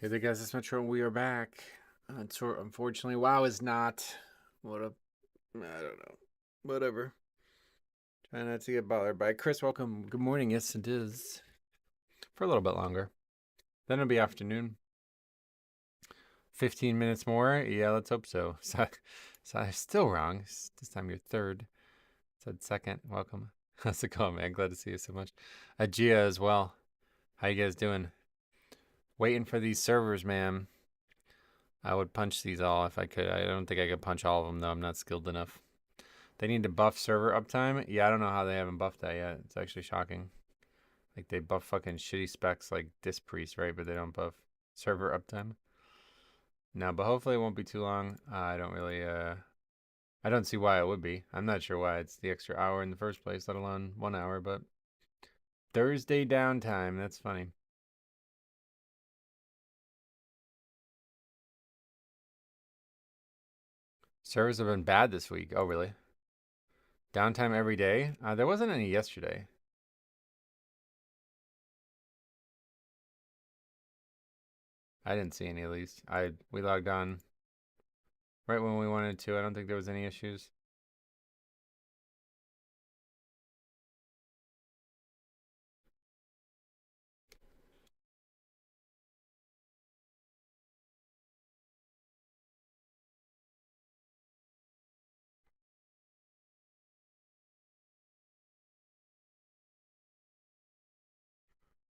Hey there, guys. It's Metro, and we are back. Unfortunately, WoW is not. What a. I don't know. Whatever. Try not to get bothered by Chris. Welcome. Good morning. Yes, it is. For a little bit longer. Then it'll be afternoon. 15 minutes more. Yeah, let's hope so. So I'm still wrong. This time you're third. Said second. Welcome. How's it going, man? Glad to see you so much. Gia as well. How you guys doing? Waiting for these servers, man. I would punch these all if I could. I don't think I could punch all of them, though. I'm not skilled enough. They need to buff server uptime. Yeah, I don't know how they haven't buffed that yet. It's actually shocking. Like, they buff fucking shitty specs like Disc Priest, right? But they don't buff server uptime. No, but hopefully it won't be too long. I don't see why it would be. I'm not sure why it's the extra hour in the first place, let alone 1 hour, but Thursday downtime. That's funny. Servers have been bad this week. Oh, really? Downtime every day? There wasn't any yesterday. I didn't see any at least. We logged on right when we wanted to. I don't think there was any issues.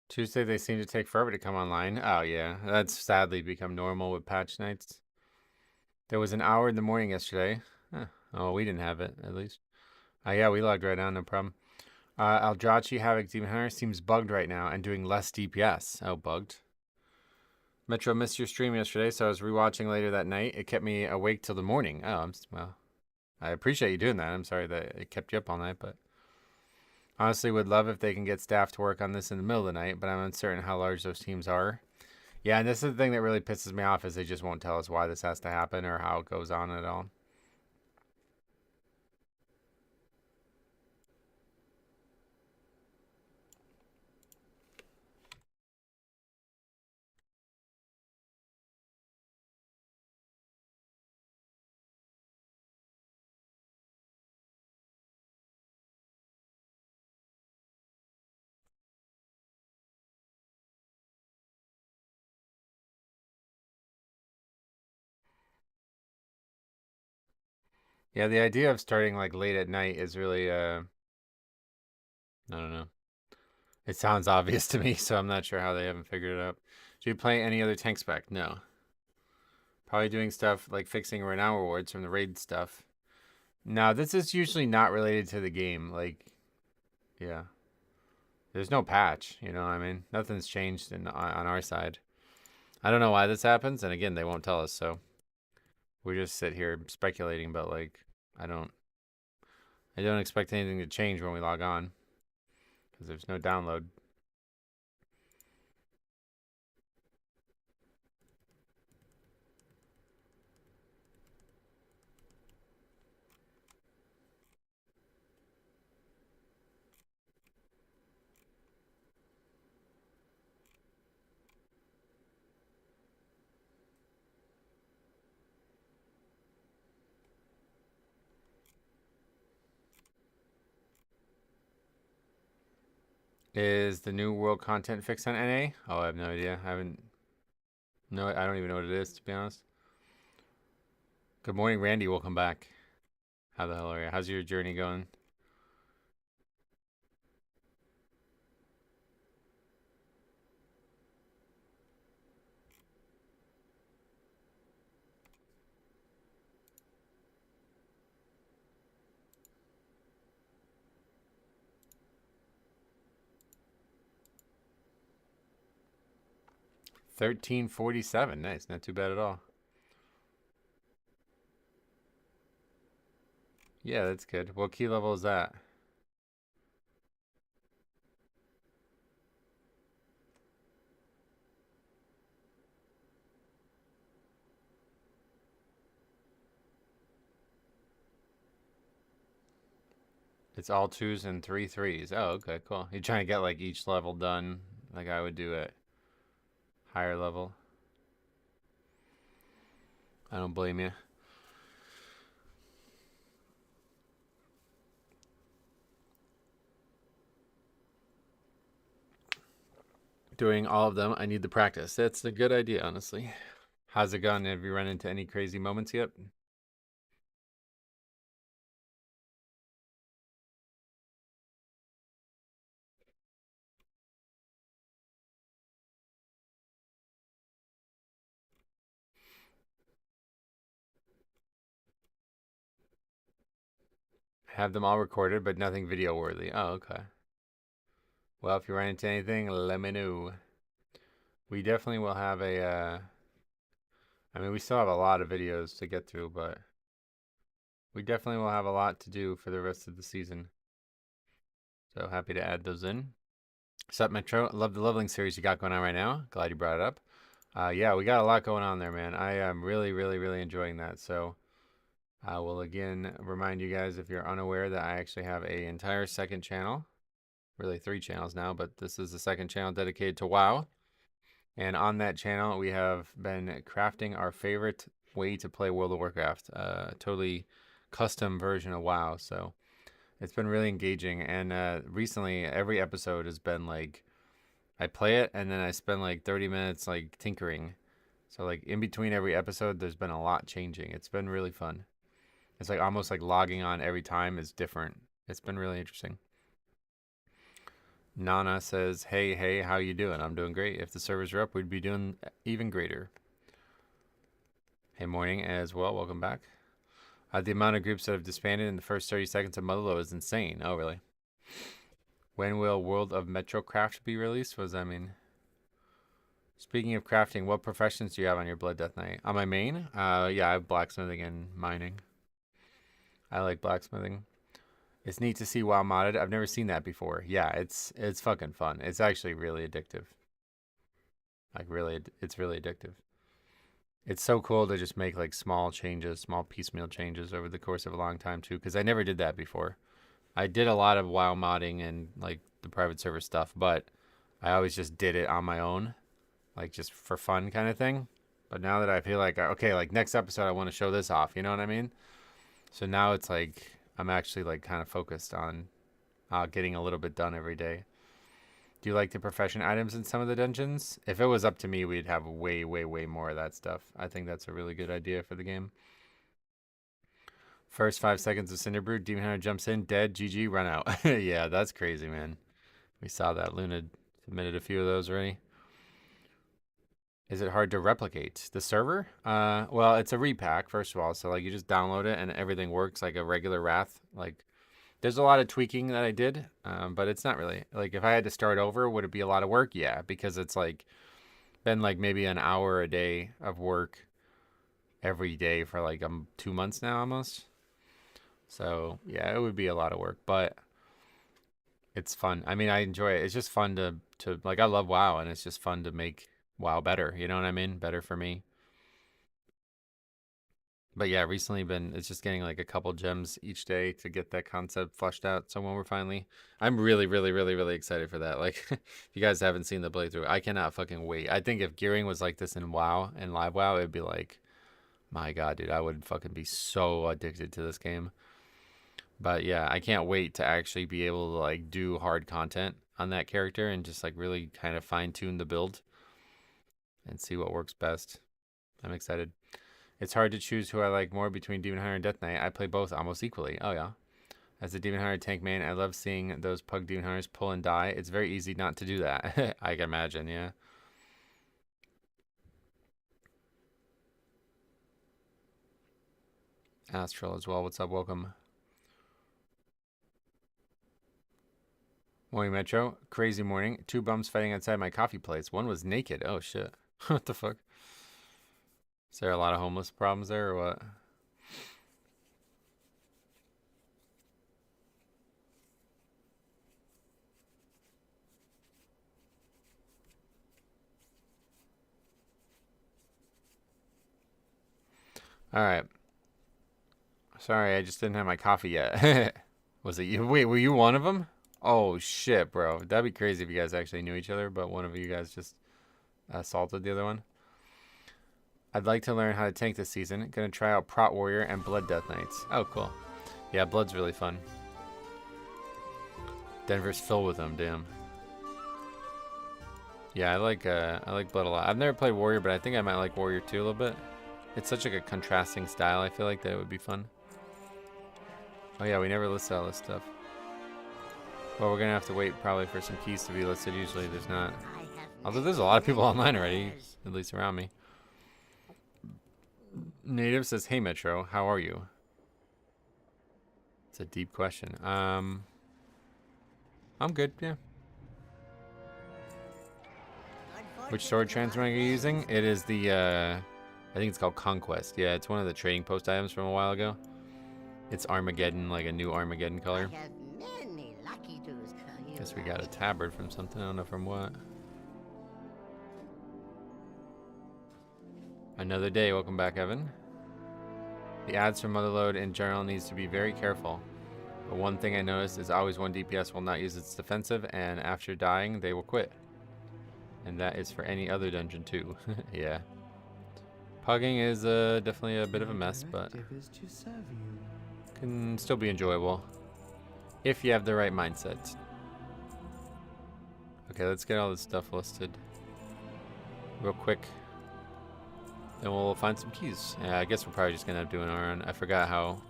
Tuesday they seem to take forever to come online. Oh yeah, that's sadly become normal with patch nights. There was an hour in the morning yesterday. Huh. Oh, we didn't have it at least. Yeah, we logged right on, no problem. Aldrachi Havoc Demon Hunter seems bugged right now and doing less DPS. Oh, bugged. Metro missed your stream yesterday, so I was rewatching later that night. It kept me awake till the morning. Oh, well, I appreciate you doing that. I'm sorry that it kept you up all night, but honestly would love if they can get staff to work on this in the middle of the night, but I'm uncertain how large those teams are. Yeah, and this is the thing that really pisses me off is they just won't tell us why this has to happen or how it goes on at all. Yeah, the idea of starting like late at night is really I don't know. It sounds obvious to me, so I'm not sure how they haven't figured it out. Do you play any other tank spec? No. Probably doing stuff like fixing renown rewards from the raid stuff. No, this is usually not related to the game. Like, yeah. There's no patch, you know what I mean? Nothing's changed on our side. I don't know why this happens, and again, they won't tell us, so we just sit here speculating, but like, I don't expect anything to change when we log on because there's no download. Is the new world content fixed on NA? Oh, I have no idea. I haven't. No, I don't even know what it is, to be honest. Good morning, Randy. Welcome back. How the hell are you? How's your journey going? $13.47. Nice. Not too bad at all. Yeah, that's good. What key level is that? It's all twos and three threes. Oh, okay, cool. You're trying to get like each level done like I would do at higher level. I don't blame you. Doing all of them, I need the practice. That's a good idea, honestly. How's it going? Have you run into any crazy moments yet? I have them all recorded, but nothing video worthy. Oh, okay. Well, if you run into anything, let me know. We definitely will have a, I mean, we still have a lot of videos to get through, but we definitely will have a lot to do for the rest of the season. So happy to add those in. Sup, Metro? Love the leveling series you got going on right now. Glad you brought it up. Yeah, we got a lot going on there, man. I am really, really, really enjoying that. So I will again remind you guys, if you're unaware, that I actually have a entire second channel. Really 3 channels now, but this is the second channel dedicated to WoW. And on that channel, we have been crafting our favorite way to play World of Warcraft. Totally custom version of WoW. So it's been really engaging. And recently, every episode has been like, I play it and then I spend like 30 minutes like tinkering. So like in between every episode, there's been a lot changing. It's been really fun. It's like almost like logging on every time is different. It's been really interesting. Nana says, hey, how you doing? I'm doing great. If the servers are up, we'd be doing even greater. Hey, morning as well. Welcome back. The amount of groups that have disbanded in the first 30 seconds of Motherload is insane. Oh, really? When will World of Metrocraft be released? What does that mean? Speaking of crafting, what professions do you have on your Blood Death Knight? On my main? Yeah, I have blacksmithing and mining. I like blacksmithing. It's neat to see WoW modded. I've never seen that before. Yeah, it's fucking fun. It's actually really addictive. Like really, it's really addictive. It's so cool to just make like small changes, small piecemeal changes over the course of a long time too, because I never did that before. I did a lot of WoW modding and like the private server stuff, but I always just did it on my own, like just for fun kind of thing. But now that I feel like, okay, like next episode, I want to show this off, you know what I mean? So now it's like, I'm actually like kind of focused on getting a little bit done every day. Do you like the profession items in some of the dungeons? If it was up to me, we'd have way, way, way more of that stuff. I think that's a really good idea for the game. First 5 seconds of Cinderbrew, Demon Hunter jumps in, dead, GG, run out. Yeah, that's crazy, man. We saw that. Luna submitted a few of those already. Is it hard to replicate? The server? Well, it's a repack, first of all. So, like, you just download it and everything works like a regular Wrath. Like, there's a lot of tweaking that I did, but it's not really. Like, if I had to start over, would it be a lot of work? Yeah, because it's like been like maybe an hour a day of work every day for like 2 months now almost. So, yeah, it would be a lot of work, but it's fun. I mean, I enjoy it. It's just fun to like I love WoW and it's just fun to make WoW better. You know what I mean? Better for me. But yeah, recently it's just getting like a couple gems each day to get that concept fleshed out. So when we're finally, I'm really, really, really, really excited for that. Like, if you guys haven't seen the playthrough, I cannot fucking wait. I think if gearing was like this in WoW and live WoW, it'd be like, my God, dude, I would fucking be so addicted to this game. But yeah, I can't wait to actually be able to like do hard content on that character and just like really kind of fine tune the build and see what works best. I'm excited. It's hard to choose who I like more between Demon Hunter and Death Knight. I play both almost equally. Oh yeah. As a Demon Hunter tank man, I love seeing those pug Demon Hunters pull and die. It's very easy not to do that. I can imagine, yeah. Astral as well. What's up? Welcome. Morning Metro. Crazy morning. 2 bums fighting outside my coffee place. One was naked. Oh shit. What the fuck? Is there a lot of homeless problems there or what? All right. Sorry, I just didn't have my coffee yet. Was it you? Wait, were you one of them? Oh shit, bro. That'd be crazy if you guys actually knew each other, but one of you guys just assaulted the other one. I'd like to learn how to tank this season. Gonna try out Prot Warrior and Blood Death Knights. Oh, cool. Yeah, Blood's really fun. Denver's filled with them, damn. Yeah, I like Blood a lot. I've never played Warrior, but I think I might like Warrior too a little bit. It's such like a contrasting style. I feel like that would be fun. Oh yeah, we never listed all this stuff. Well, we're gonna have to wait probably for some keys to be listed. Usually there's not. Although there's a lot of people online already, at least around me. Native says, "Hey Metro, how are you?" It's a deep question. I'm good, yeah. Which sword transfer are you using? It is the, I think it's called Conquest. Yeah, it's one of the trading post items from a while ago. It's Armageddon, like a new Armageddon color. Guess we got a tabard from something. I don't know from what. Another day. Welcome back, Evan. The ads from Motherload in general needs to be very careful. But one thing I noticed is always one DPS will not use its defensive, and after dying, they will quit. And that is for any other dungeon too. Yeah. Pugging is definitely a bit of a mess, but can still be enjoyable if you have the right mindset. Okay, let's get all this stuff listed real quick. Then we'll find some keys. Yeah, I guess we're probably just gonna end up doing our own. I forgot how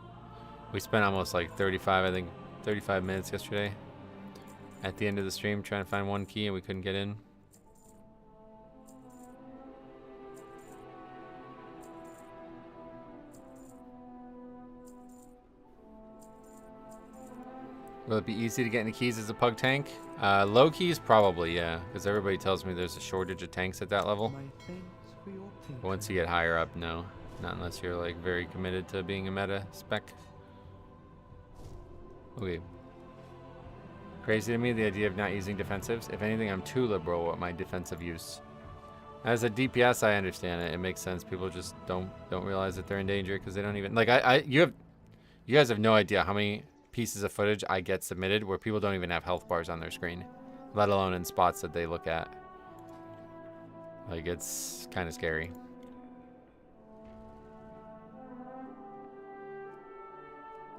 we spent almost like 35 minutes yesterday at the end of the stream trying to find one key and we couldn't get in. Will it be easy to get any keys as a pug tank? Low keys, probably, yeah. Because everybody tells me there's a shortage of tanks at that level. But once you get higher up, no. Not unless you're like very committed to being a meta spec. Okay. Crazy to me, the idea of not using defensives. If anything, I'm too liberal with my defensive use. As a DPS, I understand it. It makes sense. People just don't realize that they're in danger because they don't even like. You guys have no idea how many pieces of footage I get submitted where people don't even have health bars on their screen, let alone in spots that they look at. Like, it's kind of scary.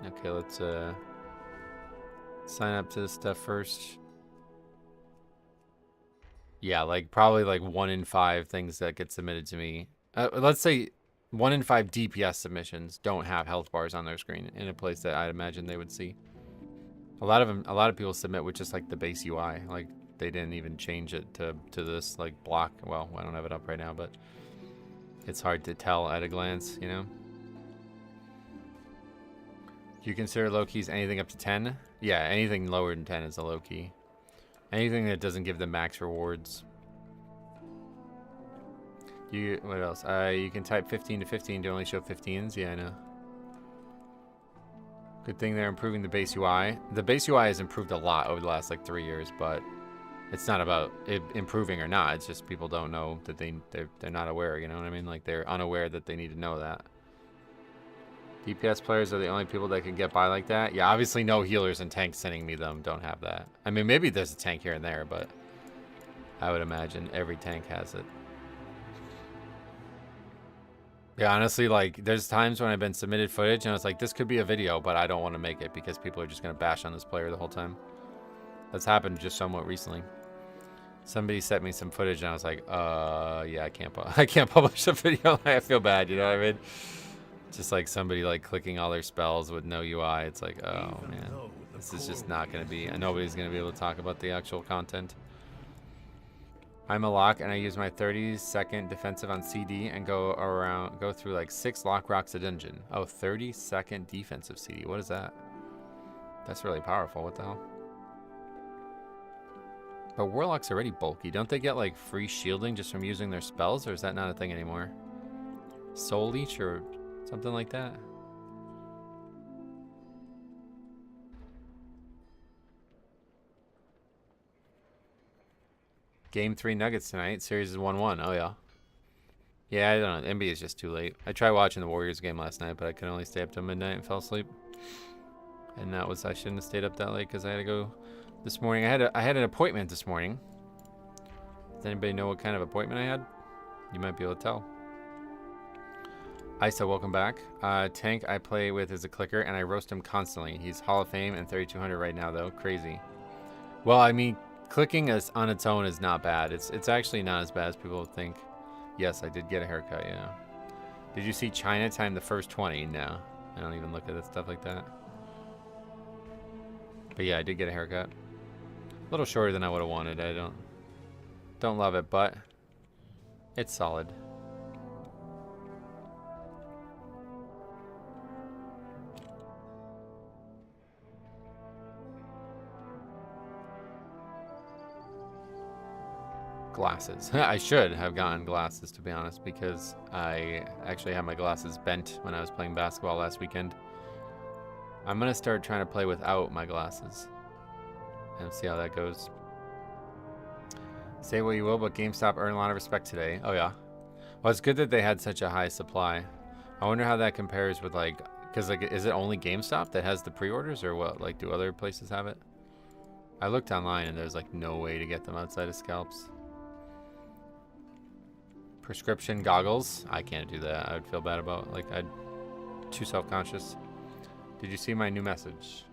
Okay, let's sign up to this stuff first. Yeah, like probably like 1 in 5 things that get submitted to me. Let's say 1 in 5 DPS submissions don't have health bars on their screen in a place that I'd imagine they would see. A lot of people submit with just like the base UI, like they didn't even change it to this like block. Well, I don't have it up right now, but it's hard to tell at a glance, you know. Do you consider low keys anything up to 10? Yeah, anything lower than 10 is a low key. Anything that doesn't give them max rewards. What else? You can type 15 to 15 to only show 15s. Yeah, I know. Good thing they're improving the base UI. The base UI has improved a lot over the last like 3 years, but it's not about it improving or not. It's just people don't know that they're not aware. You know what I mean? Like they're unaware that they need to know that. DPS players are the only people that can get by like that. Yeah, obviously no healers and tanks sending me them don't have that. I mean, maybe there's a tank here and there, but I would imagine every tank has it. Yeah, honestly, like, there's times when I've been submitted footage and I was like, this could be a video, but I don't want to make it because people are just going to bash on this player the whole time. That's happened just somewhat recently. Somebody sent me some footage and I was like, yeah, I can't publish a video. I feel bad, you know what I mean? Just like somebody like clicking all their spells with no UI. It's like, oh man, this is just not going to be, nobody's going to be able to talk about the actual content. I'm a lock and I use my 30-second defensive on CD and go through like 6 lock rocks a dungeon. Oh, 30-second defensive CD. What is that? That's really powerful. What the hell? But warlocks are already bulky. Don't they get like free shielding just from using their spells, or is that not a thing anymore? Soul Leech or something like that? Game 3 Nuggets tonight. Series is 1-1. Oh, yeah. Yeah, I don't know. NBA is just too late. I tried watching the Warriors game last night, but I could only stay up till midnight and fell asleep. And I shouldn't have stayed up that late because I had to go this morning. I had an appointment this morning. Does anybody know what kind of appointment I had? You might be able to tell. Isa, welcome back. Tank I play with is a clicker, and I roast him constantly. He's Hall of Fame and 3,200 right now, though. Crazy. Well, I mean, clicking as on its own is not bad. It's actually not as bad as people think. Yes, I did get a haircut, yeah. Did you see Chinatown the first 20? No. I don't even look at stuff like that. But yeah, I did get a haircut. A little shorter than I would have wanted. I don't love it, but it's solid. Glasses. I should have gotten glasses, to be honest, because I actually had my glasses bent when I was playing basketball last weekend. I'm gonna start trying to play without my glasses and see how that goes. Say what you will, but GameStop earned a lot of respect today. Oh yeah. Well, it's good that they had such a high supply. I wonder how that compares with, like, because, like, is it only GameStop that has the pre-orders, or what? Like, do other places have it? I looked online and there's like no way to get them outside of scalps. Prescription goggles. I can't do that. I would feel bad about, like, I'd too self-conscious. Did you see my new message?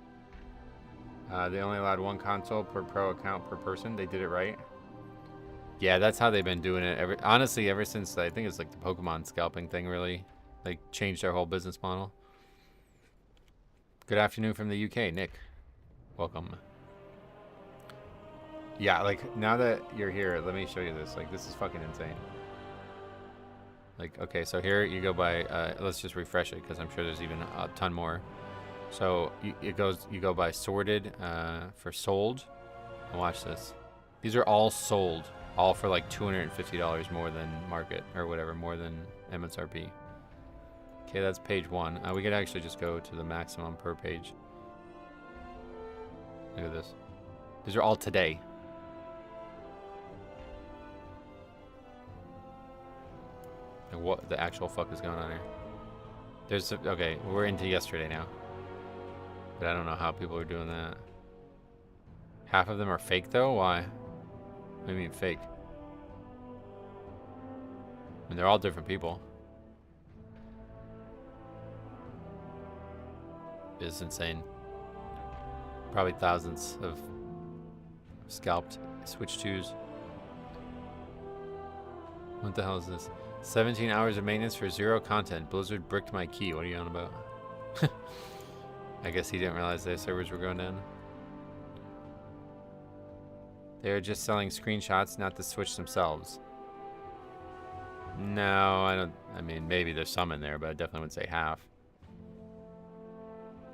They only allowed one console per pro account per person. They did it right. Yeah, that's how they've been doing it. Honestly, ever since, I think it's like the Pokemon scalping thing really, like, changed their whole business model. Good afternoon from the UK, Nick. Welcome. Yeah, like, now that you're here, let me show you this. Like, this is fucking insane. Like, okay, so here you go by, let's just refresh it because I'm sure there's even a ton more. So you go by sorted for sold. And watch this. These are all sold, all for like $250 more than market or whatever, more than MSRP. Okay, that's page one. We could actually just go to the maximum per page. Look at this. These are all today. And what the actual fuck is going on here? There's okay, we're into yesterday now. But I don't know how people are doing that. Half of them are fake though? Why? What do you mean fake? I mean, they're all different people. It's insane. Probably thousands of scalped Switch 2s. What the hell is this? 17 hours of maintenance for 0 content. Blizzard bricked my key. What are you on about? I guess he didn't realize their servers were going down. They're just selling screenshots, not the Switch themselves. No, I don't. I mean, maybe there's some in there, but I definitely wouldn't say half.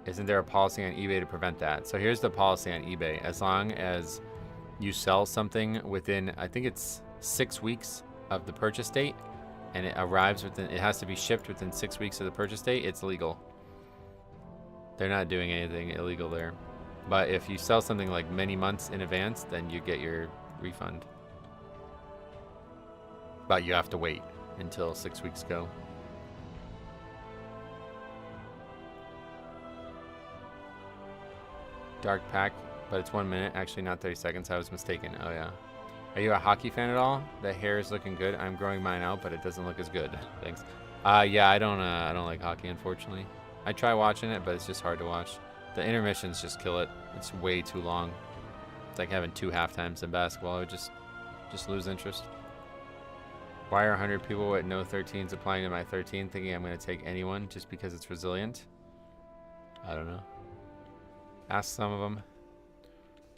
Isn't there a policy on eBay to prevent that? So here's the policy on eBay. As long as you sell something within, I think it's 6 weeks of the purchase date, and it arrives within, it has to be shipped within 6 weeks of the purchase date, it's legal. They're not doing anything illegal there. But if you sell something like many months in advance, then you get your refund. But you have to wait until 6 weeks go. Dark pack, but it's 1 minute. Actually, not 30 seconds. I was mistaken. Oh, yeah. Are you a hockey fan at all? The hair is looking good. I'm growing mine out, but it doesn't look as good. Thanks. Yeah, I don't like hockey, unfortunately. I try watching it, but it's just hard to watch. The intermissions just kill it. It's way too long. It's like having 2 halftimes in basketball. I would just lose interest. Why are 100 people with no 13s applying to my 13, thinking I'm going to take anyone just because it's resilient? I don't know. Ask some of them.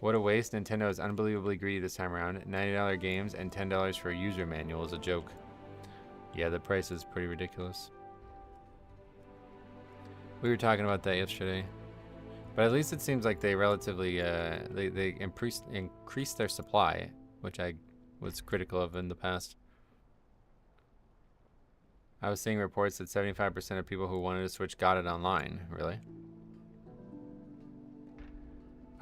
What a waste. Nintendo is unbelievably greedy this time around. $90 games and $10 for a user manual is a joke. Yeah, the price is pretty ridiculous. We were talking about that yesterday. But at least it seems like they relatively, they increased their supply, which I was critical of in the past. I was seeing reports that 75% of people who wanted to Switch got it online. Really?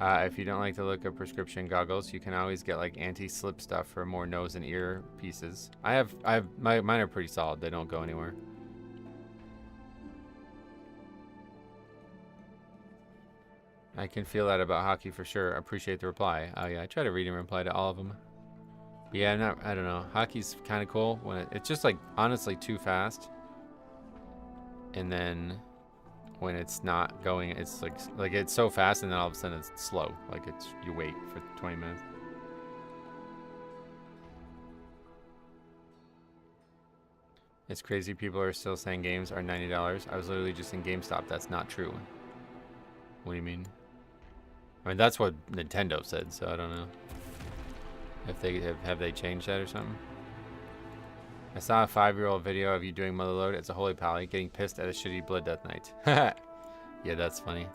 If you don't like the look of prescription goggles, you can always get like anti-slip stuff for more nose and ear pieces. Mine are pretty solid. They don't go anywhere. I can feel that about hockey for sure. Appreciate the reply. Oh yeah, I try to read and reply to all of them. But yeah, I don't know. Hockey's kind of cool when it's just like honestly too fast. and then when it's not going, it's like it's so fast, and then all of a sudden it's slow. Like you wait for 20 minutes. It's crazy people are still saying games are $90. I was literally just in GameStop. That's not true. What do you mean? I mean, that's what Nintendo said, so I don't know. If they have they changed that or something? I saw a 5-year-old video of you doing mother load. It's a holy pally getting pissed at a shitty Blood Death Night. Yeah, that's funny.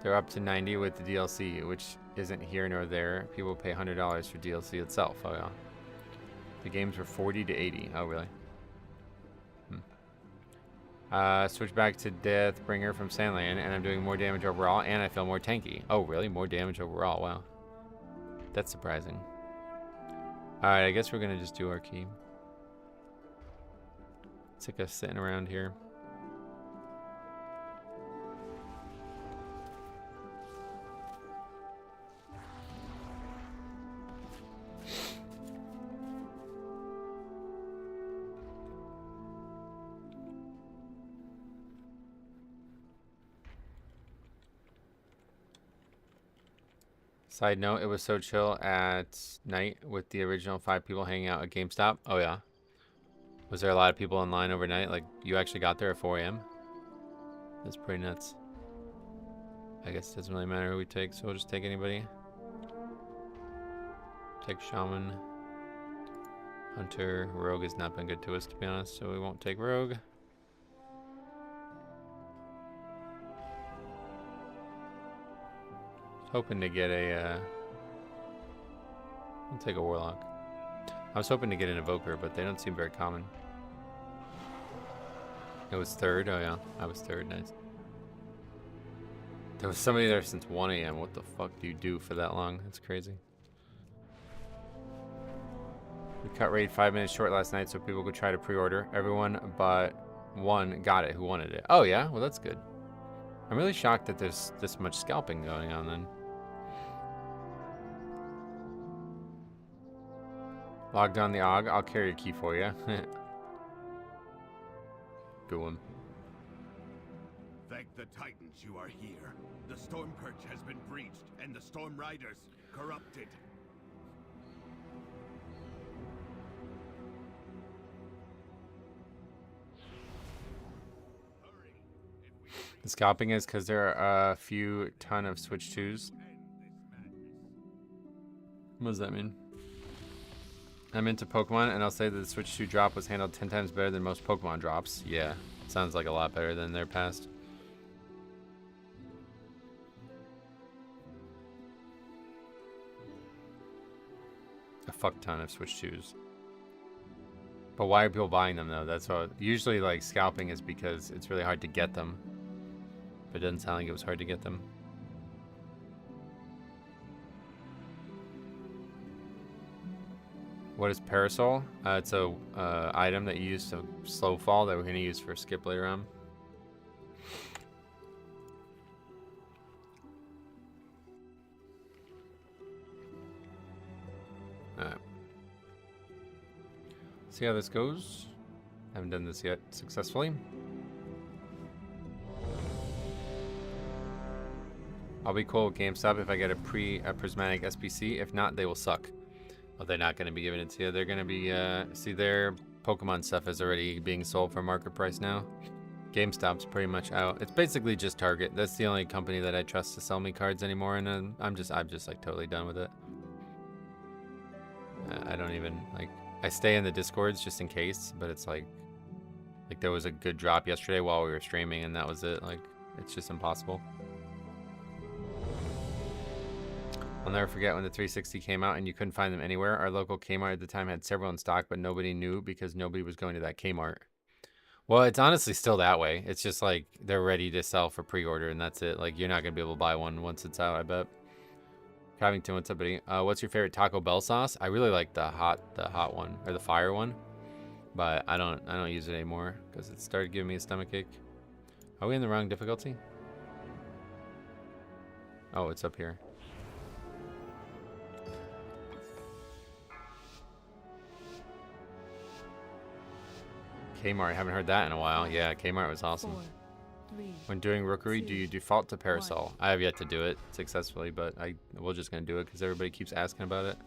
They're up to 90 with the DLC, which isn't here nor there. People pay $100 for DLC itself. Oh yeah. The games were 40 to 80. Oh really? Switch back to Deathbringer from Sandland, and I'm doing more damage overall, and I feel more tanky. Oh really? More damage overall? Wow. That's surprising. Alright, I guess we're gonna just do our key. Sick of sitting around here. Side note, it was so chill at night with the original 5 people hanging out at GameStop. Oh yeah. Was there a lot of people in line overnight? Like, you actually got there at 4 a.m.? That's pretty nuts. I guess it doesn't really matter who we take, so we'll just take anybody. Take Shaman. Hunter. Rogue has not been good to us, to be honest, so we won't take Rogue. Hoping to get a, I'll take a Warlock. I was hoping to get an Evoker, but they don't seem very common. It was 3rd? Oh yeah, I was 3rd, nice. There was somebody there since 1 a.m. What the fuck do you do for that long? That's crazy. We cut rate 5 minutes short last night so people could try to pre-order. Everyone but one got it who wanted it. Oh yeah? Well, that's good. I'm really shocked that there's this much scalping going on then. Logged on the AUG. I'll carry a key for you. Good one. Thank the Titans you are here. The Storm Perch has been breached, and the Storm Riders corrupted. The scalping is because there are a few ton of Switch 2s. What does that mean? I'm into Pokemon, and I'll say that the Switch 2 drop was handled 10 times better than most Pokemon drops. Yeah, sounds like a lot better than their past. A fuck ton of Switch 2s. But why are people buying them though? That's what usually like scalping is because it's really hard to get them. But it doesn't sound like it was hard to get them. What is Parasol? It's a item that you use to slow fall that we're going to use for skip later on. Alright. See how this goes. Haven't done this yet successfully. I'll be cool with GameStop if I get a prismatic SPC. If not, they will suck. Well, they're not going to be giving it to you. They're going to be, see, their Pokemon stuff is already being sold for market price now. GameStop's pretty much out. It's basically just Target. That's the only company that I trust to sell me cards anymore, and I'm just like totally done with it. I don't even, like, I stay in the Discords just in case, but it's like there was a good drop yesterday while we were streaming, and that was it. Like, it's just impossible. I'll never forget when the 360 came out and you couldn't find them anywhere. Our local Kmart at the time had several in stock, but nobody knew because nobody was going to that Kmart. Well, it's honestly still that way. It's just like they're ready to sell for pre-order and that's it. Like, you're not going to be able to buy one once it's out, I bet. Covington, what's up, buddy? What's your favorite Taco Bell sauce? I really like the hot one, or the fire one, but I don't use it anymore because it started giving me a stomachache. Are we in the wrong difficulty? Oh, it's up here. Kmart, I haven't heard that in a while. Yeah, Kmart was awesome. 4, 3, When doing Rookery, do you default to Parasol? I have yet to do it successfully, but we're just going to do it because everybody keeps asking about it.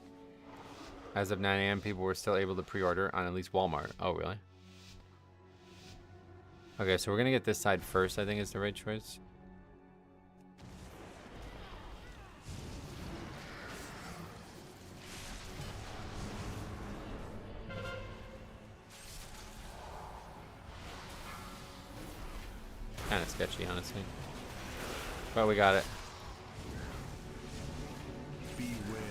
As of 9 a.m., people were still able to pre-order on at least Walmart. Oh, really? Okay, so we're going to get this side first, I think is the right choice. Kind of sketchy, honestly. But we got it. Beware.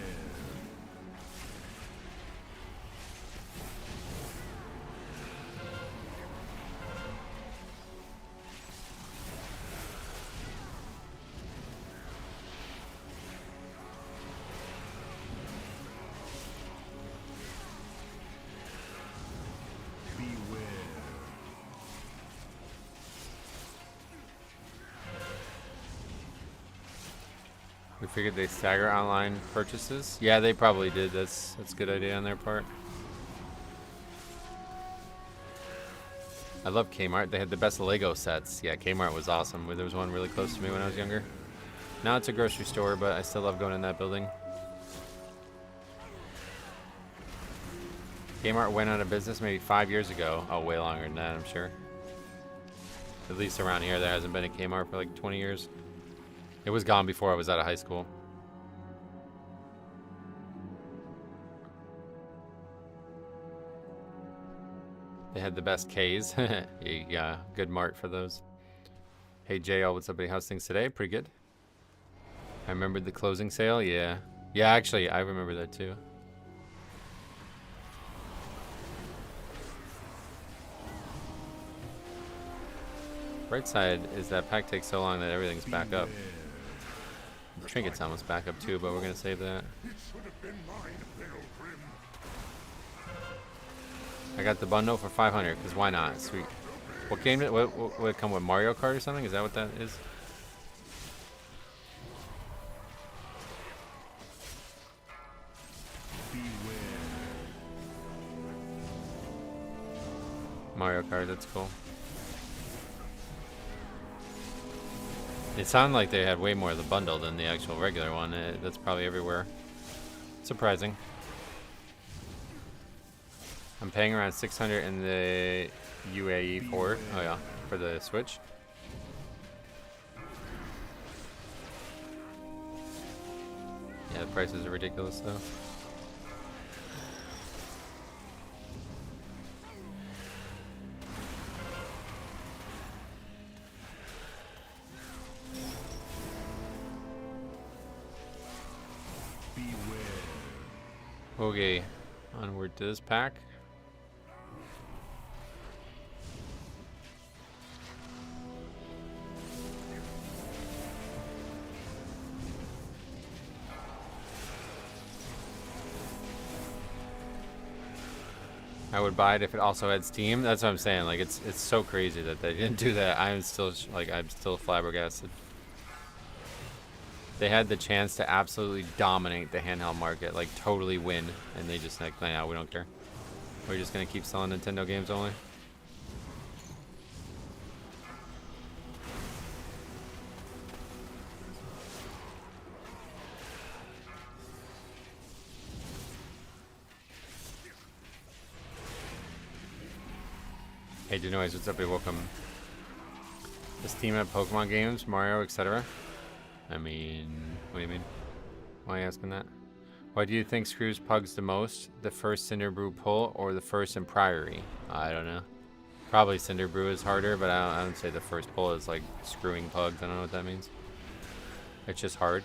We figured they stagger online purchases. Yeah, they probably did. That's a good idea on their part. I love Kmart. They had the best Lego sets. Yeah, Kmart was awesome. There was one really close to me when I was younger. Now it's a grocery store, but I still love going in that building. Kmart went out of business maybe 5 years ago. Oh, way longer than that, I'm sure. At least around here, there hasn't been a Kmart for like 20 years. It was gone before I was out of high school. They had the best Ks. Yeah, good mart for those. Hey JL, what's up buddy? How's things today? Pretty good. I remembered the closing sale. Yeah. Yeah, actually, I remember that too. Right side is that pack takes so long that everything's back up. Trinket's almost back up too, but we're gonna save that. I got the bundle for 500 because why not? Sweet. What game did what would it come with? Mario Kart or something? Is that what that is? Mario Kart, that's cool. It sounded like they had way more of the bundle than the actual regular one. That's probably everywhere. Surprising. I'm paying around 600 in the UAE for it. Oh yeah, for the Switch. Yeah, the prices are ridiculous though. Okay, onward to this pack. I would buy it if it also had Steam. That's what I'm saying. Like it's so crazy that they didn't do that. I'm still flabbergasted. They had the chance to absolutely dominate the handheld market, like totally win, and they just like, nah, we don't care. We're just gonna keep selling Nintendo games only. Hey Denoise, what's up? Hey, welcome. The Steam at Pokemon games, Mario, etc. I mean, what do you mean? Why are you asking that? Why do you think screws pugs the most? The first Cinderbrew pull or the first in Priory? I don't know. Probably Cinderbrew is harder, but I don't say the first pull is like screwing pugs. I don't know what that means. It's just hard.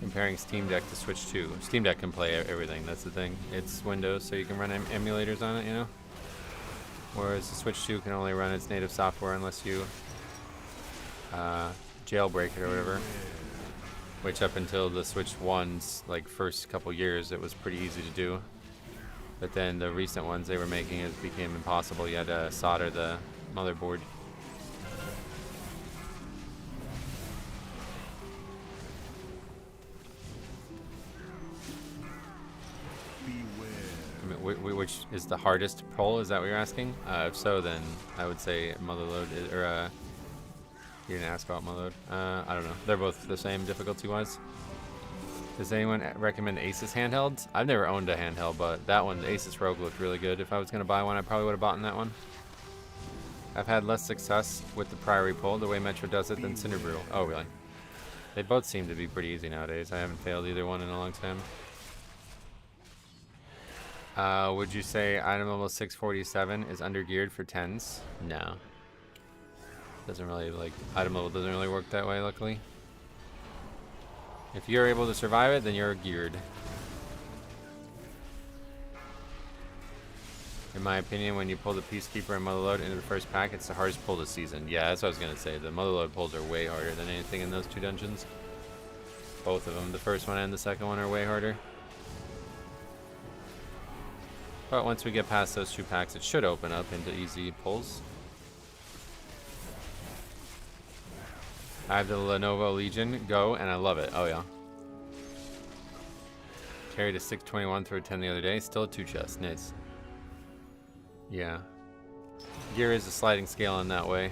Comparing Steam Deck to Switch 2. Steam Deck can play everything, that's the thing. It's Windows, so you can run emulators on it, you know? Whereas the Switch 2 can only run its native software unless you jailbreak it or whatever. Which up until the Switch 1's like first couple years, it was pretty easy to do. But then the recent ones they were making, it became impossible. You had to solder the motherboard. which is the hardest pull? Is that what you're asking? If so, then I would say Motherload is, or you didn't ask about Motherload. I don't know. They're both the same difficulty-wise. Does anyone recommend Asus handhelds? I've never owned a handheld, but that one, the Asus Rogue, looked really good. If I was gonna buy one, I probably would have bought that one. I've had less success with the Priory pull, the way Metro does it, than Cinderbrew. Oh, really? They both seem to be pretty easy nowadays. I haven't failed either one in a long time. Would you say item level 647 is undergeared for 10s? No. Doesn't really, like, item level doesn't really work that way, luckily. If you're able to survive it, then you're geared. In my opinion, when you pull the Peacekeeper and Motherload into the first pack, it's the hardest pull this season. Yeah, that's what I was going to say. The Motherload pulls are way harder than anything in those two dungeons. Both of them. The first one and the second one are way harder. But once we get past those two packs, it should open up into easy pulls. I have the Lenovo Legion Go, and I love it. Oh, yeah. Carried a 621 through a 10 the other day. Still a 2 chest. Nice. Yeah. Gear is a sliding scale in that way.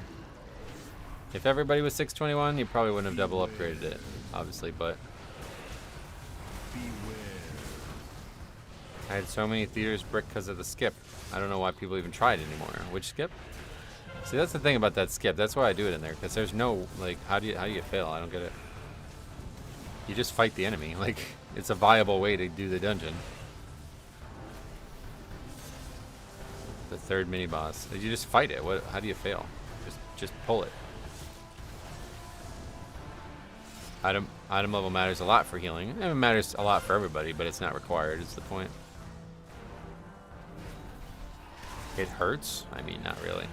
If everybody was 621, you probably wouldn't have double upgraded it, obviously, but... I had so many theaters brick because of the skip. I don't know why people even try it anymore. Which skip? See, that's the thing about that skip. That's why I do it in there, because there's no, like, how do you fail? I don't get it. You just fight the enemy. Like, it's a viable way to do the dungeon. The third mini boss. You just fight it. What? How do you fail? Just pull it. Item level matters a lot for healing. It matters a lot for everybody, but it's not required. Is the point. It hurts? I mean, not really.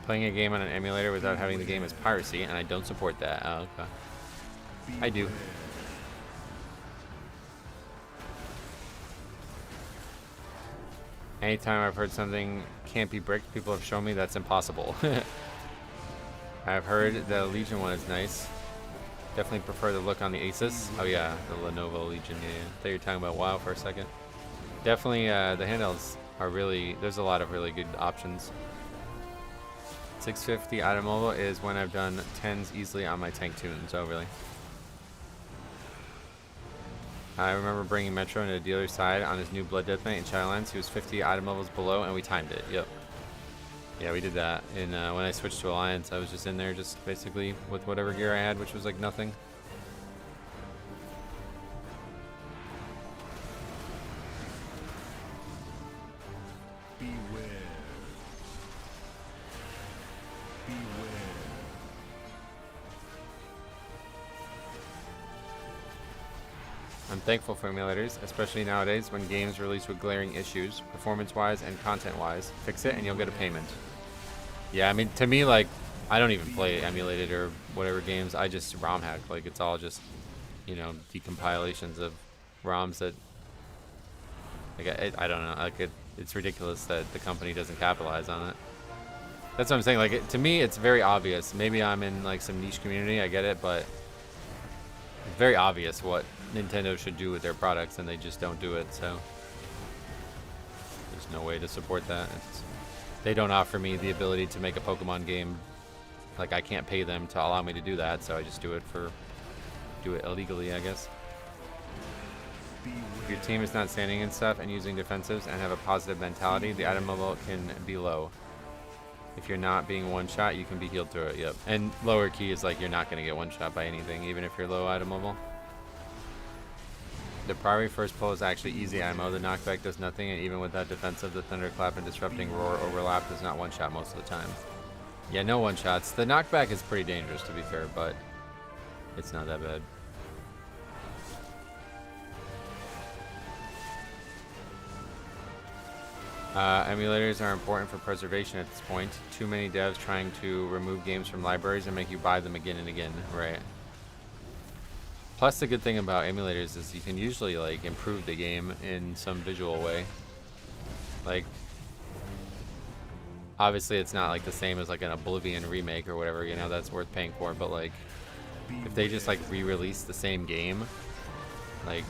Playing a game on an emulator without having the game is piracy, and I don't support that. Oh, okay. I do. Anytime I've heard something can't be bricked, people have shown me that's impossible. I've heard the Legion one is nice. Definitely prefer the look on the Asus. Oh yeah, the Lenovo Legion. Yeah, I thought you were talking about WoW for a second. Definitely, the handhelds are really. There's a lot of really good options. 650 item level is when I've done 10s easily on my tank tunes. Oh really? I remember bringing Metro into the dealer's side on his new Blood Death Knight in Shadowlands. He was 50 item levels below, and we timed it. Yep. Yeah, we did that. And when I switched to Alliance, I was just in there, just basically with whatever gear I had, which was like nothing. I'm thankful for emulators, especially nowadays when games release with glaring issues, performance-wise and content-wise. Fix it and you'll get a payment. Yeah, I mean, to me, like, I don't even play emulated or whatever games. I just ROM hack. Like, it's all just, you know, decompilations of ROMs that, like, I don't know. Like, it's ridiculous that the company doesn't capitalize on it. That's what I'm saying. Like, to me, it's very obvious. Maybe I'm in, like, some niche community. I get it, but it's very obvious what Nintendo should do with their products, and they just don't do it, so there's no way to support that. They don't offer me the ability to make a Pokemon game. Like, I can't pay them to allow me to do that, so I just do it illegally, I guess. If your team is not standing and stuff and using defensives and have a positive mentality, the item level can be low. If you're not being one-shot, you can be healed through it, yep. And lower key is like you're not going to get one-shot by anything, even if you're low item level. The Priory first pull is actually easy ammo. The knockback does nothing, and even without defensive, the Thunderclap and Disrupting Roar overlap does not one-shot most of the time. Yeah, no one-shots. The knockback is pretty dangerous, to be fair, but it's not that bad. Emulators are important for preservation at this point. Too many devs trying to remove games from libraries and make you buy them again and again. Right. Plus, the good thing about emulators is you can usually, like, improve the game in some visual way. Like, obviously it's not like the same as like an Oblivion remake or whatever, you know, that's worth paying for, but like, if they just like re-release the same game, like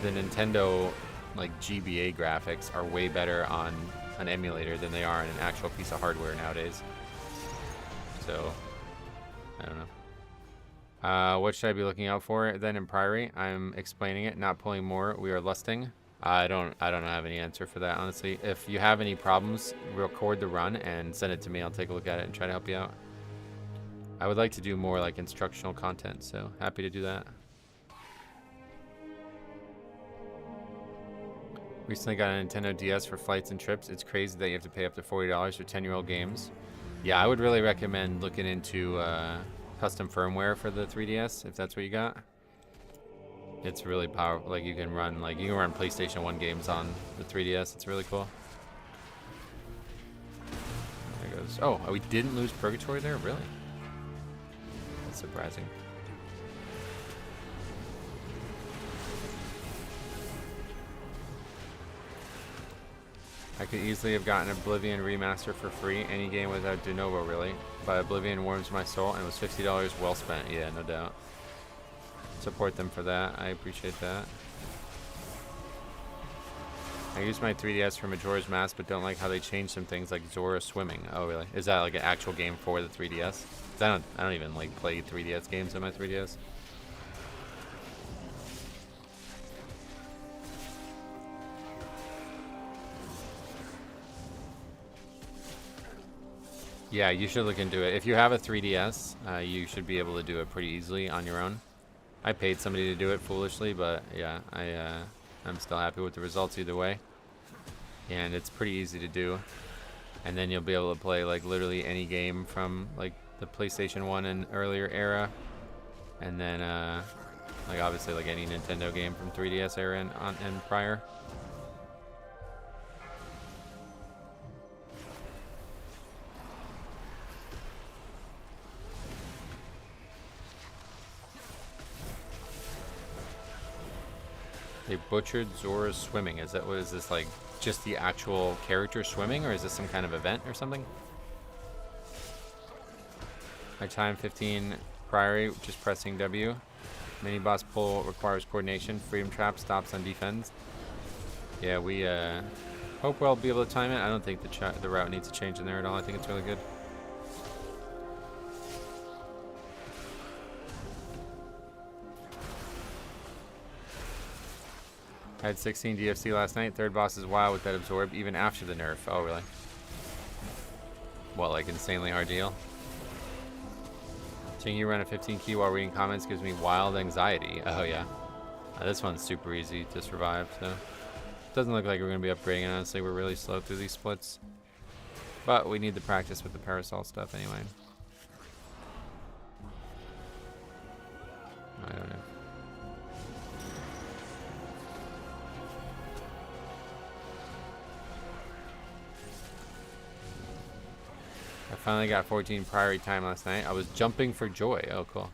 the Nintendo like GBA graphics are way better on an emulator than they are on an actual piece of hardware nowadays. So, I don't know. What should I be looking out for then in Priory? I'm explaining it, not pulling more. We are lusting. I don't have any answer for that, honestly. If you have any problems, record the run and send it to me. I'll take a look at it and try to help you out. I would like to do more like instructional content, so happy to do that. Recently got a Nintendo DS for flights and trips. It's crazy that you have to pay up to $40 for 10-year-old games. Yeah, I would really recommend looking into custom firmware for the 3DS if that's what you got. It's really powerful. Like you can run PlayStation 1 games on the 3DS. It's really cool. There goes. Oh, we didn't lose Purgatory there, really? That's surprising. I could easily have gotten Oblivion Remaster for free, any game without de novo really, but Oblivion warms my soul and it was $50 well spent. Yeah, no doubt. Support them for that. I appreciate that. I use my 3DS for Majora's Mask, but don't like how they changed some things like Zora swimming. Oh really? Is that like an actual game for the 3DS? I don't even like play 3DS games on my 3DS. Yeah, you should look into it. If you have a 3DS, you should be able to do it pretty easily on your own. I paid somebody to do it foolishly, but yeah, I'm still happy with the results either way. And it's pretty easy to do. And then you'll be able to play like literally any game from like the PlayStation 1 and earlier era. And then like obviously like any Nintendo game from 3DS era and prior. They butchered Zora's swimming. What is this, like just the actual character swimming, or is this some kind of event or something? My time 15 Priory, just pressing W. Mini boss pull requires coordination. Freedom trap stops on defense. Yeah, we hope we'll be able to time it. I don't think the route needs to change in there at all. I think it's really good. I had 16 DFC last night. Third boss is wild with that absorb, even after the nerf. Oh, really? What, like insanely hard deal? Seeing you run a 15 key while reading comments gives me wild anxiety. Oh, yeah. This one's super easy to survive, so. Doesn't look like we're going to be upgrading, honestly. We're really slow through these splits. But we need the practice with the parasol stuff anyway. I don't know. I finally got 14 Priory time last night. I was jumping for joy. Oh, cool.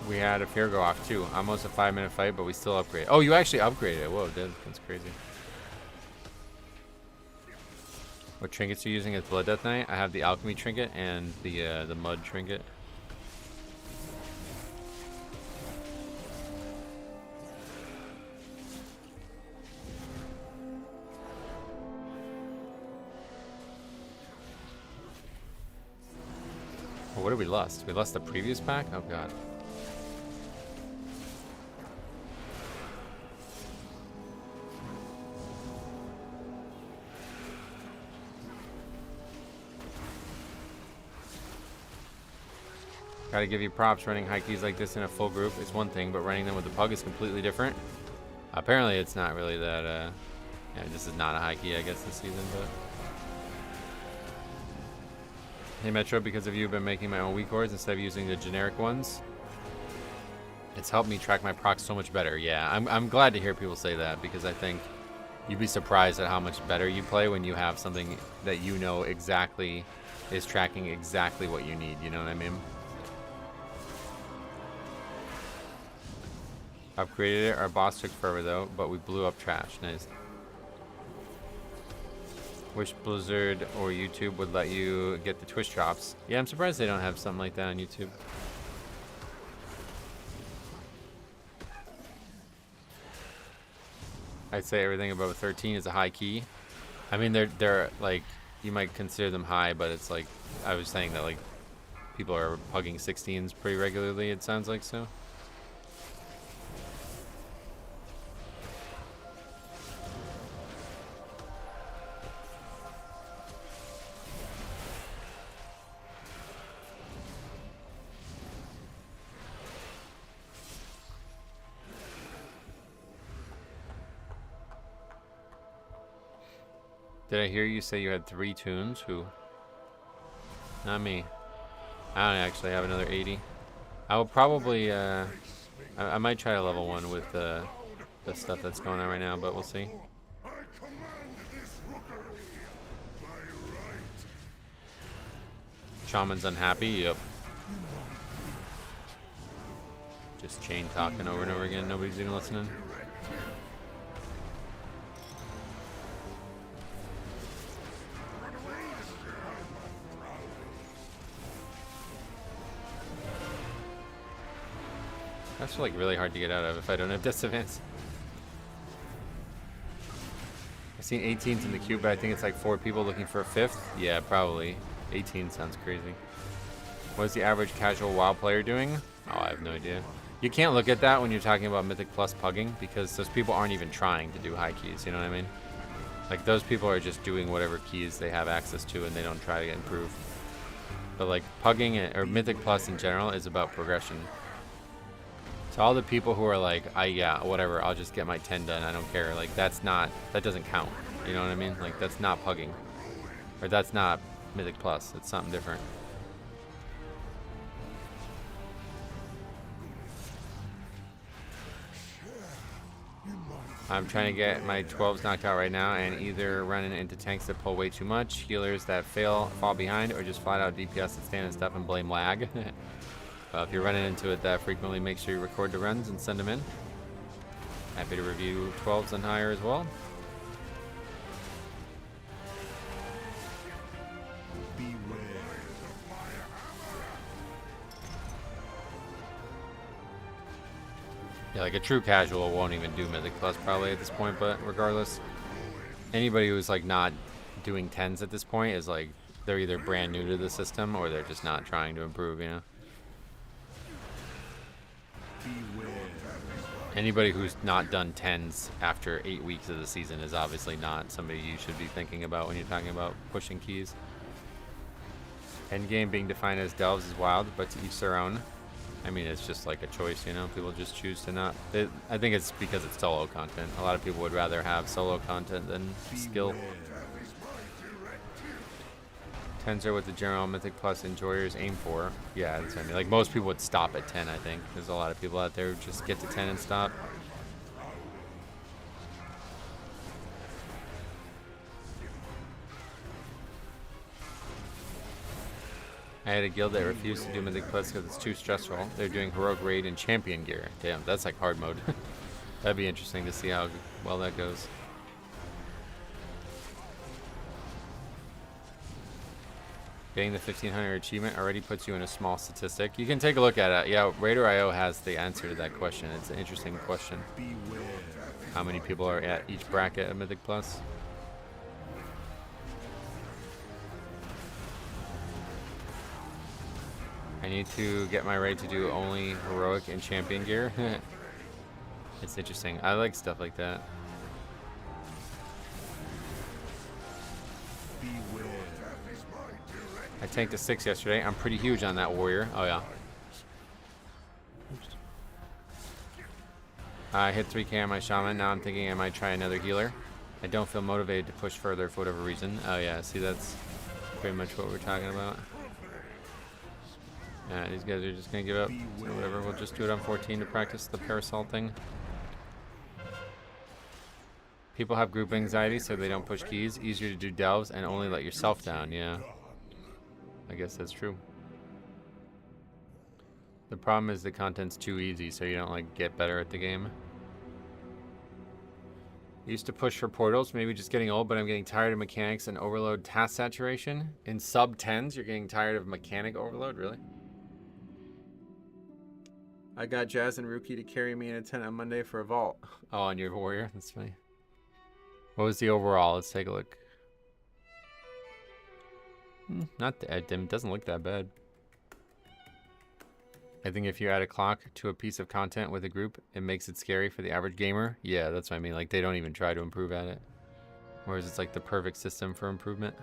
We had a fear go off too. Almost a 5-minute fight, but we still upgrade. Oh, you actually upgraded it. Whoa, that's crazy. What trinkets are you using at Blood Death Night? I have the alchemy trinket and the mud trinket. What did we lust? We lost the previous pack? Oh god. Gotta give you props. Running high keys like this in a full group is one thing, but running them with the pug is completely different. Apparently it's not really that, yeah, this is not a high key, I guess, this season, but... Hey Metro, because of you, I've been making my own weakauras instead of using the generic ones. It's helped me track my procs so much better. Yeah, I'm glad to hear people say that, because I think you'd be surprised at how much better you play when you have something that you know exactly is tracking exactly what you need, you know what I mean? Upgraded it. Our boss took forever though, but we blew up trash. Nice. Wish Blizzard or YouTube would let you get the Twitch drops. Yeah, I'm surprised they don't have something like that on YouTube. I'd say everything above 13 is a high key. I mean, they're like, you might consider them high, but it's like, I was saying that like people are pugging 16s pretty regularly, it sounds like so. Did I hear you say you had 3 tunes? Who? Not me. I don't actually have another 80. I will probably, I might try to level 1 with the stuff that's going on right now, but we'll see. Shaman's unhappy? Yep. Just chain talking over and over again. Nobody's even listening. That's like really hard to get out of if I don't have Disband. I've seen 18s in the queue, but I think it's like 4 people looking for a 5th. Yeah, probably. 18 sounds crazy. What is the average casual WoW player doing? Oh, I have no idea. You can't look at that when you're talking about Mythic Plus pugging because those people aren't even trying to do high keys, you know what I mean? Like those people are just doing whatever keys they have access to and they don't try to get improved. But like pugging or Mythic Plus in general is about progression. So all the people who are like, yeah, whatever, I'll just get my 10 done, I don't care. Like that doesn't count. You know what I mean? Like that's not pugging. Or that's not Mythic Plus. It's something different. I'm trying to get my 12s knocked out right now and either running into tanks that pull way too much, healers that fall behind, or just flat out DPS that stand and stuff and blame lag. If you're running into it that frequently, make sure you record the runs and send them in. Happy to review 12s and higher as well. Yeah, like a true casual won't even do Mythic Plus probably at this point, but regardless, anybody who's like not doing 10s at this point is like, they're either brand new to the system or they're just not trying to improve, you know? Anybody who's not done 10s after 8 weeks of the season is obviously not somebody you should be thinking about when you're talking about pushing keys. Endgame being defined as delves is wild, but to each their own. I mean, it's just like a choice, you know? People just choose to not. I think it's because it's solo content. A lot of people would rather have solo content than skill. 10s are what the general Mythic Plus enjoyers aim for. Yeah, that's what I mean. Like, most people would stop at 10, I think. There's a lot of people out there who just get to 10 and stop. I had a guild that refused to do Mythic Plus because it's too stressful. They're doing Heroic Raid and Champion gear. Damn, that's like hard mode. That'd be interesting to see how well that goes. Getting the 1500 achievement already puts you in a small statistic. You can take a look at it. Yeah, Raider.io has the answer to that question. It's an interesting question. How many people are at each bracket of Mythic Plus? I need to get my raid to do only Heroic and Champion gear. It's interesting. I like stuff like that. I tanked a 6 yesterday. I'm pretty huge on that warrior. Oh yeah. I hit 3k on my shaman. Now I'm thinking I might try another healer. I don't feel motivated to push further for whatever reason. Oh yeah, see, that's pretty much what we're talking about. Yeah, these guys are just gonna give up. So whatever, we'll just do it on 14 to practice the parasol thing. People have group anxiety, so they don't push keys. Easier to do delves and only let yourself down. Yeah, I guess that's true. The problem is the content's too easy, so you don't like get better at the game. Used to push for portals, maybe just getting old, but I'm getting tired of mechanics and overload task saturation. In sub 10s, you're getting tired of mechanic overload, really? I got Jazz and Rookie to carry me in a tent on Monday for a vault. Oh, on your warrior? That's funny. What was the overall? Let's take a look. Not that, it doesn't look that bad. I think if you add a clock to a piece of content with a group, it makes it scary for the average gamer. Yeah, that's what I mean. Like, they don't even try to improve at it. Whereas it's like the perfect system for improvement.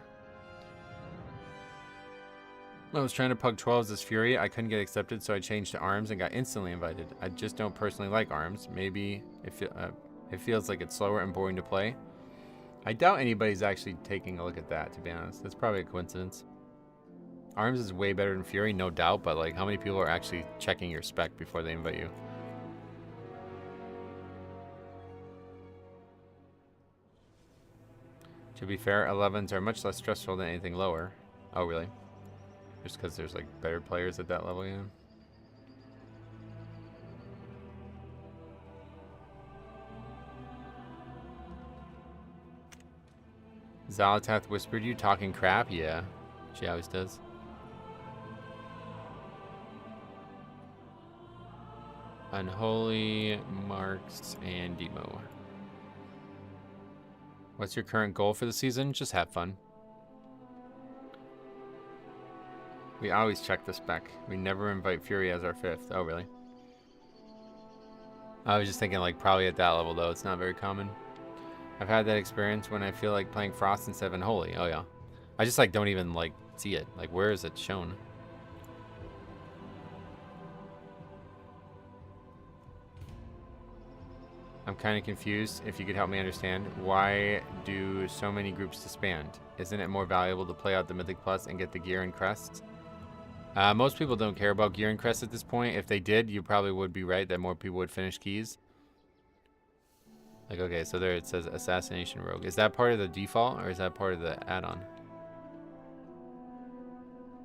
I was trying to pug 12s as Fury. I couldn't get accepted, so I changed to Arms and got instantly invited. I just don't personally like Arms. Maybe it feels like it's slower and boring to play. I doubt anybody's actually taking a look at that, to be honest. That's probably a coincidence. Arms is way better than Fury, no doubt, but like, how many people are actually checking your spec before they invite you? To be fair, 11s are much less stressful than anything lower. Oh, really? Just because there's like better players at that level, yeah. Zalatath whispered you talking crap? Yeah, she always does. Unholy, Marks, and Demo. What's your current goal for the season? Just have fun. We always check the spec. We never invite Fury as our 5th. Oh, really? I was just thinking, like, probably at that level, though. It's not very common. I've had that experience when I feel like playing Frost instead of Unholy. Oh, yeah. I just, like, don't even, like, see it. Like, where is it shown? I'm kind of confused. If you could help me understand, why do so many groups disband? Isn't it more valuable to play out the Mythic Plus and get the gear and crests? Most people don't care about gear and crests at this point. If they did, you probably would be right that more people would finish keys. Like, okay, so there it says Assassination Rogue. Is that part of the default or is that part of the add-on?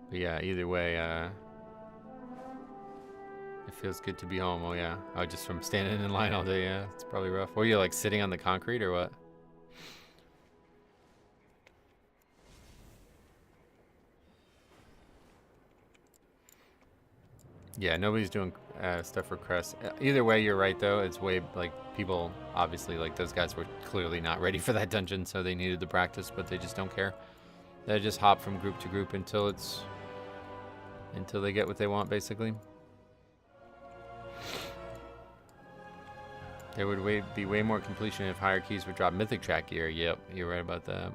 But yeah, either way, it feels good to be home. Oh, yeah. Oh, just from standing in line all day, yeah. It's probably rough. Were you, like, sitting on the concrete or what? Yeah, nobody's doing stuff for crests. Either way, you're right, though. It's way, like, people, obviously, like, those guys were clearly not ready for that dungeon, so they needed the practice, but they just don't care. They just hop from group to group until they get what they want, basically. There would be way more completion if higher keys would drop Mythic Track gear. Yep, you're right about that.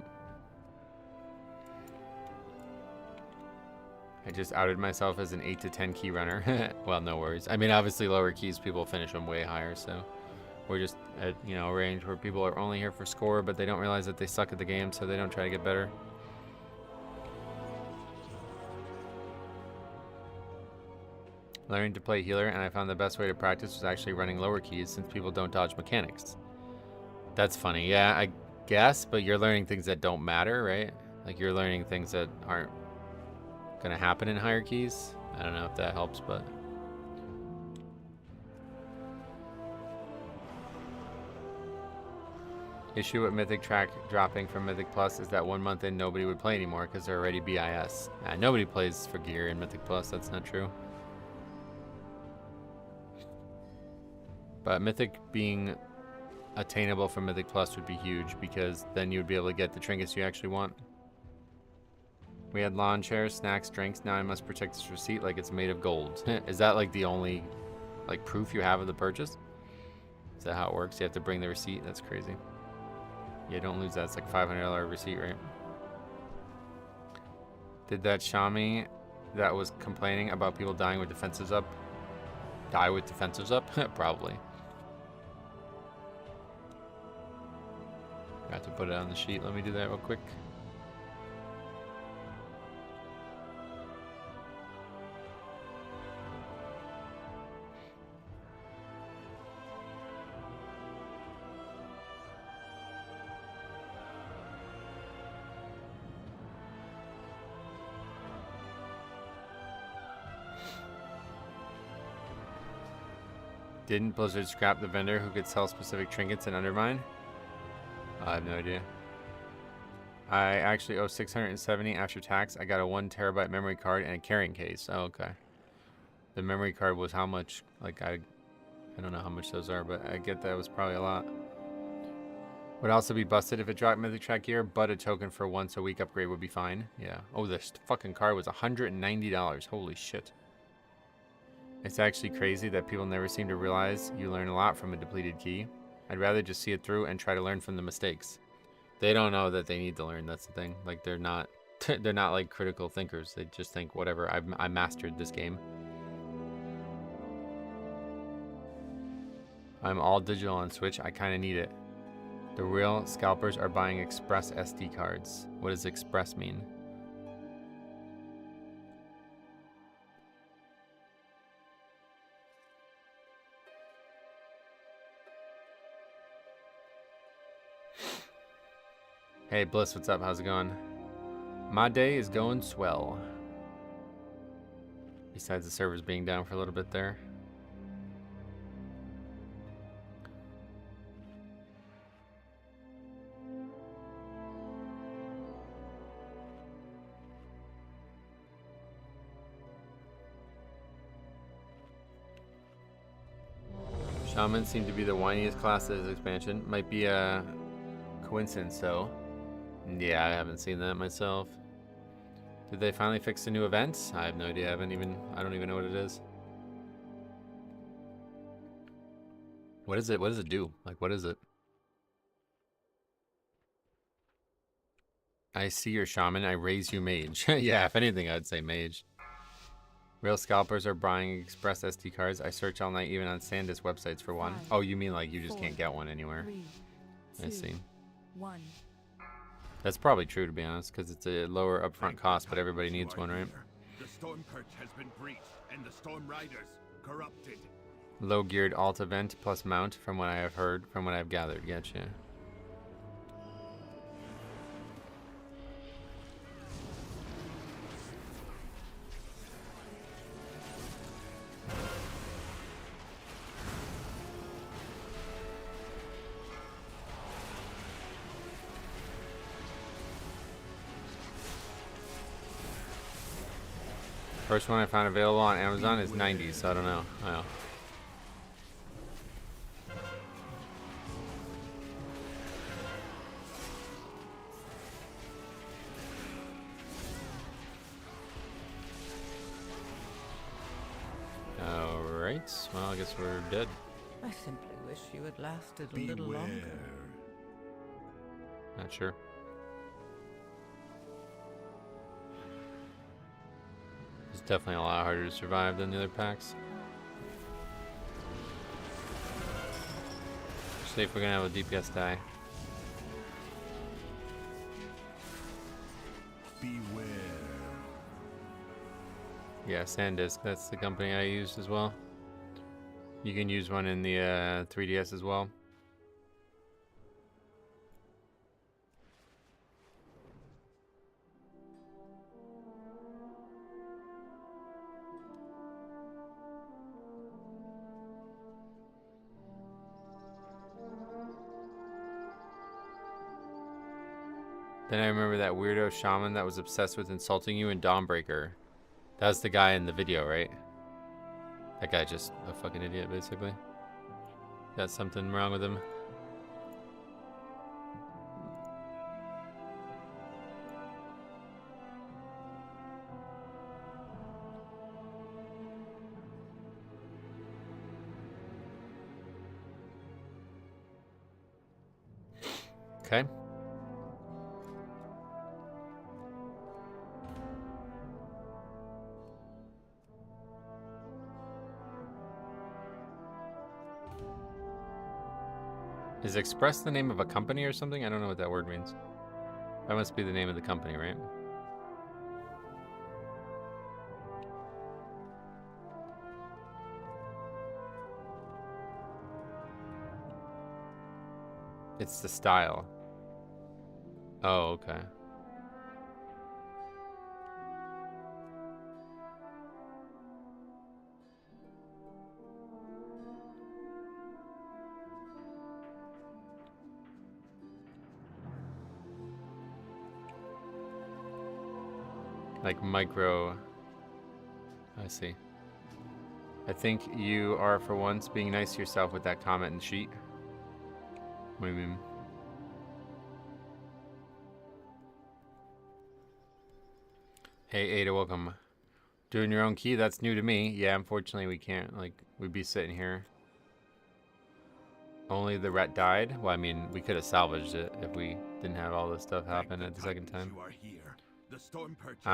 I just outed myself as an 8 to 10 key runner. Well, no worries. I mean, obviously lower keys, people finish them way higher, so we're just at, you know, a range where people are only here for score, but they don't realize that they suck at the game, so they don't try to get better. Learning to play healer, and I found the best way to practice was actually running lower keys since people don't dodge mechanics. That's funny. Yeah, I guess, but you're learning things that don't matter, right? Like, you're learning things that aren't going to happen in higher keys. I don't know if that helps, but... Issue with Mythic Track dropping from Mythic Plus is that 1 month in, nobody would play anymore because they're already BIS. Nobody plays for gear in Mythic Plus. That's not true. But Mythic being attainable from Mythic Plus would be huge because then you would be able to get the trinkets you actually want. We had lawn chairs, snacks, drinks. Now I must protect this receipt like it's made of gold. Is that like the only like proof you have of the purchase? Is that how it works? You have to bring the receipt? That's crazy. Yeah, don't lose that. It's like $500 receipt, right? Did that Shami that was complaining about people dying with defensives up die with defensives up? Probably. Got to put it on the sheet. Let me do that real quick. Didn't Blizzard scrap the vendor who could sell specific trinkets and undermine? I have no idea. I actually owe 670 after tax. I got a 1 terabyte memory card and a carrying case. Oh, okay. The memory card was how much? Like I don't know how much those are, but I get that was probably a lot. Would also be busted if it dropped Mythic Track gear, but a token for once a week upgrade would be fine. Yeah. Oh, this fucking card was $190. Holy shit. It's actually crazy that people never seem to realize you learn a lot from a depleted key. I'd rather just see it through and try to learn from the mistakes. They don't know that they need to learn. That's the thing. Like they're not like critical thinkers. They just think whatever. I mastered this game. I'm all digital on Switch. I kind of need it. The real scalpers are buying Express SD cards. What does Express mean? Hey Bliss, what's up? How's it going? My day is going swell. Besides the servers being down for a little bit there. Shamans seem to be the whiniest class of this expansion. Might be a coincidence though. Yeah, I haven't seen that myself. Did they finally fix the new events? I have no idea. I don't even know what it is. What is it? What does it do? Like, what is it? I see your shaman. I raise you mage. Yeah, if anything, I'd say mage. Real scalpers are buying Express SD cards. I search all night, even on SanDisk websites for one. Oh, you mean like you just can't get one anywhere? I see. That's probably true, to be honest, because it's a lower upfront cost, but everybody needs one, right? The storm perch has been breached, and the storm riders corrupted. Low geared alt event plus mount, from what I have heard, from what I've gathered. Gotcha. First one I found available on Amazon is 90, so I don't know. Oh. Alright, well I guess we're dead. I simply wish you had lasted a little longer. Not sure. It's definitely a lot harder to survive than the other packs. Especially if we're gonna have a DPS die. Beware. Yeah, SanDisk, that's the company I used as well. You can use one in the 3DS as well. Then I remember that weirdo shaman that was obsessed with insulting you in Dawnbreaker. That's the guy in the video, right? That guy just a fucking idiot, basically. Got something wrong with him. Okay. Is Express the name of a company or something? I don't know what that word means. That must be the name of the company, right? It's the style. Oh, okay. Like micro. I see. I think you are for once being nice to yourself with that comment in the sheet. What do you mean? Hey Ada, welcome. Doing your own key, that's new to me. Yeah, unfortunately we can't, like, we'd be sitting here. Only the rat died? Well, I mean, we could have salvaged it if we didn't have all this stuff happen at the second time.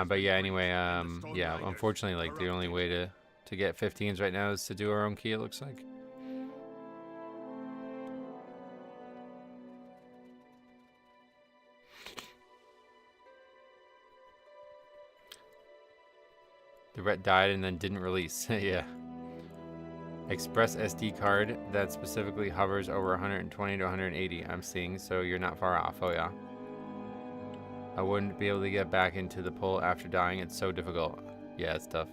But yeah, anyway, yeah, unfortunately, like, the only way to get 15s right now is to do our own key, it looks like. The ret died and then didn't release. Yeah. Express SD card that specifically hovers over 120 to 180, I'm seeing, so you're not far off. Oh yeah. I wouldn't be able to get back into the pool after dying. It's so difficult. Yeah, it's tough.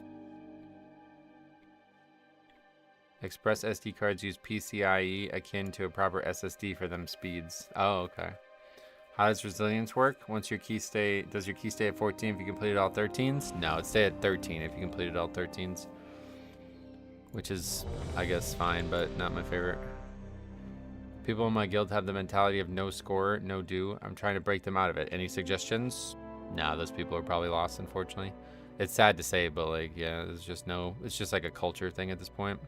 Express SD cards use PCIe akin to a proper SSD for them speeds. Oh, okay. How does resilience work? Once your key stay, does your key stay at 14 if you completed all 13s? No, it stay at 13 if you completed all 13s. Which is, I guess, fine, but not my favorite. People in my guild have the mentality of no score, no do. I'm trying to break them out of it. Any suggestions? Nah, those people are probably lost, unfortunately. It's sad to say, but like, yeah, there's just no, it's just like a culture thing at this point.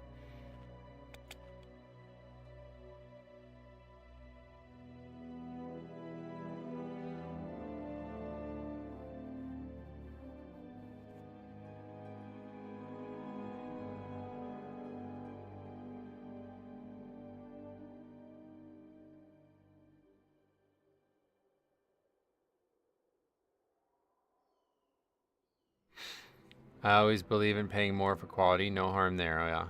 I always believe in paying more for quality. No harm there. Oh, yeah.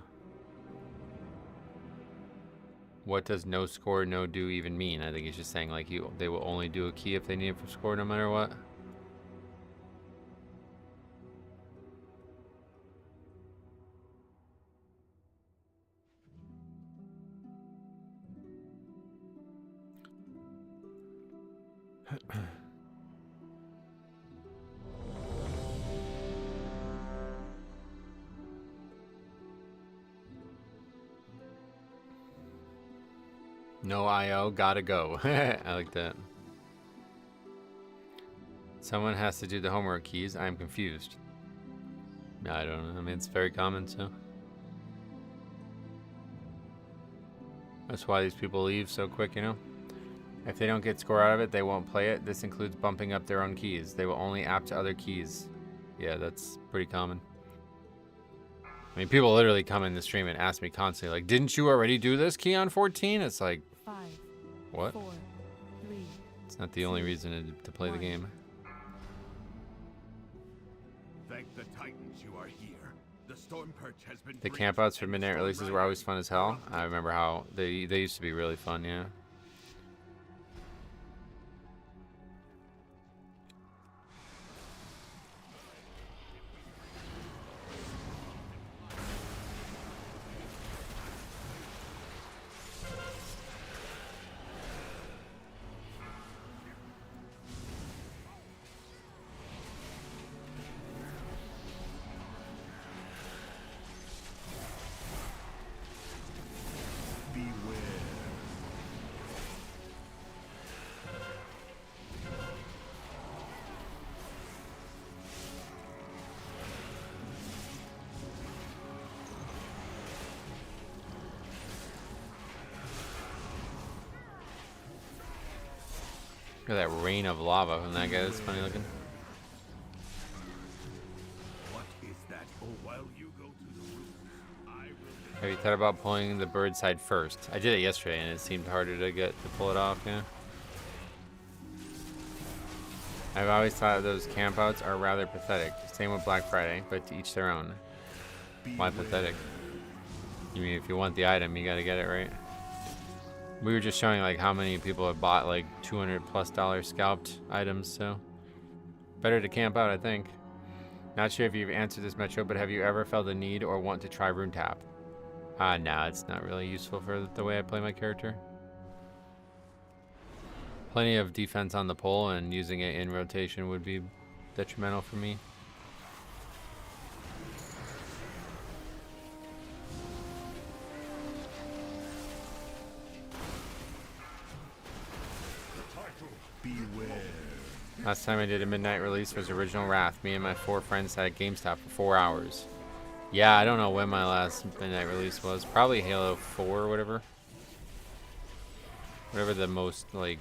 What does no score, no do even mean? I think he's just saying, like, they will only do a key if they need it for score no matter what. No IO, gotta go. I like that. Someone has to do the homework keys. I'm confused. I don't know. I mean, it's very common, so. That's why these people leave so quick, you know? If they don't get score out of it, they won't play it. This includes bumping up their own keys. They will only app to other keys. Yeah, that's pretty common. I mean, people literally come in the stream and ask me constantly, like, didn't you already do this key on 14? It's like, 5, what? 4, 3. It's not the only reason to play the game. Thank the Titans you are here. The storm perch has been The campouts for midnight releases were always fun as hell. I remember how they used to be really fun, yeah. Look at that rain of lava from that guy. That's funny looking. What is that? Oh, while you go to the roof, I will. Have you thought about pulling the bird side first? I did it yesterday and it seemed harder to pull it off, yeah. I've always thought those campouts are rather pathetic. Same with Black Friday, but to each their own. Why pathetic? You mean if you want the item, you gotta get it, right? We were just showing like how many people have bought like $200+ scalped items, so better to camp out, I think. Not sure if you've answered this, Metro, but have you ever felt the need or want to try Rune Tap? Nah, it's not really useful for the way I play my character. Plenty of defense on the pole, and using it in rotation would be detrimental for me. Last time I did a midnight release was original Wrath. Me and my 4 friends had GameStop for 4 hours. Yeah, I don't know when my last midnight release was. Probably Halo 4 or whatever. Whatever the most, like,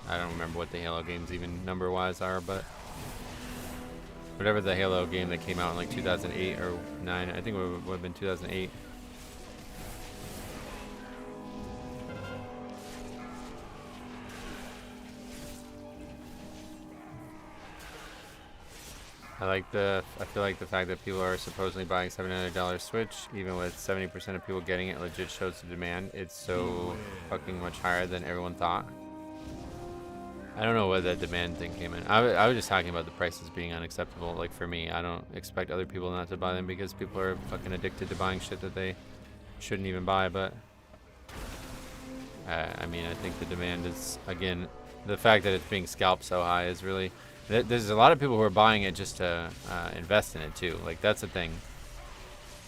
I don't remember what the Halo games even number-wise are, but whatever the Halo game that came out in like 2008 or 9, I think it would have been 2008. I feel like the fact that people are supposedly buying $700 Switch, even with 70% of people getting it, legit shows the demand. It's so fucking much higher than everyone thought. I don't know where that demand thing came in. I was just talking about the prices being unacceptable. Like for me, I don't expect other people not to buy them because people are fucking addicted to buying shit that they shouldn't even buy. But I mean, I think the demand is, again, the fact that it's being scalped so high is really. There's a lot of people who are buying it just to invest in it too. Like that's the thing.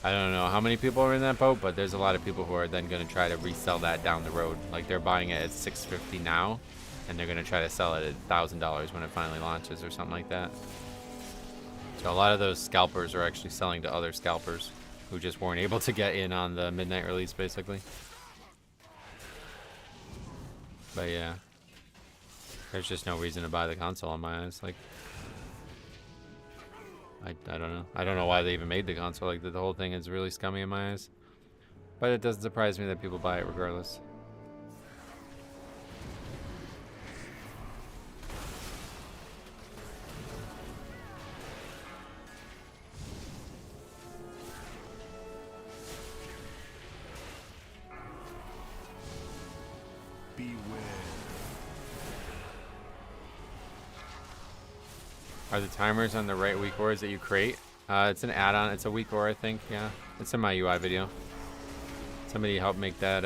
I don't know how many people are in that boat, but there's a lot of people who are then going to try to resell that down the road. Like they're buying it at $650 now, and they're going to try to sell it at $1,000 when it finally launches or something like that. So a lot of those scalpers are actually selling to other scalpers who just weren't able to get in on the midnight release, basically. But yeah. There's just no reason to buy the console in my eyes. Like, I don't know. I don't know why they even made the console. Like, the whole thing is really scummy in my eyes. But it doesn't surprise me that people buy it regardless. Are the timers on the right weakauras that you create? It's an add-on. It's a weakaura, I think. Yeah, it's in my UI video. Somebody helped make that.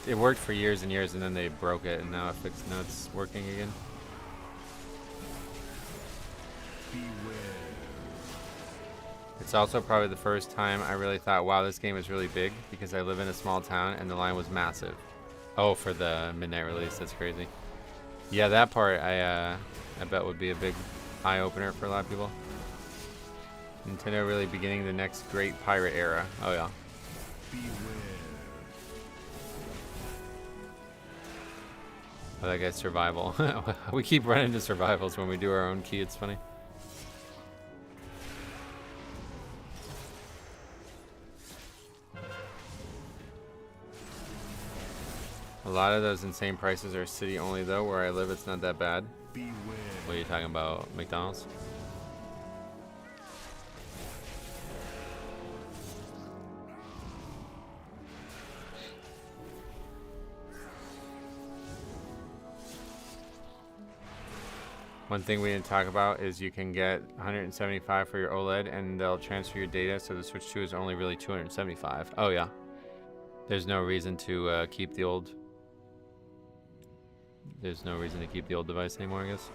It worked for years and years, and then they broke it, and now now it's working again. It's also probably the first time I really thought, wow, this game is really big, because I live in a small town and the line was massive. Oh, for the midnight release, that's crazy. Yeah, that part I bet would be a big eye-opener for a lot of people. Nintendo really beginning the next great pirate era. Oh yeah. Oh, that guy's survival. We keep running into survivals when we do our own key. It's funny. A lot of those insane prices are city only though. Where I live, it's not that bad. What are you talking about? McDonald's? One thing we didn't talk about is you can get 175 for your OLED and they'll transfer your data, so the Switch 2 is only really 275. Oh yeah. There's no reason to keep the old... There's no reason to keep the old device anymore, I guess.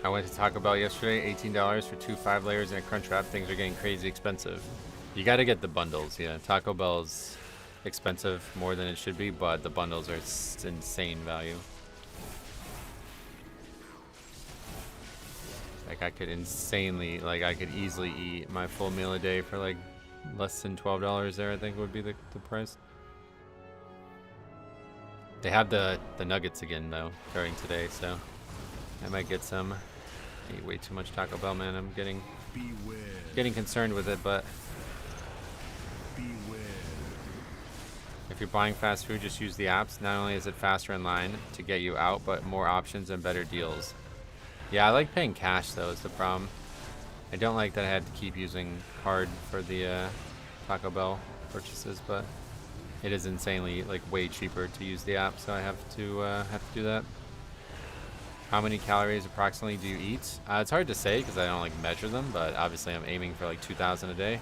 I went to Taco Bell yesterday, $18 for 2 5 layers and a crunch wrap. Things are getting crazy expensive. You gotta get the bundles, yeah. Taco Bell's expensive more than it should be, but the bundles are insane value. Like I could easily eat my full meal a day for like less than $12 there, I think would be the price. They have the nuggets again though, during today, so I might get some. I eat way too much Taco Bell, man. I'm getting concerned with it, but if you're buying fast food, just use the apps. Not only is it faster in line to get you out, but more options and better deals. Yeah, I like paying cash though, is the problem. I don't like that I had to keep using card for the Taco Bell purchases, but it is insanely like way cheaper to use the app, so I have to do that. How many calories approximately do you eat? It's hard to say because I don't like measure them, but obviously I'm aiming for like 2,000 a day.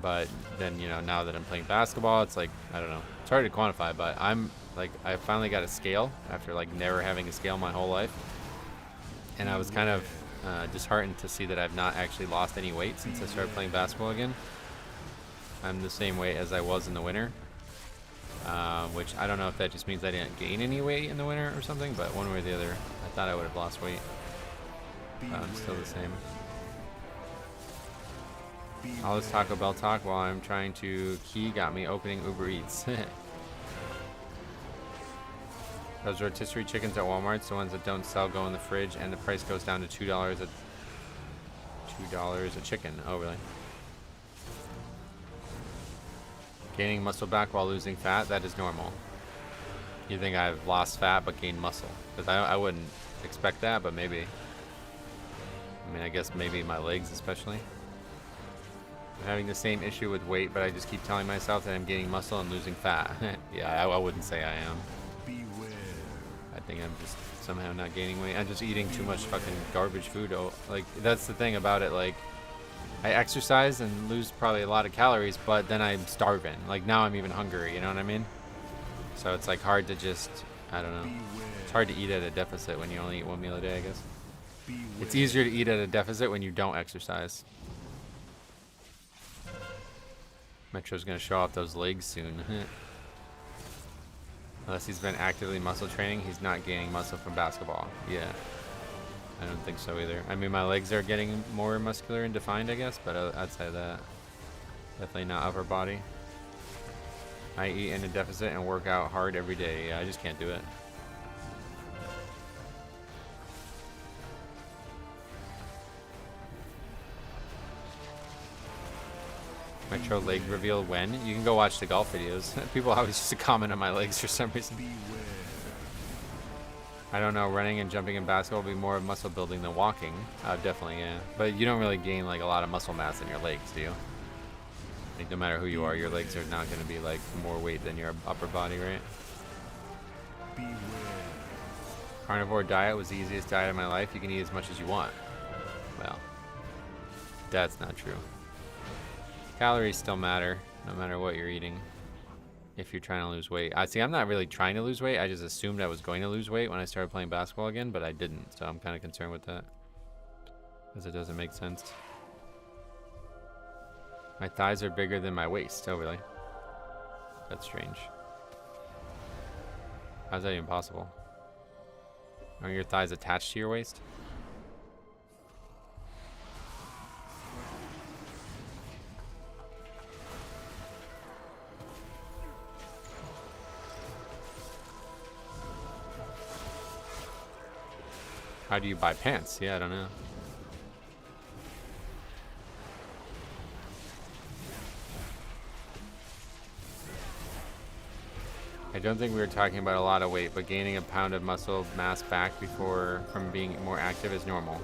But then, you know, now that I'm playing basketball, it's like, I don't know. It's hard to quantify, but I'm like, I finally got a scale after like never having a scale my whole life. And I was kind of disheartened to see that I've not actually lost any weight since I started playing basketball again. I'm the same weight as I was in the winter. Which I don't know if that just means I didn't gain any weight in the winter or something, but one way or the other, I thought I would have lost weight. I'm still the same. All this Taco Bell talk while I'm trying to key got me opening Uber Eats. Those rotisserie chickens at Walmart, the ones that don't sell, go in the fridge, and the price goes down to $2 a chicken. Oh, really? Gaining muscle back while losing fat, that is normal. You think I've lost fat but gained muscle? Because I wouldn't expect that, but maybe. I mean, I guess maybe my legs especially. I'm having the same issue with weight, but I just keep telling myself that I'm gaining muscle and losing fat. Yeah, I wouldn't say I am. I think I'm just somehow not gaining weight. I'm just eating too much fucking garbage food. Oh, like, that's the thing about it. Like, I exercise and lose probably a lot of calories, but then I'm starving. Like, now I'm even hungry, you know what I mean? So it's like hard to just, I don't know. It's hard to eat at a deficit when you only eat one meal a day, I guess. It's easier to eat at a deficit when you don't exercise. Metro's gonna show off those legs soon. Unless he's been actively muscle training, he's not gaining muscle from basketball. Yeah. I don't think so either. I mean, my legs are getting more muscular and defined, I guess, but outside of that, definitely not upper body. I eat in a deficit and work out hard every day. Yeah, I just can't do it. Metro leg reveal when? You can go watch the golf videos. People always used to comment on my legs for some reason. I don't know, running and jumping in basketball will be more of muscle building than walking. Definitely, yeah. But you don't really gain like a lot of muscle mass in your legs, do you? Like, no matter who you are, your legs are not going to be like more weight than your upper body, right? Carnivore diet was the easiest diet of my life. You can eat as much as you want. Well, that's not true. Calories still matter, no matter what you're eating. If you're trying to lose weight. I'm not really trying to lose weight. I just assumed I was going to lose weight when I started playing basketball again, but I didn't. So I'm kind of concerned with that. Because it doesn't make sense. My thighs are bigger than my waist. Oh, really? That's strange. How's that even possible? Are your thighs attached to your waist? How do you buy pants? Yeah, I don't know. I don't think we were talking about a lot of weight, but gaining a pound of muscle mass back before from being more active is normal.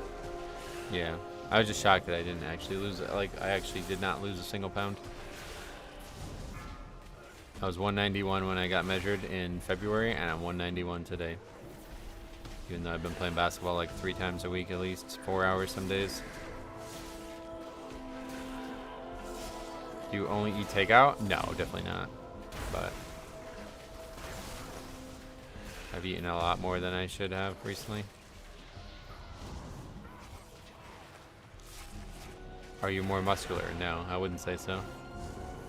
Yeah. I was just shocked that I didn't actually lose it. Like, I actually did not lose a single pound. I was 191 when I got measured in February, and I'm 191 today. Even though I've been playing basketball like 3 times a week at least, 4 hours some days. Do you only eat takeout? No, definitely not. But I've eaten a lot more than I should have recently. Are you more muscular? No, I wouldn't say so.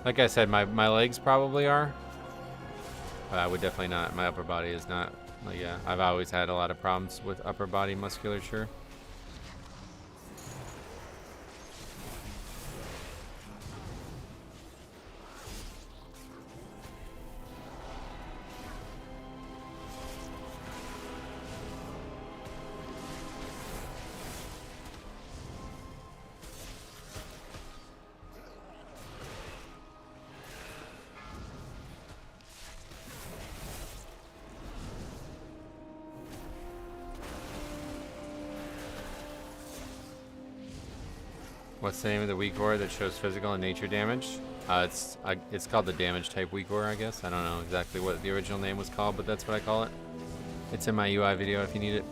Like I said, my legs probably are. But I would definitely not. My upper body is not. Like, yeah, I've always had a lot of problems with upper body musculature. What's the name of the weak aura that shows physical and nature damage? It's called the damage type weak aura, I guess. I don't know exactly what the original name was called, but that's what I call it. It's in my UI video if you need it.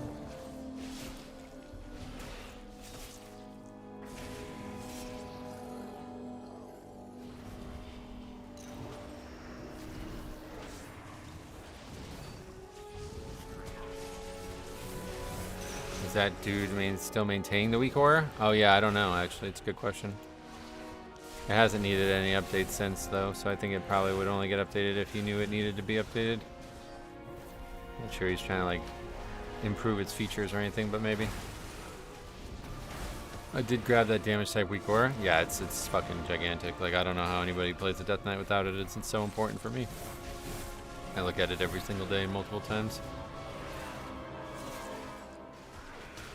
Is that dude still maintaining the weak aura? Oh yeah, I don't know actually. It's a good question. It hasn't needed any updates since though, so I think it probably would only get updated if he knew it needed to be updated. Not sure he's trying to like improve its features or anything, but maybe. I did grab that damage type weak aura. Yeah, it's fucking gigantic. Like I don't know how anybody plays the Death Knight without it. It's so important for me. I look at it every single day, multiple times.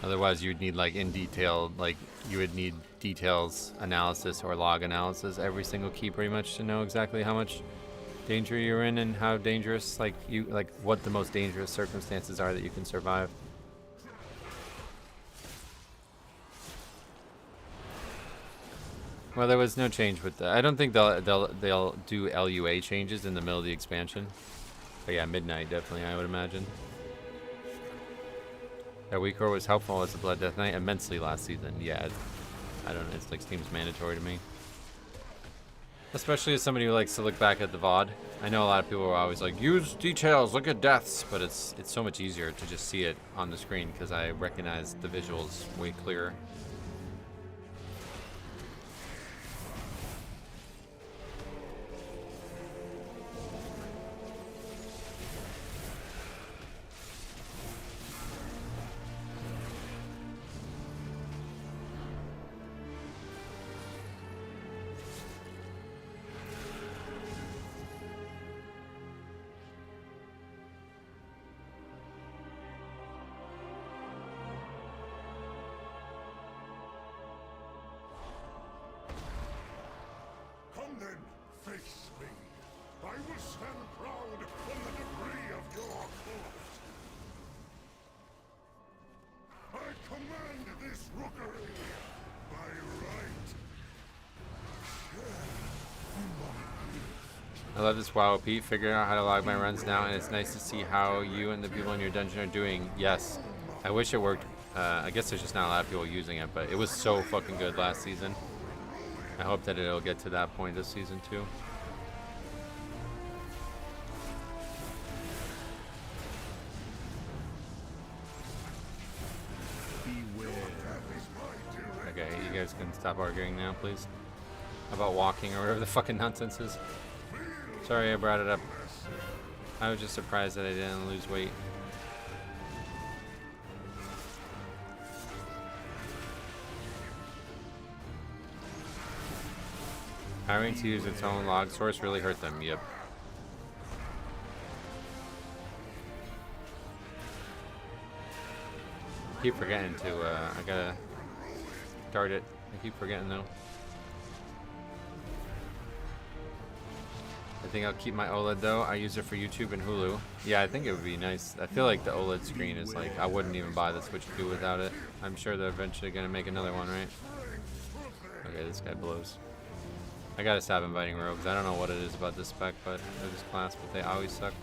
Otherwise, you'd need like in detail, like you would need details analysis or log analysis every single key pretty much to know exactly how much danger you're in and how dangerous, like what the most dangerous circumstances are that you can survive. Well, there was no change with that. I don't think they'll do LUA changes in the middle of the expansion. But yeah, midnight definitely, I would imagine. That weak aura was helpful as a Blood Death Knight immensely last season. Yeah, I don't know. It like seems mandatory to me. Especially as somebody who likes to look back at the VOD. I know a lot of people are always like, use details, look at deaths, but it's so much easier to just see it on the screen because I recognize the visuals way clearer. I love this WoW Pete, figuring out how to log my runs now, and it's nice to see how you and the people in your dungeon are doing. Yes, I wish it worked. I guess there's just not a lot of people using it, but it was so fucking good last season. I hope that it'll get to that point this season too. Okay, you guys can stop arguing now, please. About walking or whatever the fucking nonsense is. Sorry I brought it up. I was just surprised that I didn't lose weight. Having to use its own log source really hurt them, yep. I keep forgetting to, I gotta start it. I keep forgetting though. I think I'll keep my OLED though. I use it for YouTube and Hulu. Yeah, I think it would be nice. I feel like the OLED screen is like, I wouldn't even buy the Switch 2 without it. I'm sure they're eventually gonna make another one, right? Okay, this guy blows. I gotta stop inviting rogues. I don't know what it is about this spec, but or this class, but they always suck.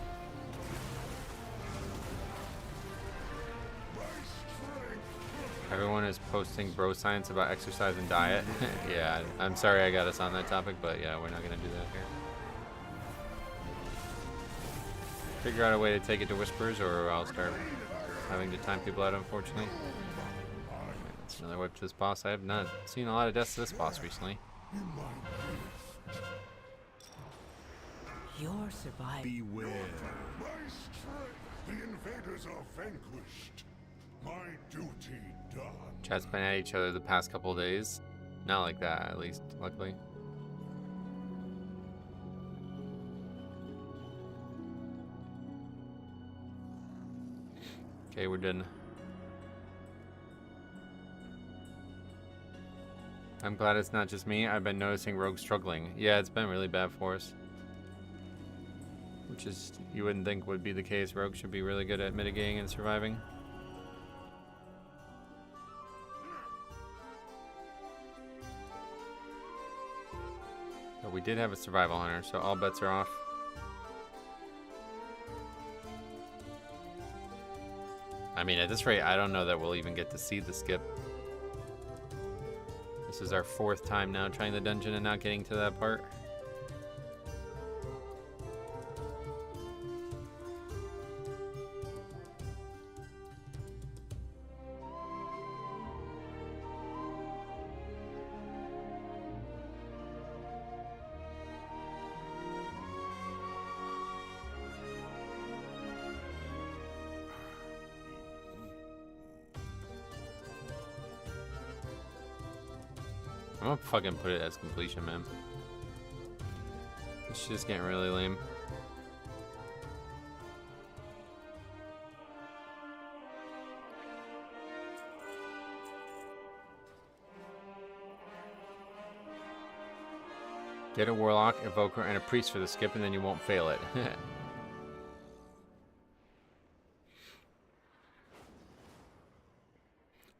Everyone is posting bro science about exercise and diet. Yeah, I'm sorry I got us on that topic, but yeah, we're not gonna do that here. Figure out a way to take it to whispers, or I'll start having to time people out, unfortunately. That's another whip to this boss. I have not seen a lot of deaths to this boss recently. You're surviving. Beware. My strength. The invaders are vanquished. My duty done. Chat's been at each other the past couple of days. Not like that, at least, luckily. Okay, we're done. I'm glad it's not just me. I've been noticing rogues struggling. Yeah, it's been really bad for us. Which is, you wouldn't think would be the case. Rogues should be really good at mitigating and surviving. But we did have a survival hunter, so all bets are off. I mean, at this rate, I don't know that we'll even get to see the skip. This is our 4th time now trying the dungeon and not getting to that part. I'm gonna fucking put it as completion, man. This shit's getting really lame. Get a warlock, evoker, and a priest for the skip, and then you won't fail it.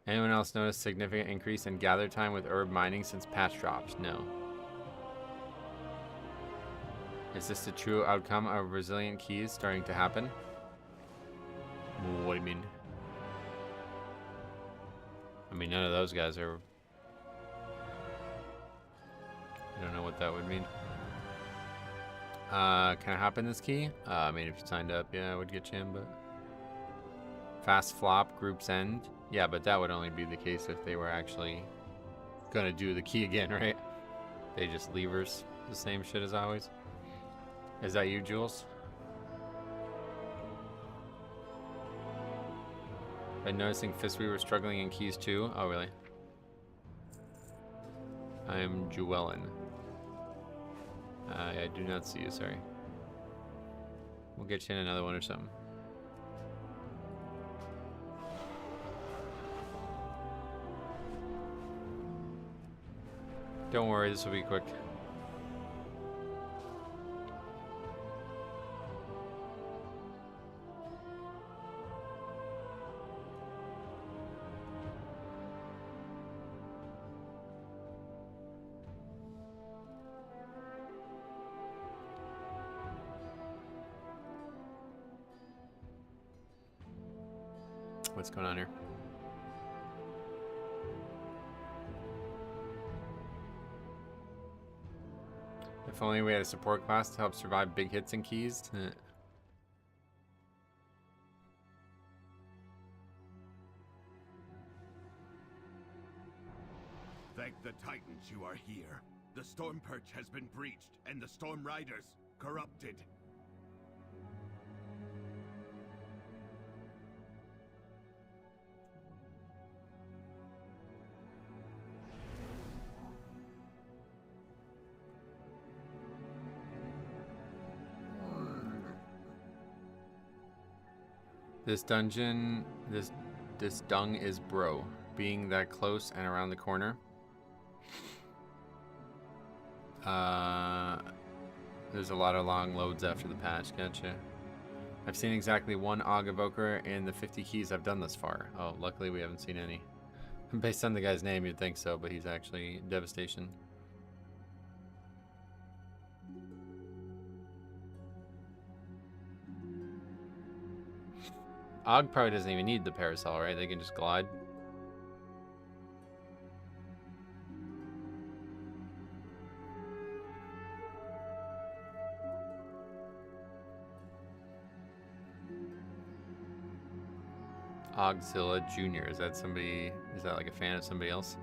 Anyone else notice significant increase in gather time with herb mining since patch drops? No. Is this the true outcome of resilient keys starting to happen? What do you mean? I mean, none of those guys are... I don't know what that would mean. Can I hop in this key? I mean, if you signed up, yeah, I would get you in, but... Fast flop, groups end. Yeah, but that would only be the case if they were actually gonna do the key again, right? They just levers the same shit as always. Is that you, Jules? Been noticing Fistweaver were struggling in keys too. Oh, really? I'm Jewelin. I do not see you, sorry. We'll get you in another one or something. Don't worry, this will be quick. What's going on here? If only we had a support class to help survive big hits and keys. Thank the Titans you are here. The Storm Perch has been breached, and the Storm Riders corrupted. This dungeon, this dung is bro. Being that close and around the corner. There's a lot of long loads after the patch. Gotcha. I've seen exactly one Og Evoker in the 50 keys I've done thus far. Oh, luckily we haven't seen any. Based on the guy's name, you'd think so, but he's actually Devastation. Og probably doesn't even need the parasol, right? They can just glide. Ogzilla Jr. Is that somebody? Is that like a fan of somebody else?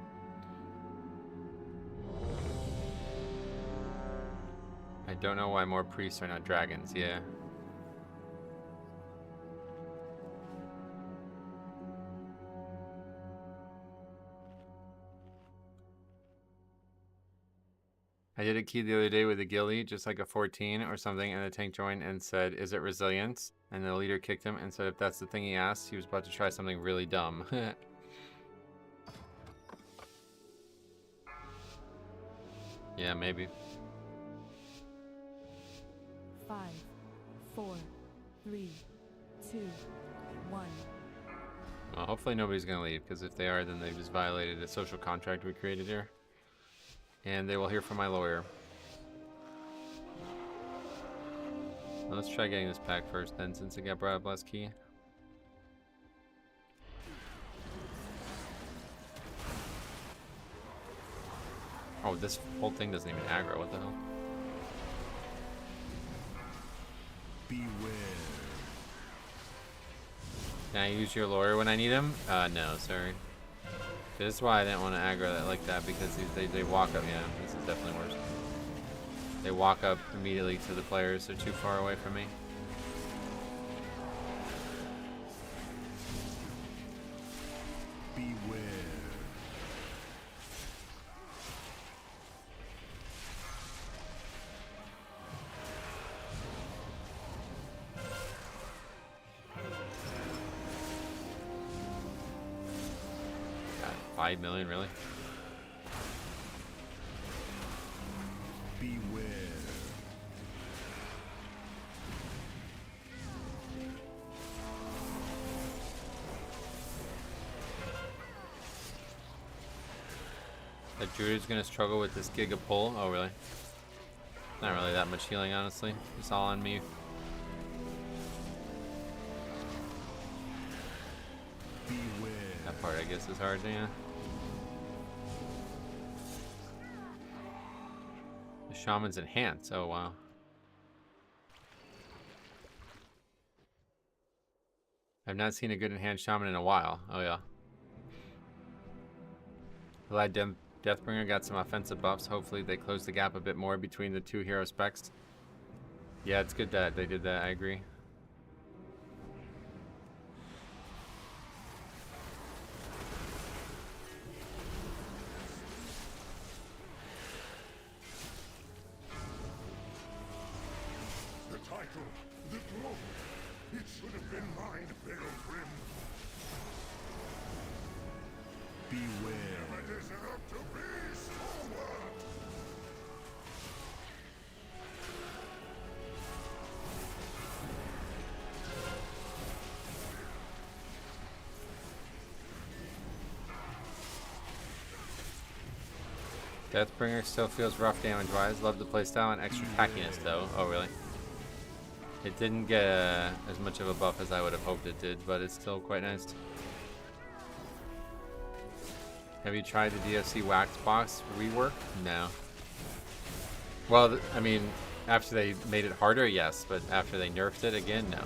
I don't know why more priests are not dragons. Yeah. I did a key the other day with a ghillie, just like a 14 or something, and the tank joined and said, "Is it resilience?" And the leader kicked him and said if that's the thing he asked, he was about to try something really dumb. Yeah, maybe. 5, 4, 3, 2, 1. Well, hopefully nobody's gonna leave, because if they are, then they've just violated a social contract we created here. And they will hear from my lawyer. Well, let's try getting this pack first then, since it got brought up last key. Oh, this whole thing doesn't even aggro, what the hell? Beware. Can I use your lawyer when I need him? No, sorry. This is why I didn't want to aggro that like that, because they walk up. Yeah, this is definitely worse. They walk up immediately to the players. They're too far away from me. Beware. 5 million, really? Beware. The druid's gonna struggle with this Giga Pull. Oh, really? Not really that much healing, honestly. It's all on me. Beware. That part, I guess, is hard, yeah. The Shaman's enhanced. Oh, wow. I've not seen a good enhanced Shaman in a while. Oh, yeah. Glad Deathbringer got some offensive buffs. Hopefully they close the gap a bit more between the two hero specs. Yeah, it's good that they did that. I agree. The title, the glory, it should have been mine, Pilgrim. Beware. Never deserve to be stalwart. Deathbringer still feels rough damage-wise. Love the playstyle and extra tackiness, though. Oh, really? It didn't get as much of a buff as I would have hoped it did, but it's still quite nice. Have you tried the DFC Wax Box rework? No. Well, I mean, after they made it harder, yes, but after they nerfed it again, no.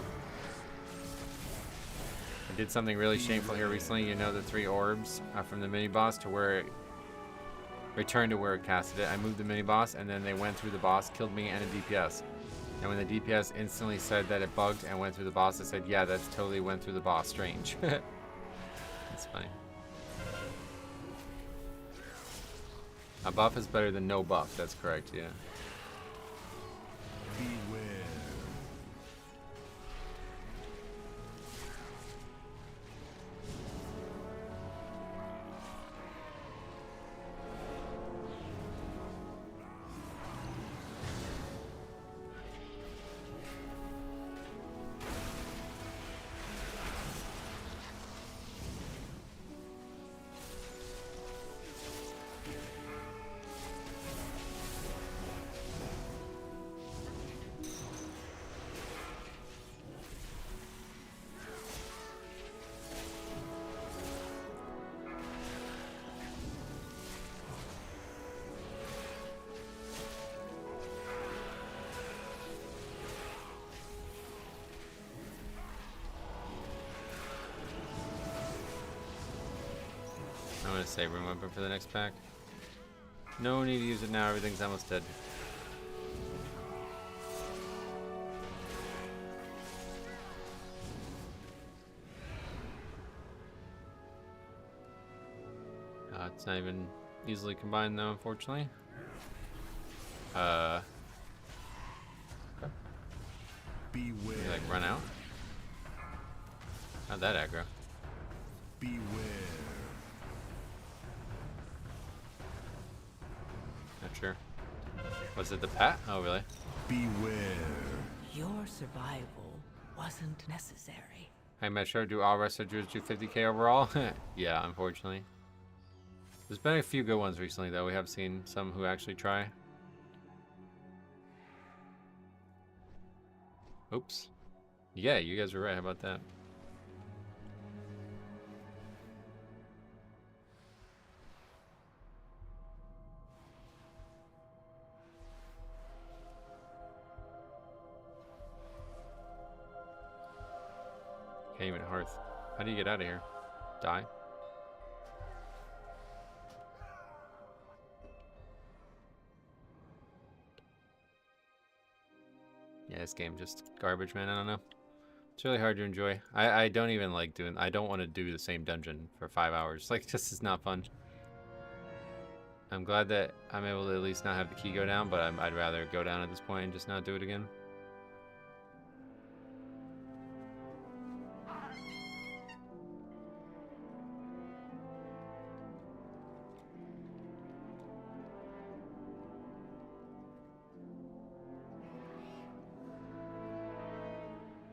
I did something really shameful here recently. You know, the 3 orbs from the mini-boss to where it returned to where it casted it. I moved the mini-boss, and then they went through the boss, killed me, and a DPS. And when the DPS instantly said that it bugged and went through the boss, I said, yeah, that's totally went through the boss. Strange. That's funny. A buff is better than no buff. That's correct, yeah. Beware. I'm gonna save room weapon for the next pack. No need to use it now, everything's almost dead. It's not even easily combined though, unfortunately. Beware. Like run out? Not that aggro. Beware. Not sure. Was it the pat? Oh, really? Beware. Your survival wasn't necessary. Hey, Metro, do all wrestler druids do 50k overall? Yeah, unfortunately. There's been a few good ones recently, though. We have seen some who actually try. Oops. Yeah, you guys were right. How about that? Can't even hearth. How do you get out of here? Die? Yeah, this game just garbage, man. I don't know. It's really hard to enjoy. I don't even like doing... I don't want to do the same dungeon for 5 hours. Like, this is not fun. I'm glad that I'm able to at least not have the key go down, but I'd rather go down at this point and just not do it again.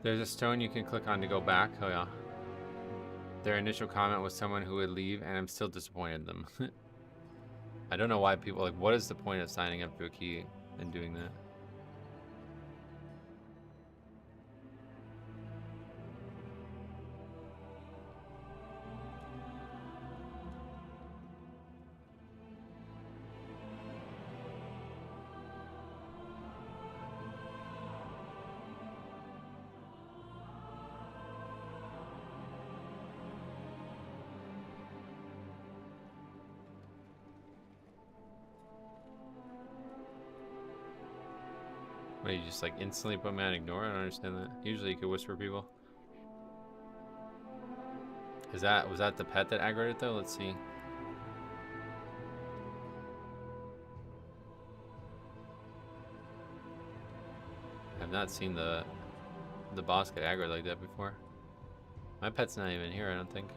There's a stone you can click on to go back. Oh yeah. Their initial comment was someone who would leave, and I'm still disappointed in them. I don't know why people like. What is the point of signing up to a key and doing that? Wait, you just like instantly put me on ignore? I don't understand that. Usually you could whisper people. Was that the pet that aggroed it though? Let's see. I've not seen the boss get aggroed like that before. My pet's not even here, I don't think.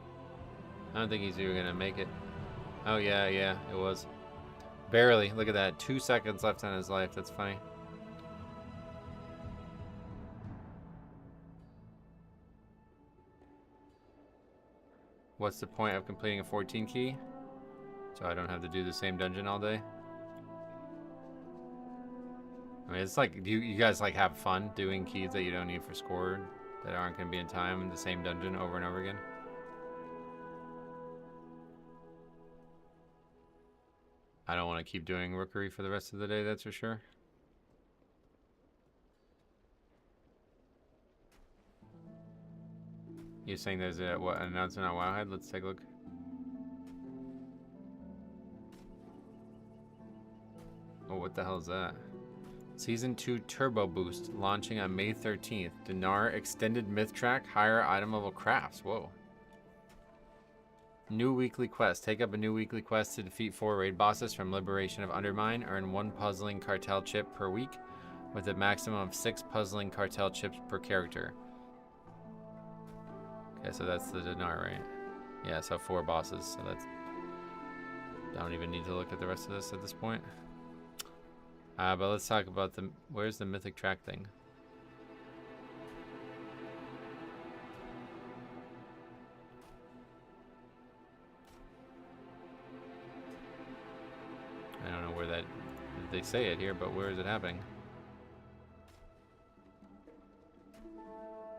I don't think he's even gonna make it. Oh yeah, it was. Barely. Look at that. 2 seconds left on his life. That's funny. What's the point of completing a 14 key? So I don't have to do the same dungeon all day? I mean, it's like, you guys like have fun doing keys that you don't need for score, that aren't going to be in time in the same dungeon over and over again? I don't want to keep doing rookery for the rest of the day, that's for sure. You're saying there's a what announcement on Wowhead? Let's take a look. Oh, what the hell is that? Season 2 Turbo Boost launching on May 13th. Dinar extended myth track, higher item level crafts. Whoa. New weekly quest. Take up a new weekly quest to defeat 4 raid bosses from Liberation of Undermine. Earn 1 puzzling cartel chip per week with a maximum of 6 puzzling cartel chips per character. Okay, so that's the Dinar, right? Yeah, so 4 bosses. So that's... I don't even need to look at the rest of this at this point. But let's talk about the... Where's the mythic track thing? I don't know where that... They say it here, but where is it happening?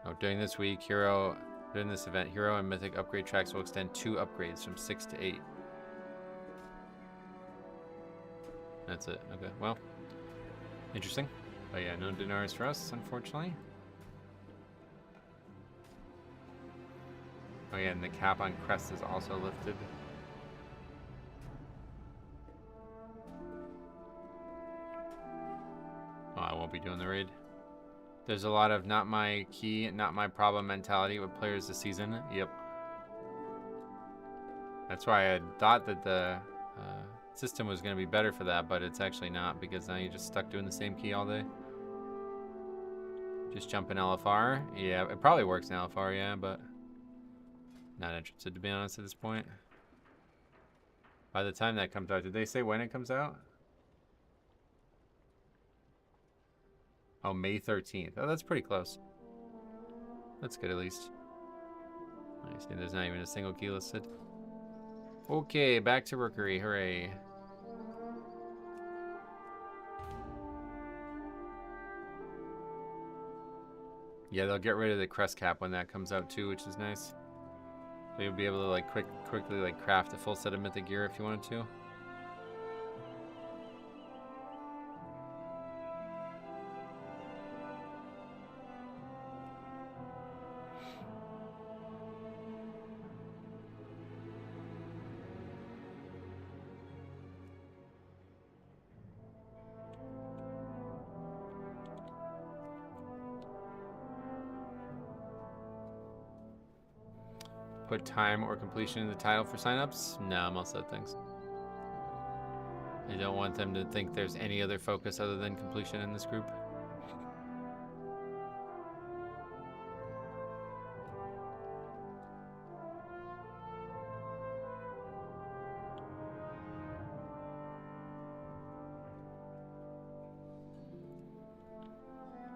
Oh, during this week, during this event, Hero and Mythic upgrade tracks will extend 2 upgrades from 6 to 8. That's it. Okay, well... Interesting. But yeah, no dinars for us, unfortunately. Oh yeah, and the cap on crest is also lifted. Oh, I won't be doing the raid. There's a lot of not my key, not my problem mentality with players this season. Yep. That's why I thought that the system was going to be better for that, but it's actually not, because now you're just stuck doing the same key all day. Just jump in LFR. Yeah, it probably works in LFR, yeah, but not interested, to be honest, at this point. By the time that comes out, did they say when it comes out? Oh, May 13th. Oh, that's pretty close. That's good, at least. I see there's not even a single key listed. Okay, back to rookery. Hooray. Yeah, they'll get rid of the crest cap when that comes out too, which is nice. So you'll be able to like quickly like craft a full set of mythic gear if you wanted to. Put time or completion in the title for signups? No, I'm all set, thanks. I don't want them to think there's any other focus other than completion in this group.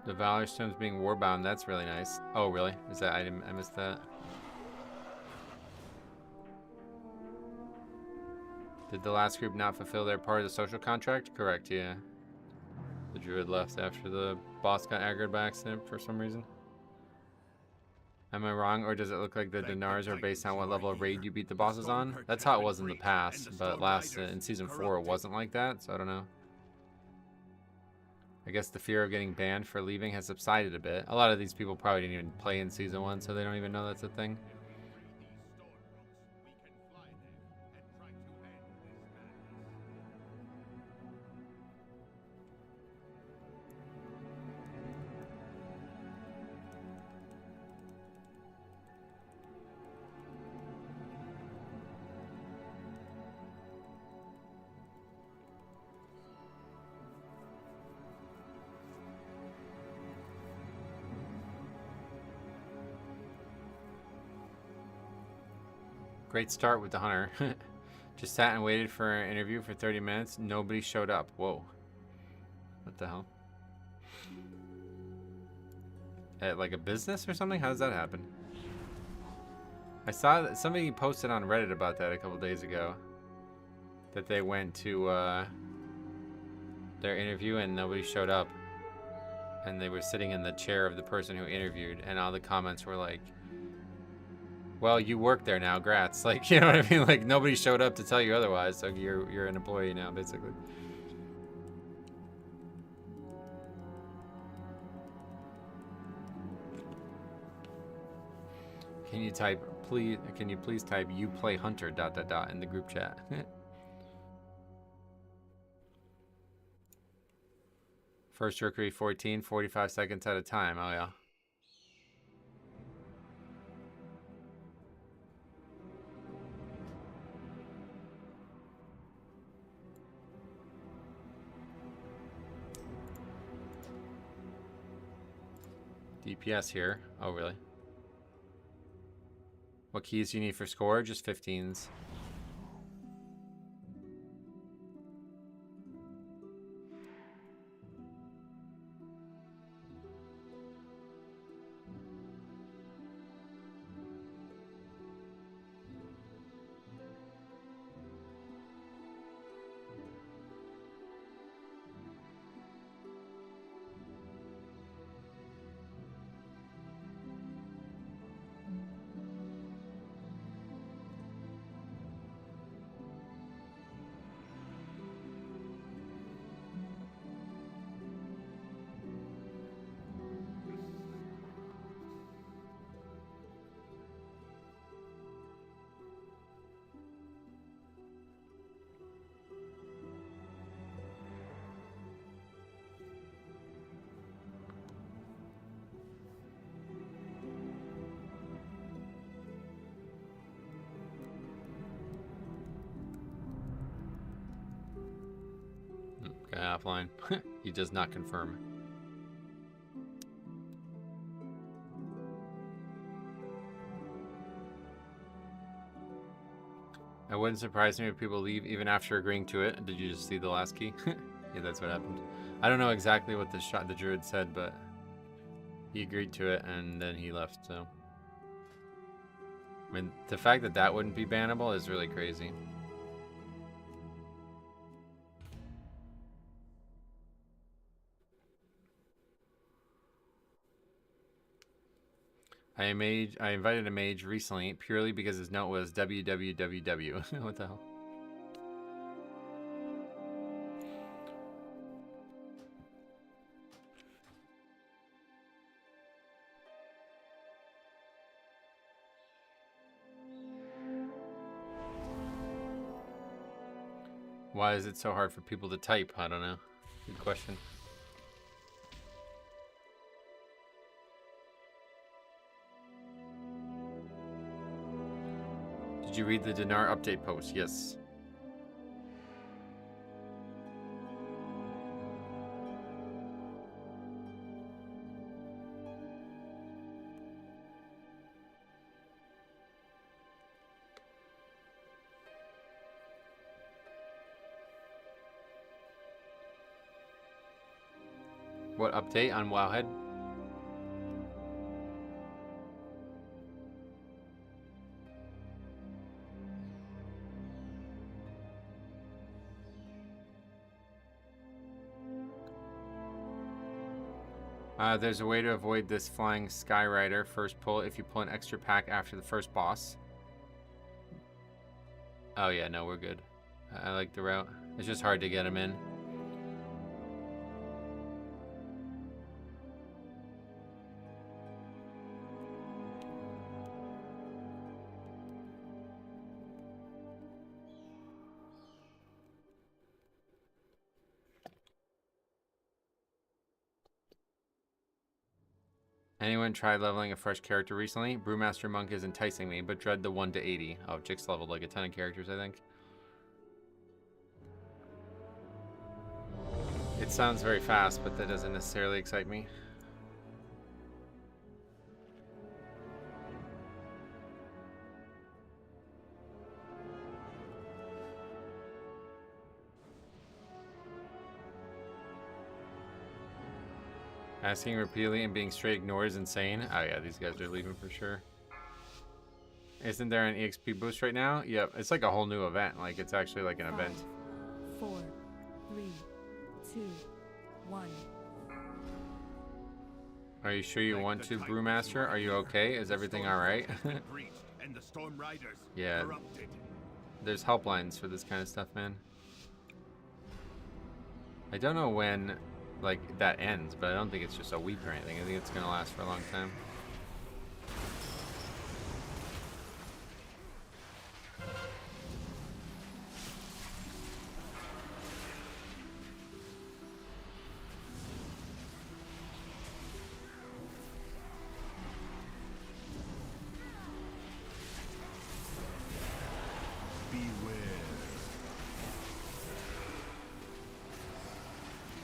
The Valor Stone's being warbound. That's really nice. Oh, really? Is that item? I missed that. Did the last group not fulfill their part of the social contract? Correct, yeah. The druid left after the boss got aggroed by accident for some reason. Am I wrong, or does it look like the dinars are based on what level of raid you beat the bosses on? That's how it was in the past, but in Season 4 it wasn't like that, so I don't know. I guess the fear of getting banned for leaving has subsided a bit. A lot of these people probably didn't even play in Season 1, so they don't even know that's a thing. Great start with the hunter. Just sat and waited for an interview for 30 minutes. Nobody showed up. Whoa. What the hell? At like a business or something? How does that happen? I saw that somebody posted on Reddit about that a couple days ago. That they went to their interview and nobody showed up. And they were sitting in the chair of the person who interviewed, and all the comments were like, well, you work there now, grats. Like, you know what I mean? Like, nobody showed up to tell you otherwise, so you're an employee now, basically. Can you please type you play hunter ... in the group chat? First rookery 14, 45 seconds at a time. Oh yeah. DPS here. Oh, really? What keys do you need for score? Just 15s. Okay, offline. He does not confirm. It wouldn't surprise me if people leave even after agreeing to it. Did you just see the last key? Yeah, that's what happened. I don't know exactly what the druid said, but he agreed to it and then he left, so. I mean, the fact that that wouldn't be bannable is really crazy. I invited a mage recently purely because his note was www. What the hell? Why is it so hard for people to type? I don't know. Good question. Did you read the Dinar update post? Yes. What update on Wowhead? There's a way to avoid this flying Skyrider first pull if you pull an extra pack after the first boss. Oh yeah, no, we're good. I like the route. It's just hard to get him in. Anyone tried leveling a fresh character recently? Brewmaster Monk is enticing me, but dread the 1 to 80. Oh, Jix leveled like a ton of characters, I think. It sounds very fast, but that doesn't necessarily excite me. Asking repeatedly and being straight ignored is insane. Oh yeah, these guys are leaving for sure. Isn't there an EXP boost right now? Yep, it's like a whole new event. Like, it's actually like an event. 4, 3, 2, 1. Are you sure you want to, Brewmaster? Are you okay? Is everything alright? Yeah. There's helplines for this kind of stuff, man. I don't know when, like, that ends, but I don't think it's just a week or anything. I think it's gonna last for a long time.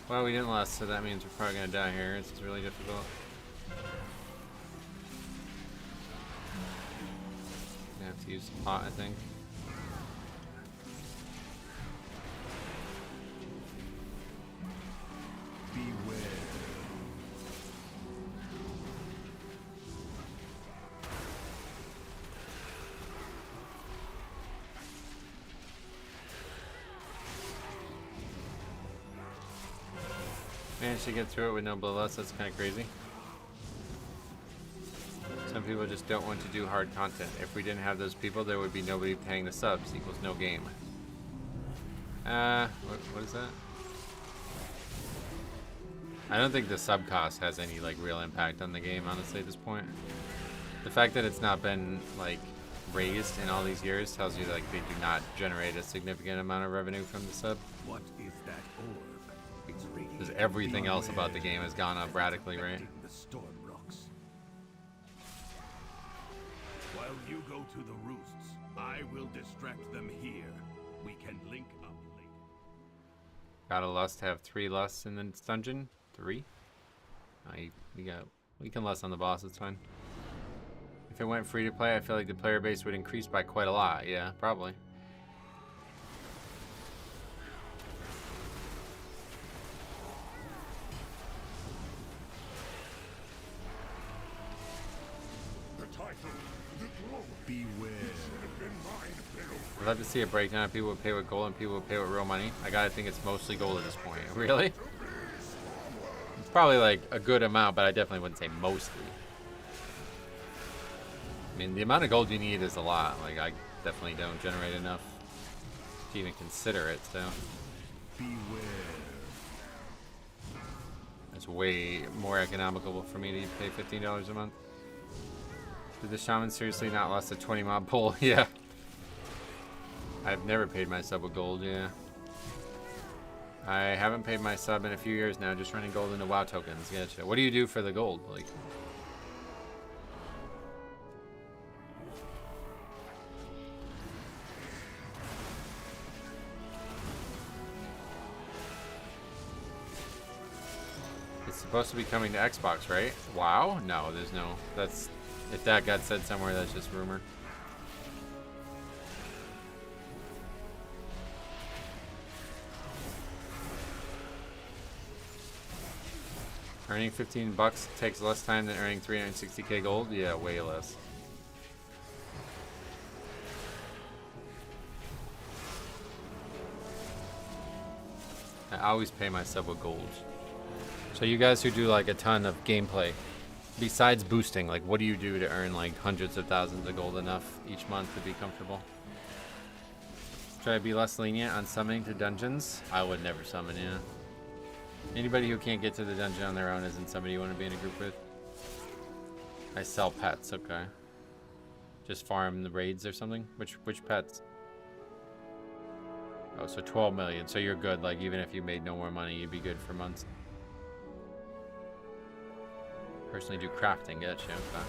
Well, we didn't last, so that means we're probably gonna die here. It's really difficult. Gonna have to use the pot, I think. Beware. Managed to get through it with no bloodlust. That's kind of crazy. Some people just don't want to do hard content. If we didn't have those people, there would be nobody paying the subs. Equals no game. What is that? I don't think the sub cost has any like real impact on the game, honestly, at this point. The fact that it's not been like raised in all these years tells you like they do not generate a significant amount of revenue from the sub. What is that orb? Because everything else about the game has gone up radically, right? The storm rocks. While you go to the roosts, I will distract them here. We can link up later. Got a lust to have 3 lusts in this dungeon? 3? We can lust on the boss, it's fine. If it went free to play, I feel like the player base would increase by quite a lot. Yeah, probably. Beware. I'd love to see a breakdown of people would pay with gold and people would pay with real money. I gotta think it's mostly gold at this point. Really? It's probably like a good amount, but I definitely wouldn't say mostly. I mean, the amount of gold you need is a lot. Like, I definitely don't generate enough to even consider it, so. Beware. It's way more economical for me to pay $15 a month. Did the shaman seriously not last a 20 mob pull? Yeah. I've never paid my sub with gold, yeah. I haven't paid my sub in a few years now, just running gold into WoW tokens. Gotcha. What do you do for the gold? Like, it's supposed to be coming to Xbox, right? WoW? No, there's no. That's, if that got said somewhere, that's just rumor. Earning 15 bucks takes less time than earning 360k gold? Yeah, way less. I always pay my sub with gold. So you guys who do like a ton of gameplay, besides boosting, like what do you do to earn like hundreds of thousands of gold enough each month to be comfortable? Try to be less lenient on summoning to dungeons? I would never summon, yeah. Anybody who can't get to the dungeon on their own isn't somebody you want to be in a group with. I sell pets, okay. Just farm the raids or something? Which pets? Oh, so 12 million. So you're good, like even if you made no more money, you'd be good for months. Personally do crafting, gotcha, okay.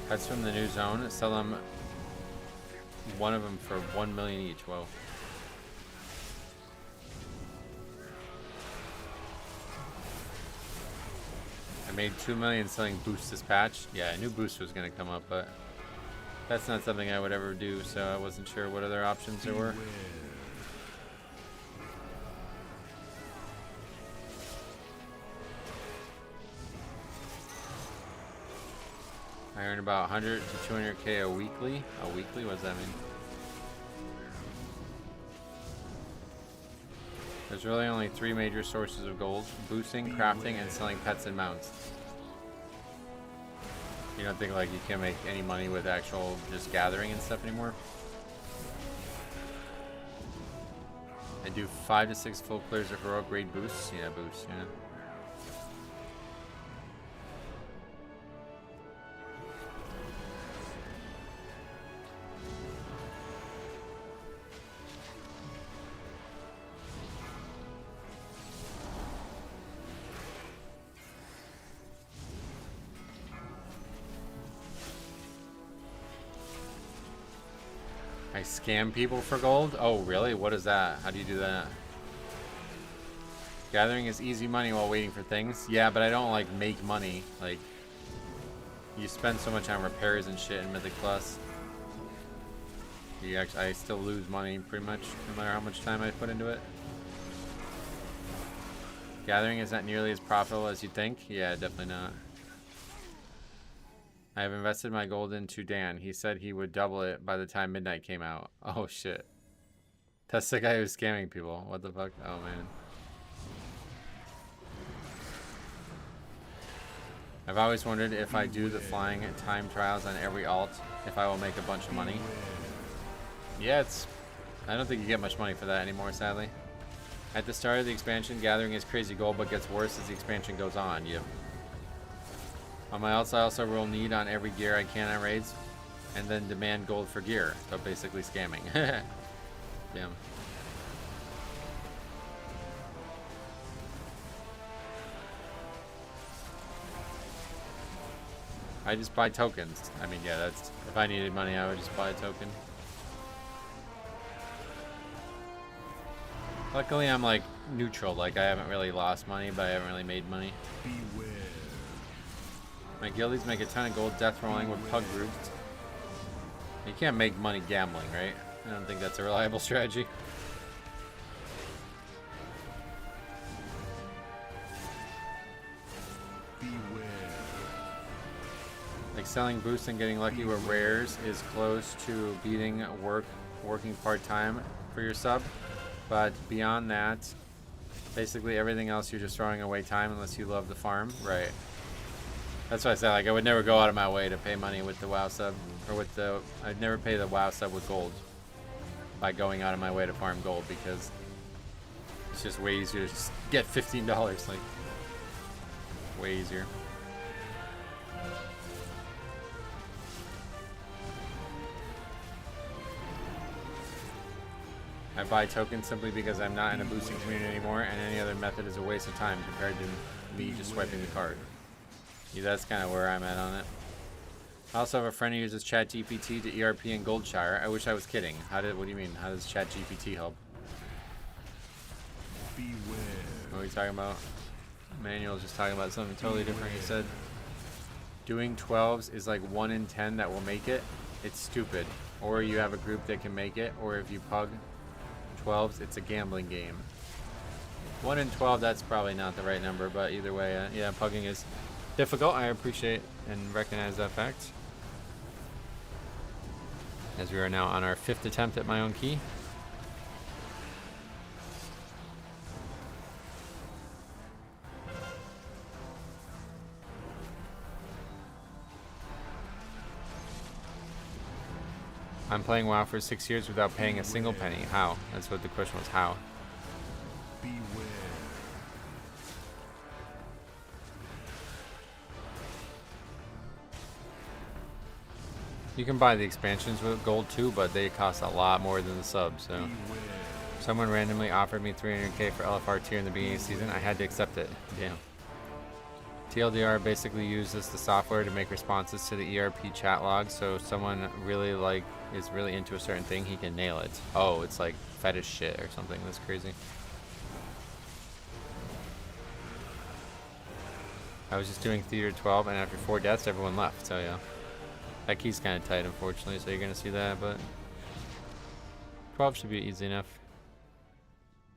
Pets from the new zone, sell them, one of them for 1 million each. Whoa. I made 2 million selling boosts this patch. Yeah, I knew boost was gonna come up, but that's not something I would ever do, so I wasn't sure what other options there were. I earn about 100 to 200k a weekly. A weekly? What does that mean? There's really only 3 major sources of gold: boosting, crafting, and selling pets and mounts. You don't think like you can make any money with actual just gathering and stuff anymore? I do 5 to 6 full clears of heroic raid boosts. Yeah, boosts, yeah. I scam people for gold? Oh, really? What is that? How do you do that? Gathering is easy money while waiting for things. Yeah, but I don't like make money. Like, you spend so much on repairs and shit in Mythic Plus. I still lose money pretty much, no matter how much time I put into it. Gathering is not nearly as profitable as you think. Yeah, definitely not. I have invested my gold into Dan. He said he would double it by the time midnight came out. Oh shit. That's the guy who's scamming people. What the fuck? Oh man. I've always wondered if I do the flying time trials on every alt, if I will make a bunch of money. Yeah, I don't think you get much money for that anymore, sadly. At the start of the expansion, gathering is crazy gold, but gets worse as the expansion goes on. Yep. On my alts, I also roll need on every gear I can on raids, and then demand gold for gear. So basically scamming. Damn. I just buy tokens. I mean, yeah, that's if I needed money, I would just buy a token. Luckily, I'm like neutral. Like I haven't really lost money, but I haven't really made money. Beware. My guildies make a ton of gold death rolling with pug groups. You can't make money gambling, right? I don't think that's a reliable strategy. Beware. Like selling boosts and getting lucky with rares is close to beating working part-time for your sub. But beyond that, basically everything else you're just throwing away time unless you love the farm. Right. That's why I said, like, I would never go out of my way to pay money with the WoW sub, or with the, I'd never pay the WoW sub with gold by going out of my way to farm gold, because it's just way easier to just get $15, like, way easier. I buy tokens simply because I'm not in a boosting community anymore, and any other method is a waste of time compared to me just swiping the card. Yeah, that's kind of where I'm at on it. I also have a friend who uses ChatGPT to ERP in Goldshire. I wish I was kidding. What do you mean? How does ChatGPT help? Beware. What are you talking about? Manuel's just talking about something totally different. He said, doing 12s is like 1 in 10 that will make it. It's stupid. Or you have a group that can make it, or if you pug 12s, it's a gambling game. 1 in 12, that's probably not the right number, but either way, yeah, pugging is difficult. I appreciate and recognize that fact. As we are now on our 5th attempt at my own key. I'm playing WoW for 6 years without paying a single penny. How? That's what the question was. How? Beware. You can buy the expansions with gold too, but they cost a lot more than the subs. So, someone randomly offered me 300k for LFR tier in the beginning of the season. I had to accept it. Damn. TLDR basically uses the software to make responses to the ERP chat log. So, if someone really is really into a certain thing, he can nail it. Oh, it's like fetish shit or something. That's crazy. I was just doing Theater 12, and after 4 deaths, everyone left. So yeah. That key's kind of tight, unfortunately, so you're going to see that, but 12 should be easy enough.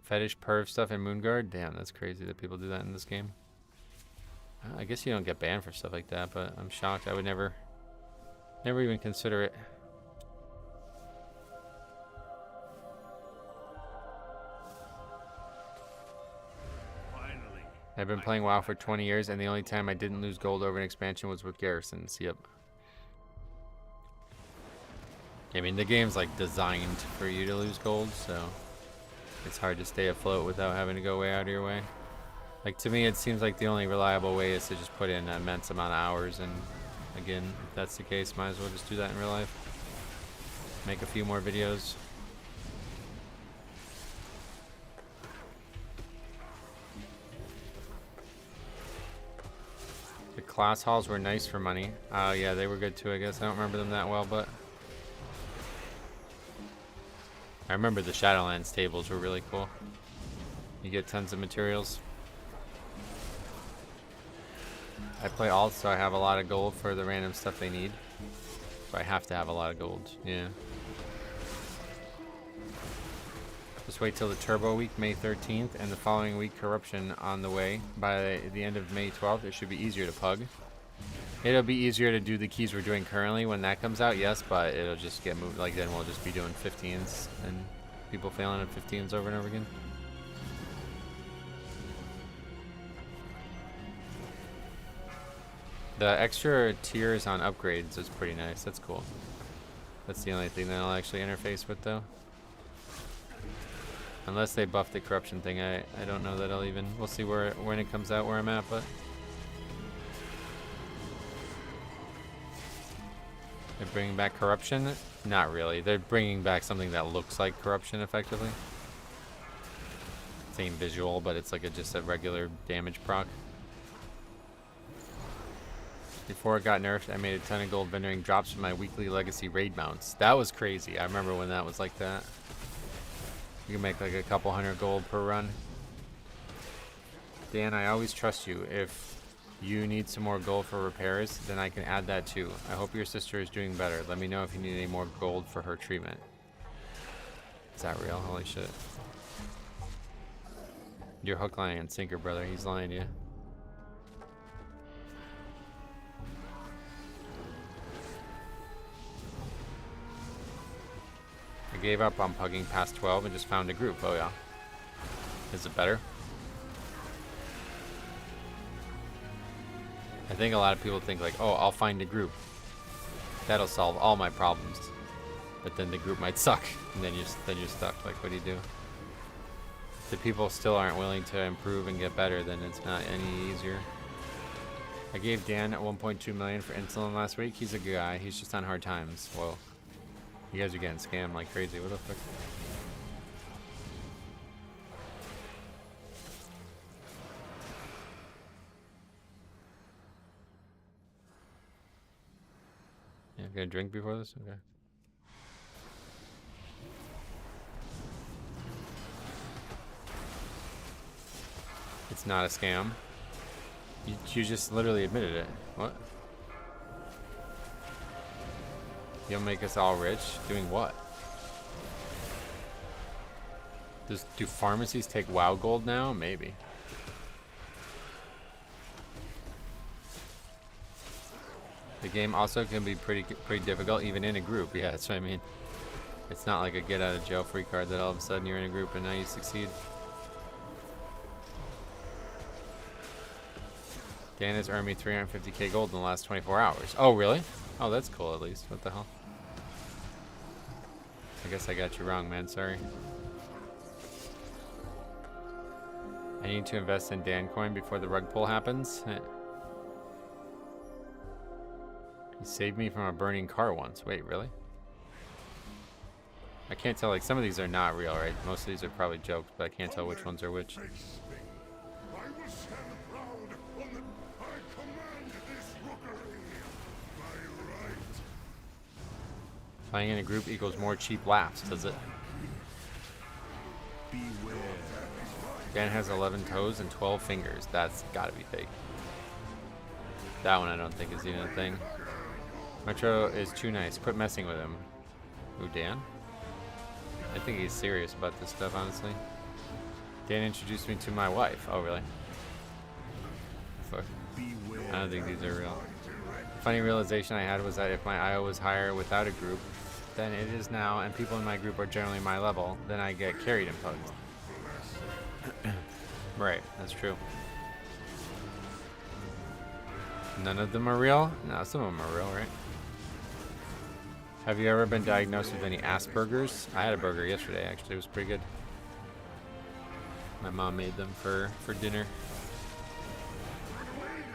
Fetish perv stuff in Moonguard? Damn, that's crazy that people do that in this game. I guess you don't get banned for stuff like that, but I'm shocked. I would never even consider it. Finally. I've been playing WoW for 20 years, and the only time I didn't lose gold over an expansion was with Garrisons. Yep. I mean, the game's like designed for you to lose gold, so it's hard to stay afloat without having to go way out of your way. Like, to me, it seems like the only reliable way is to just put in an immense amount of hours, and again, if that's the case, might as well just do that in real life. Make a few more videos. The class halls were nice for money. Yeah, they were good too, I guess. I don't remember them that well, but I remember the Shadowlands tables were really cool. You get tons of materials. I play alt, so I have a lot of gold for the random stuff they need. So I have to have a lot of gold, yeah. Just wait till the Turbo Week, May 13th, and the following week, Corruption on the way. By the end of May 12th, it should be easier to pug. It'll be easier to do the keys we're doing currently when that comes out, yes, but it'll just get moved. Like, then we'll just be doing 15s and people failing at 15s over and over again. The extra tiers on upgrades is pretty nice. That's cool. That's the only thing that I'll actually interface with, though. Unless they buff the corruption thing, I don't know that I'll even. We'll see when it comes out where I'm at, but. They're bringing back corruption? Not really. They're bringing back something that looks like corruption, effectively. Same visual, but it's like just a regular damage proc. Before it got nerfed, I made a ton of gold vendoring drops from my weekly legacy raid mounts. That was crazy. I remember when that was like that. You can make like a couple hundred gold per run. Dan, I always trust you. If you need some more gold for repairs, then I can add that too. I hope your sister is doing better. Let me know if you need any more gold for her treatment. Is that real? Holy shit. You're hook, line, and sinker, brother. He's lying to you. I gave up on pugging past 12 and just found a group. Oh yeah. Is it better? I think a lot of people think like, oh, I'll find a group. That'll solve all my problems. But then the group might suck, and then you're stuck. Like, what do you do? If the people still aren't willing to improve and get better, then it's not any easier. I gave Dan 1.2 million for insulin last week. He's a good guy. He's just on hard times. Whoa. You guys are getting scammed like crazy. What the fuck? Yeah, gonna drink before this? Okay. It's not a scam. You just literally admitted it. What? You'll make us all rich? Doing what? Do pharmacies take WoW gold now? Maybe. The game also can be pretty difficult even in a group. Yeah, that's what I mean. It's not like a get out of jail free card that all of a sudden you're in a group and now you succeed. Dan has earned me 350k gold in the last 24 hours. Oh, really? Oh, that's cool at least. What the hell? I guess I got you wrong, man. Sorry. I need to invest in Dan coin before the rug pull happens. He saved me from a burning car once. Wait, really? I can't tell. Like, some of these are not real, right? Most of these are probably jokes, but I can't tell which ones are which. I will stand proud on the I command this rookery. By right. Playing in a group equals more cheap laughs, does it? Beware. Dan has 11 toes and 12 fingers. That's gotta be fake. That one I don't think is even a thing. Metro is too nice. Quit messing with him. Who, Dan? I think he's serious about this stuff, honestly. Dan introduced me to my wife. Oh, really? Fuck. I don't think these are real. Funny realization I had was that if my IO was higher without a group than it is now, and people in my group are generally my level, then I get carried in pugs. Right, that's true. None of them are real? No, some of them are real, right? Have you ever been diagnosed with any Asperger's? I had a burger yesterday, actually. It was pretty good. My mom made them for dinner.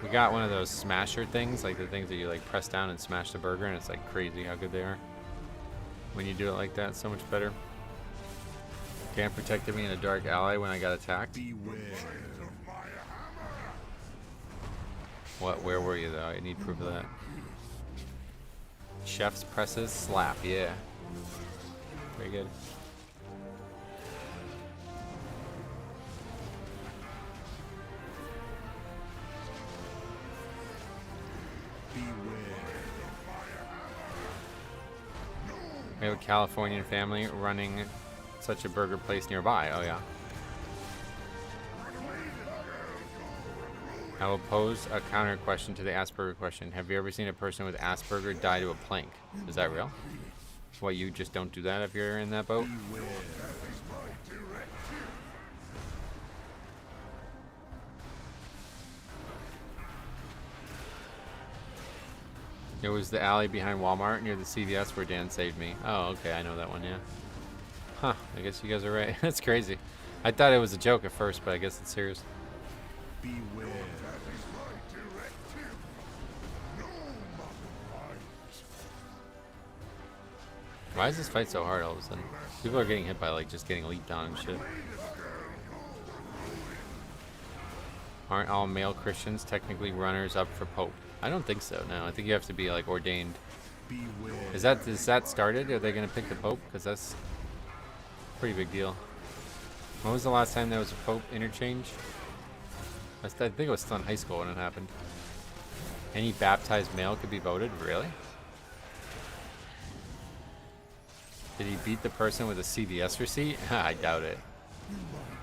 We got one of those smasher things, like the things that you like press down and smash the burger, and it's like crazy how good they are. When you do it like that, so much better. Dan protected me in a dark alley when I got attacked. Beware. What? Where were you though? I need proof of that. Chef's presses slap, yeah. Very good. We have a Californian family running such a burger place nearby. Oh yeah. I will pose a counter question to the Asperger question. Have you ever seen a person with Asperger die to a plank? Is that real? What, you just don't do that if you're in that boat? It was the alley behind Walmart near the CVS where Dan saved me. Oh, okay, I know that one, yeah. Huh, I guess you guys are right. That's crazy. I thought it was a joke at first, but I guess it's serious. Beware. Why is this fight so hard all of a sudden? People are getting hit by like just getting leaped on and shit. Aren't all male Christians technically runners up for Pope? I don't think so, no. I think you have to be like ordained. Beware. Is that started? Are they gonna pick the Pope? Because that's a pretty big deal. When was the last time there was a Pope interchange? I think it was still in high school when it happened. Any baptized male could be voted? Really? Did he beat the person with a CVS receipt? I doubt it.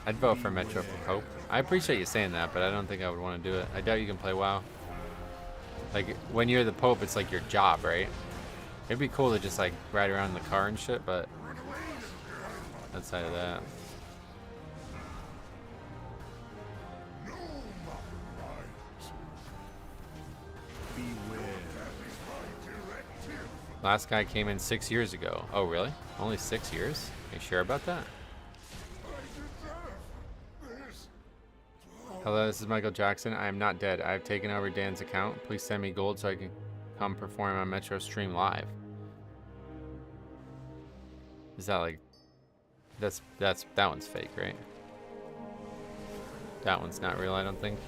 I'd vote for Metro for Pope. I appreciate you saying that, but I don't think I would want to do it. I doubt you can play WoW. Like, when you're the Pope, it's like your job, right? It'd be cool to just, like, ride around in the car and shit, but outside of that. Last guy came in 6 years ago. Oh, really? Only 6 years? Are you sure about that? Hello, this is Michael Jackson. I am not dead. I have taken over Dan's account. Please send me gold so I can come perform on Metro stream live. Is that like... That one's fake, right? That one's not real, I don't think.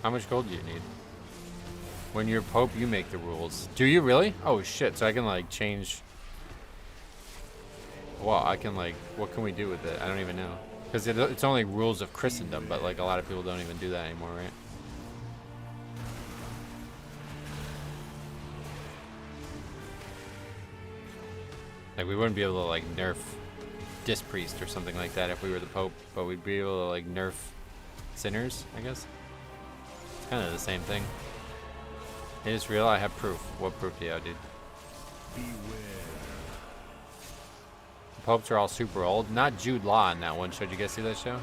How much gold do you need? When you're Pope, you make the rules. Do you really? Oh shit, so I can like change... Well, I can like... What can we do with it? I don't even know. Because it's only rules of Christendom, but like a lot of people don't even do that anymore, right? Like we wouldn't be able to like nerf Dispriest or something like that if we were the Pope, but we'd be able to like nerf sinners, I guess. It's kind of the same thing. It is real. I have proof. What proof do you have, dude? The popes are all super old. Not Jude Law in that one. Should you guys see that show?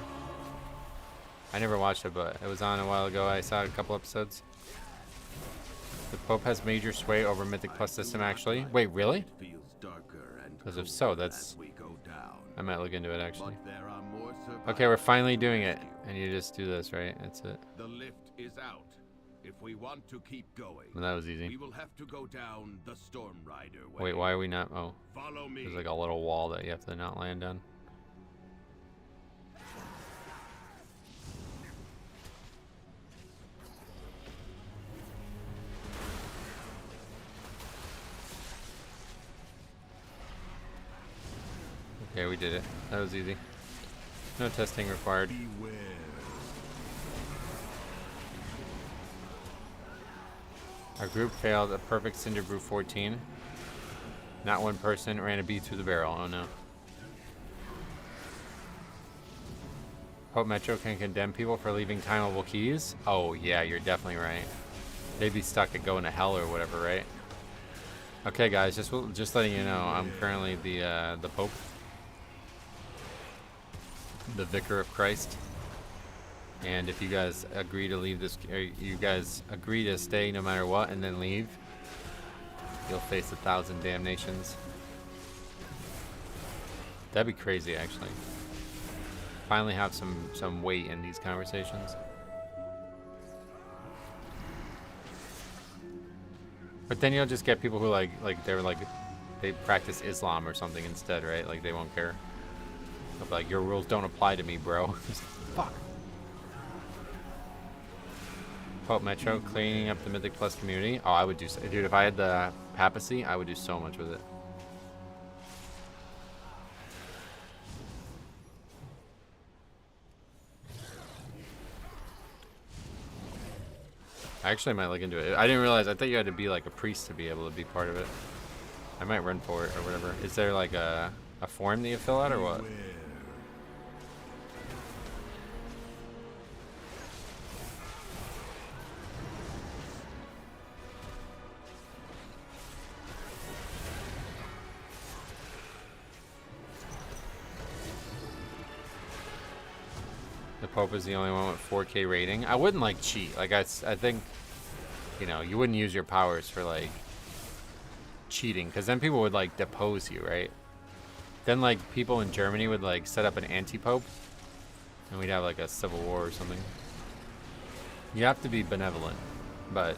I never watched it, but it was on a while ago. I saw a couple episodes. The Pope has major sway over Mythic Plus system, actually. Wait, really? Because if so, that's... I might look into it, actually. Okay, we're finally doing it. And you just do this, right? That's it. The lift is out. If we want to keep going, Well, that was easy. we will have to go down the Storm Rider way. Wait, why are we not... Oh, Follow me. there's like a little wall that you have to not land on. Okay, we did it. That was easy. No testing required. Beware. Our group failed a perfect Cinder Brew 14. Not one person ran a beat through the barrel. Oh no. Pope Metro can condemn people for leaving timeable keys? Oh yeah, you're definitely right. They'd be stuck at going to hell or whatever, right? Okay guys, just letting you know, I'm currently the Pope. The Vicar of Christ. And if you guys agree to leave this, or you guys agree to stay no matter what and then leave, you'll face 1,000 damnations. That'd be crazy, actually. Finally have some weight in these conversations. But then you'll just get people who they practice Islam or something instead, right? Like they won't care. They'll be like, your rules don't apply to me, bro. Fuck. Pope Metro, cleaning up the Mythic Plus community. Oh, I would do so. Dude, if I had the papacy, I would do so much with it. I actually might look into it. I didn't realize, I thought you had to be like a priest to be able to be part of it. I might run for it or whatever. Is there like a form that you fill out or what? The Pope is the only one with 4K rating. I wouldn't like cheat. Like I think, you know, you wouldn't use your powers for like cheating, because then people would like depose you, right? Then like people in Germany would like set up an anti-pope, and we'd have like a civil war or something. You have to be benevolent, but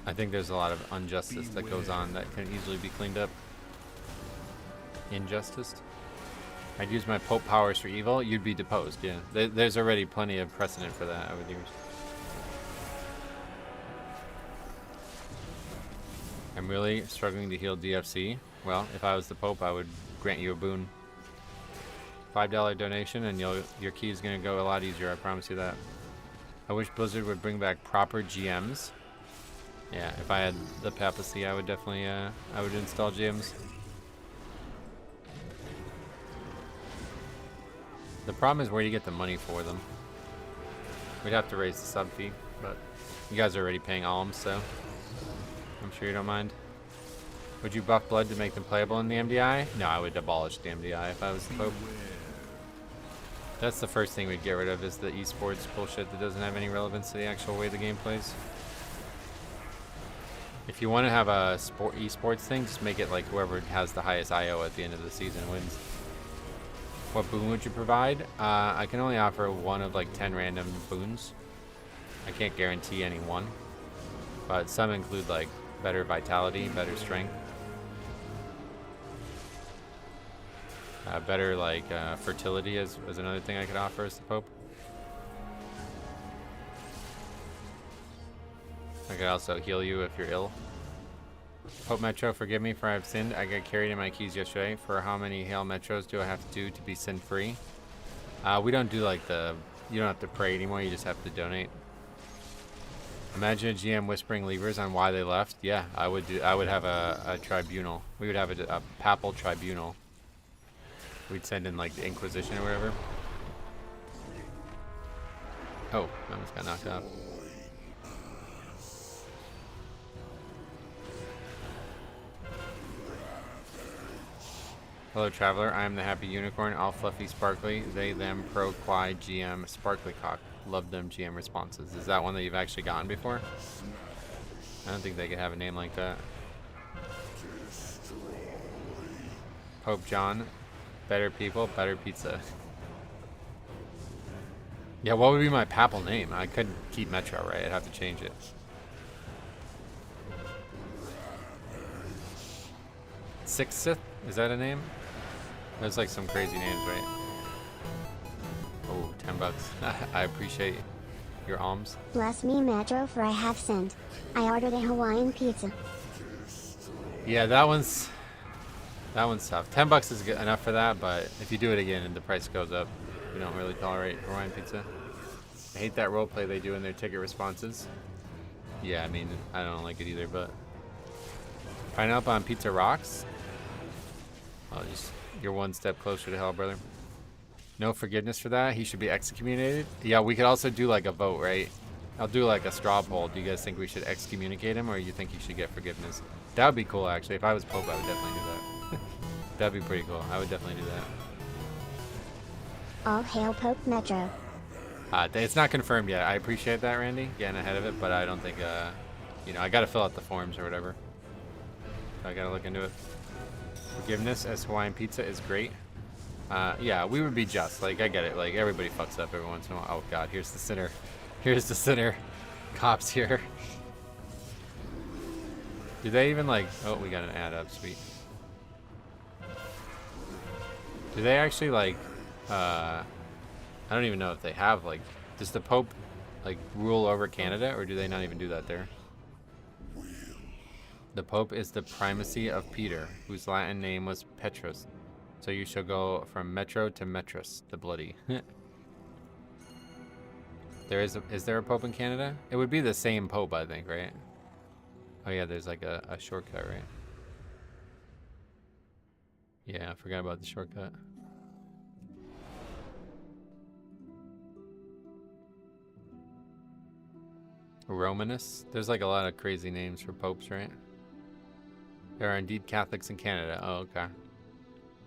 I think there's a lot of injustice that goes on that can easily be cleaned up. Injustice. I'd use my Pope powers for evil. You'd be deposed, yeah. There's already plenty of precedent for that over the years. I'm really struggling to heal DFC. Well, if I was the Pope, I would grant you a boon. $5 donation, and your key is going to go a lot easier, I promise you that. I wish Blizzard would bring back proper GMs. Yeah, if I had the papacy, I would definitely, I would install GMs. The problem is where you get the money for them. We'd have to raise the sub fee, but you guys are already paying alms, so I'm sure you don't mind. Would you buff blood to make them playable in the MDI? No, I would abolish the MDI if I was the Pope. That's the first thing we'd get rid of, is the esports bullshit that doesn't have any relevance to the actual way the game plays. If you want to have a esports thing, just make it like whoever has the highest IO at the end of the season wins. What boon would you provide? I can only offer one of like 10 random boons. I can't guarantee any one, but some include like better vitality, better strength, better like fertility is another thing I could offer as the Pope. I could also heal you if you're ill. Pope Metro, forgive me for I've sinned. I got carried in my keys yesterday. For how many Hail Metros do I have to do to be sin-free? We don't do like you don't have to pray anymore, you just have to donate. Imagine a GM whispering levers on why they left. Yeah, I would have a tribunal. We would have a papal tribunal. We'd send in like the Inquisition or whatever. Oh, I almost got knocked off. Hello, traveler. I am the happy unicorn, all fluffy, sparkly. They, them, pro, quai, GM, sparkly cock. Love them GM responses. Is that one that you've actually gotten before? I don't think they could have a name like that. Pope John. Better people, better pizza. Yeah, what would be my papal name? I couldn't keep Metro, right? I'd have to change it. Sixth? Is that a name? There's like some crazy names, right? Oh, $10. I appreciate your alms. Bless me, Metro, for I have sinned. I ordered a Hawaiian pizza. Yeah, that one's tough. $10 is good enough for that, but if you do it again and the price goes up, we don't really tolerate Hawaiian pizza. I hate that roleplay they do in their ticket responses. Yeah, I mean, I don't like it either, but pineapple on pizza rocks. Oh, just you're one step closer to hell, brother. No forgiveness for that. He should be excommunicated. Yeah, we could also do like a vote, right? I'll do like a straw poll. Do you guys think we should excommunicate him, or you think he should get forgiveness? That would be cool, actually. If I was Pope, I would definitely do that. That'd be pretty cool. I would definitely do that. All hail Pope Metro. It's not confirmed yet. I appreciate that, Randy, getting ahead of it, but I don't think, you know, I got to fill out the forms or whatever. So I got to look into it. Forgiveness as Hawaiian pizza is great. Yeah, we would be just. Like, I get it. Like, everybody fucks up every once in a while. Oh, God, here's the sinner. Here's the sinner. Cops here. Do they even, like... Oh, we got an ad up. Sweet. Do they actually, like... I don't even know if they have, like... Does the Pope, like, rule over Canada, or do they not even do that there? The Pope is the primacy of Peter, whose Latin name was Petrus. So you shall go from Metro to Metrus, the bloody. Is there a Pope in Canada? It would be the same Pope, I think, right? Oh yeah, there's like a shortcut, right? Yeah, I forgot about the shortcut. Romanus? There's like a lot of crazy names for popes, right? There are indeed Catholics in Canada. Oh, okay.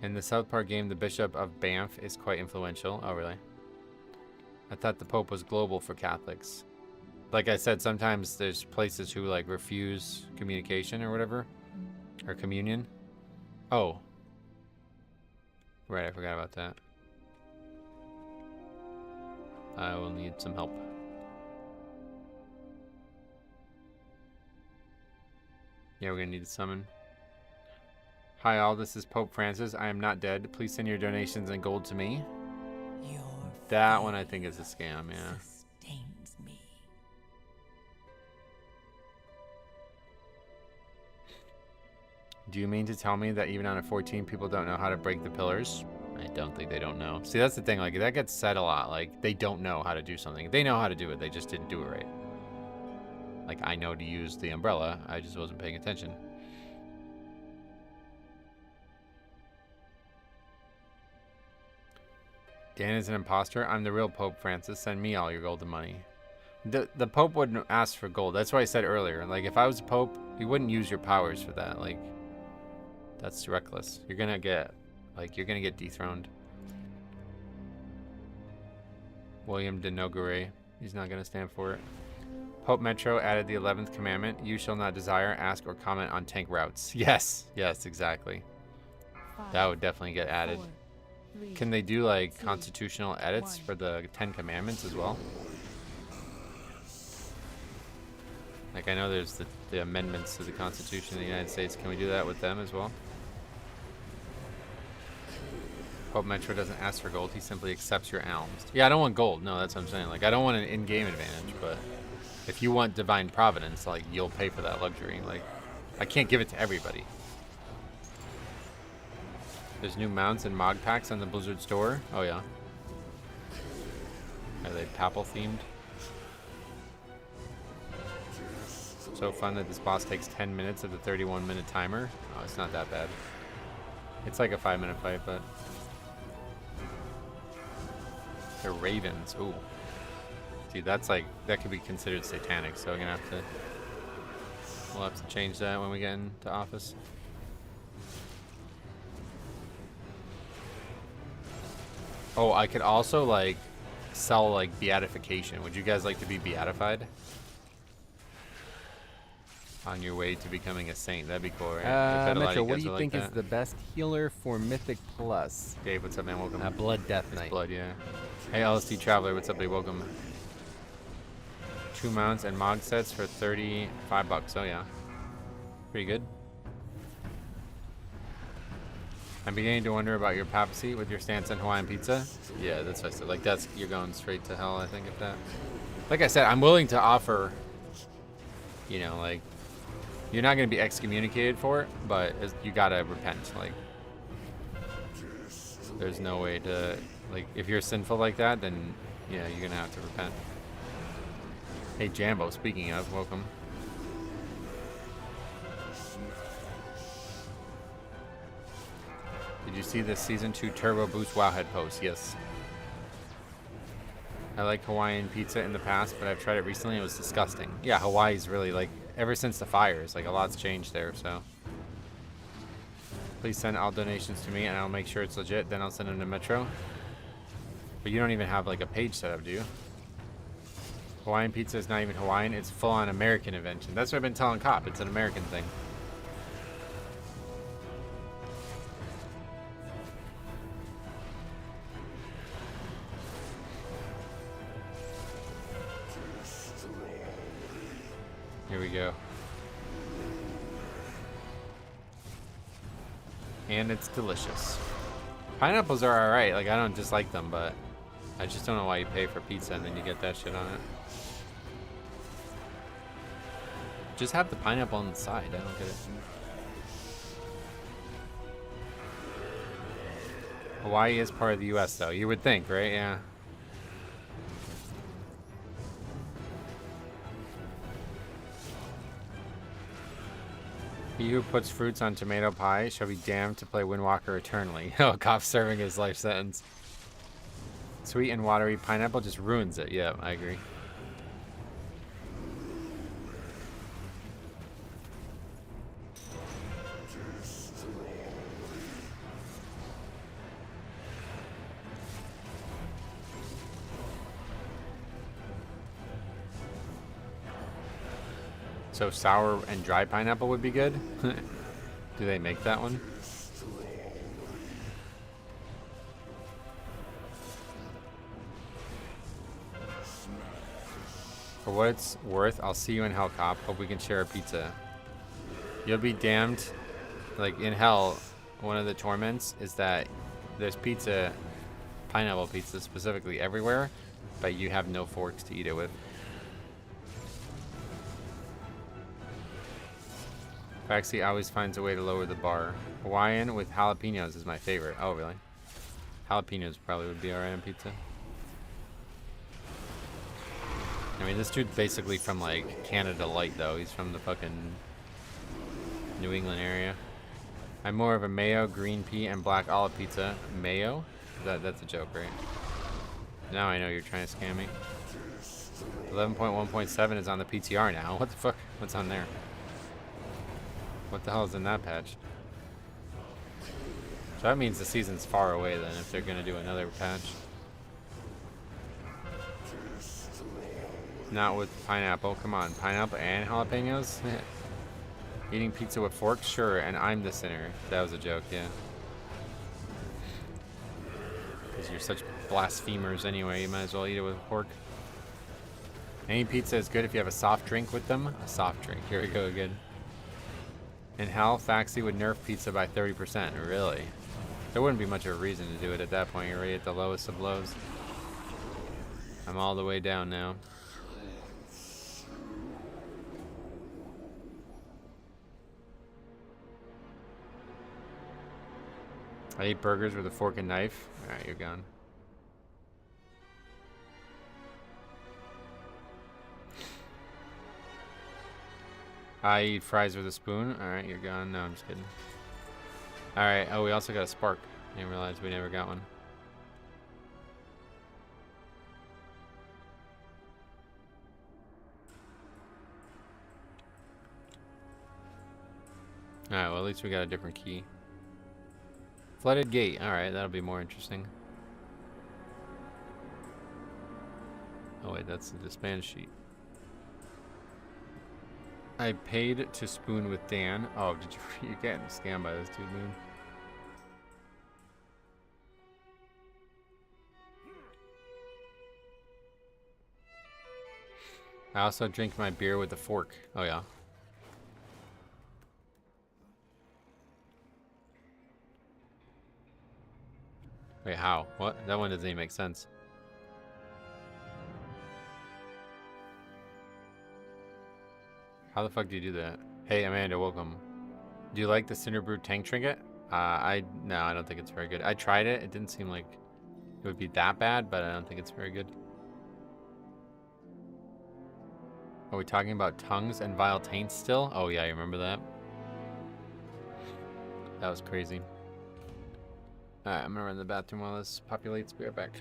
In the South Park game, the Bishop of Banff is quite influential. Oh, really? I thought the Pope was global for Catholics. Like I said, sometimes there's places who like refuse communication or whatever. Or communion. Oh. Right, I forgot about that. I will need some help. Yeah, we're gonna need to summon. Hi all, this is Pope Francis. I am not dead. Please send your donations in gold to me. That one I think is a scam, yeah. Sustains me. Do you mean to tell me that even on a 14 people don't know how to break the pillars? I don't think they don't know. See, that's the thing, like that gets said a lot. Like they don't know how to do something. They know how to do it, they just didn't do it right. Like I know to use the umbrella, I just wasn't paying attention. Dan is an imposter. I'm the real Pope Francis. Send me all your golden money. The Pope wouldn't ask for gold. That's what I said earlier. Like if I was a Pope, he wouldn't use your powers for that. Like that's reckless. You're gonna get dethroned. William de Nogaret. He's not gonna stand for it. Pope Metro added the 11th commandment. You shall not desire, ask, or comment on tank routes. Yes, exactly. That would definitely get added. Can they do like constitutional edits for the 10 commandments as well? Like I know there's the amendments to the Constitution of the United States. Can we do that with them as well? Pope Metro doesn't ask for gold. He simply accepts your alms. Yeah, I don't want gold. No, that's what I'm saying. Like I don't want an in-game advantage, but if you want divine providence, like you'll pay for that luxury. Like I can't give it to everybody. There's new mounts and mod packs on the Blizzard store. Oh yeah. Are they Papal themed? So fun that this boss takes 10 minutes of the 31-minute timer. Oh, it's not that bad. It's like a 5-minute fight, but they're ravens. Ooh, dude, that's like that could be considered satanic. So we're gonna have to. We'll have to change that when we get into office. Oh, I could also like sell like beatification. Would you guys like to be beatified? On your way to becoming a saint. That'd be cool, right? I bet a lot of Metro, what do guys you would think like is that. the best healer for Mythic Plus? Dave, what's up, man? Welcome. Blood Death It's Knight. blood, yeah. Hey, LSD Traveler, what's up, dude? Welcome. 2 mounts and Mog sets for 35 bucks. Oh, yeah. Pretty good. I'm beginning to wonder about your papacy with your stance on Hawaiian pizza. Yeah, that's what I said. Like, that's, you're going straight to hell, I think, if that. Like I said, I'm willing to offer, you know, like, you're not going to be excommunicated for it, but you got to repent. Like, there's no way to, like, if you're sinful like that, then, yeah, you're going to have to repent. Hey, Jambo, speaking of, welcome. Did you see this Season 2 Turbo Boost Wowhead post? Yes. I like Hawaiian pizza in the past, but I've tried it recently and it was disgusting. Yeah, Hawaii's really, like, ever since the fires, like, a lot's changed there, so. Please send all donations to me and I'll make sure it's legit, then I'll send them to Metro. But you don't even have, like, a page set up, do you? Hawaiian pizza is not even Hawaiian, it's full-on American invention. That's what I've been telling Cop, it's an American thing. Here we go. And it's delicious. Pineapples are alright, like I don't dislike them, but I just don't know why you pay for pizza and then you get that shit on it. Just have the pineapple on the side, I don't get it. Hawaii is part of the US though, you would think, right? Yeah. He who puts fruits on tomato pie shall be damned to play Windwalker eternally. Oh, cop serving his life sentence. Sweet and watery pineapple just ruins it. Yeah, I agree. So sour and dry pineapple would be good? Do they make that one? For what it's worth, I'll see you in hell, cop. Hope we can share a pizza. You'll be damned. Like, in hell, one of the torments is that there's pizza, pineapple pizza specifically everywhere, but you have no forks to eat it with. Faxi always finds a way to lower the bar. Hawaiian with jalapenos is my favorite. Oh, really? Jalapenos probably would be alright on pizza. I mean, this dude's basically from, like, Canada Light, though. He's from the fucking New England area. I'm more of a mayo, green pea, and black olive pizza. Mayo? That's a joke, right? Now I know you're trying to scam me. 11.1.7 is on the PTR now. What the fuck? What's on there? What the hell is in that patch? So that means the season's far away then, if they're gonna do another patch. Not with pineapple. Come on, pineapple and jalapenos? Eating pizza with forks? Sure, and I'm the sinner. That was a joke, yeah. Because you're such blasphemers anyway, you might as well eat it with a fork. Any pizza is good if you have a soft drink with them. A soft drink. Here we go again. In hell, Faxi would nerf pizza by 30%. Really? There wouldn't be much of a reason to do it at that point. You're already at the lowest of lows. I'm all the way down now. I ate burgers with a fork and knife. Alright, you're gone. I eat fries with a spoon. Alright, you're gone. No, I'm just kidding. Alright, oh, we also got a spark. I didn't realize we never got one. Alright, well, at least we got a different key. Flooded gate. Alright, that'll be more interesting. Oh, wait, that's the disband sheet. I paid to spoon with Dan. Oh, did you? You're getting scammed by this dude, man. I also drink my beer with a fork. Oh, yeah. Wait, how? What? That one doesn't even make sense. How the fuck do you do that? Hey, Amanda, welcome. Do you like the Cinderbrew tank trinket? No, I don't think it's very good. I tried it. It didn't seem like it would be that bad, but I don't think it's very good. Are we talking about tongues and vile taints still? Oh yeah, you remember that? That was crazy. Alright, I'm gonna run to the bathroom while this populates. Be right back.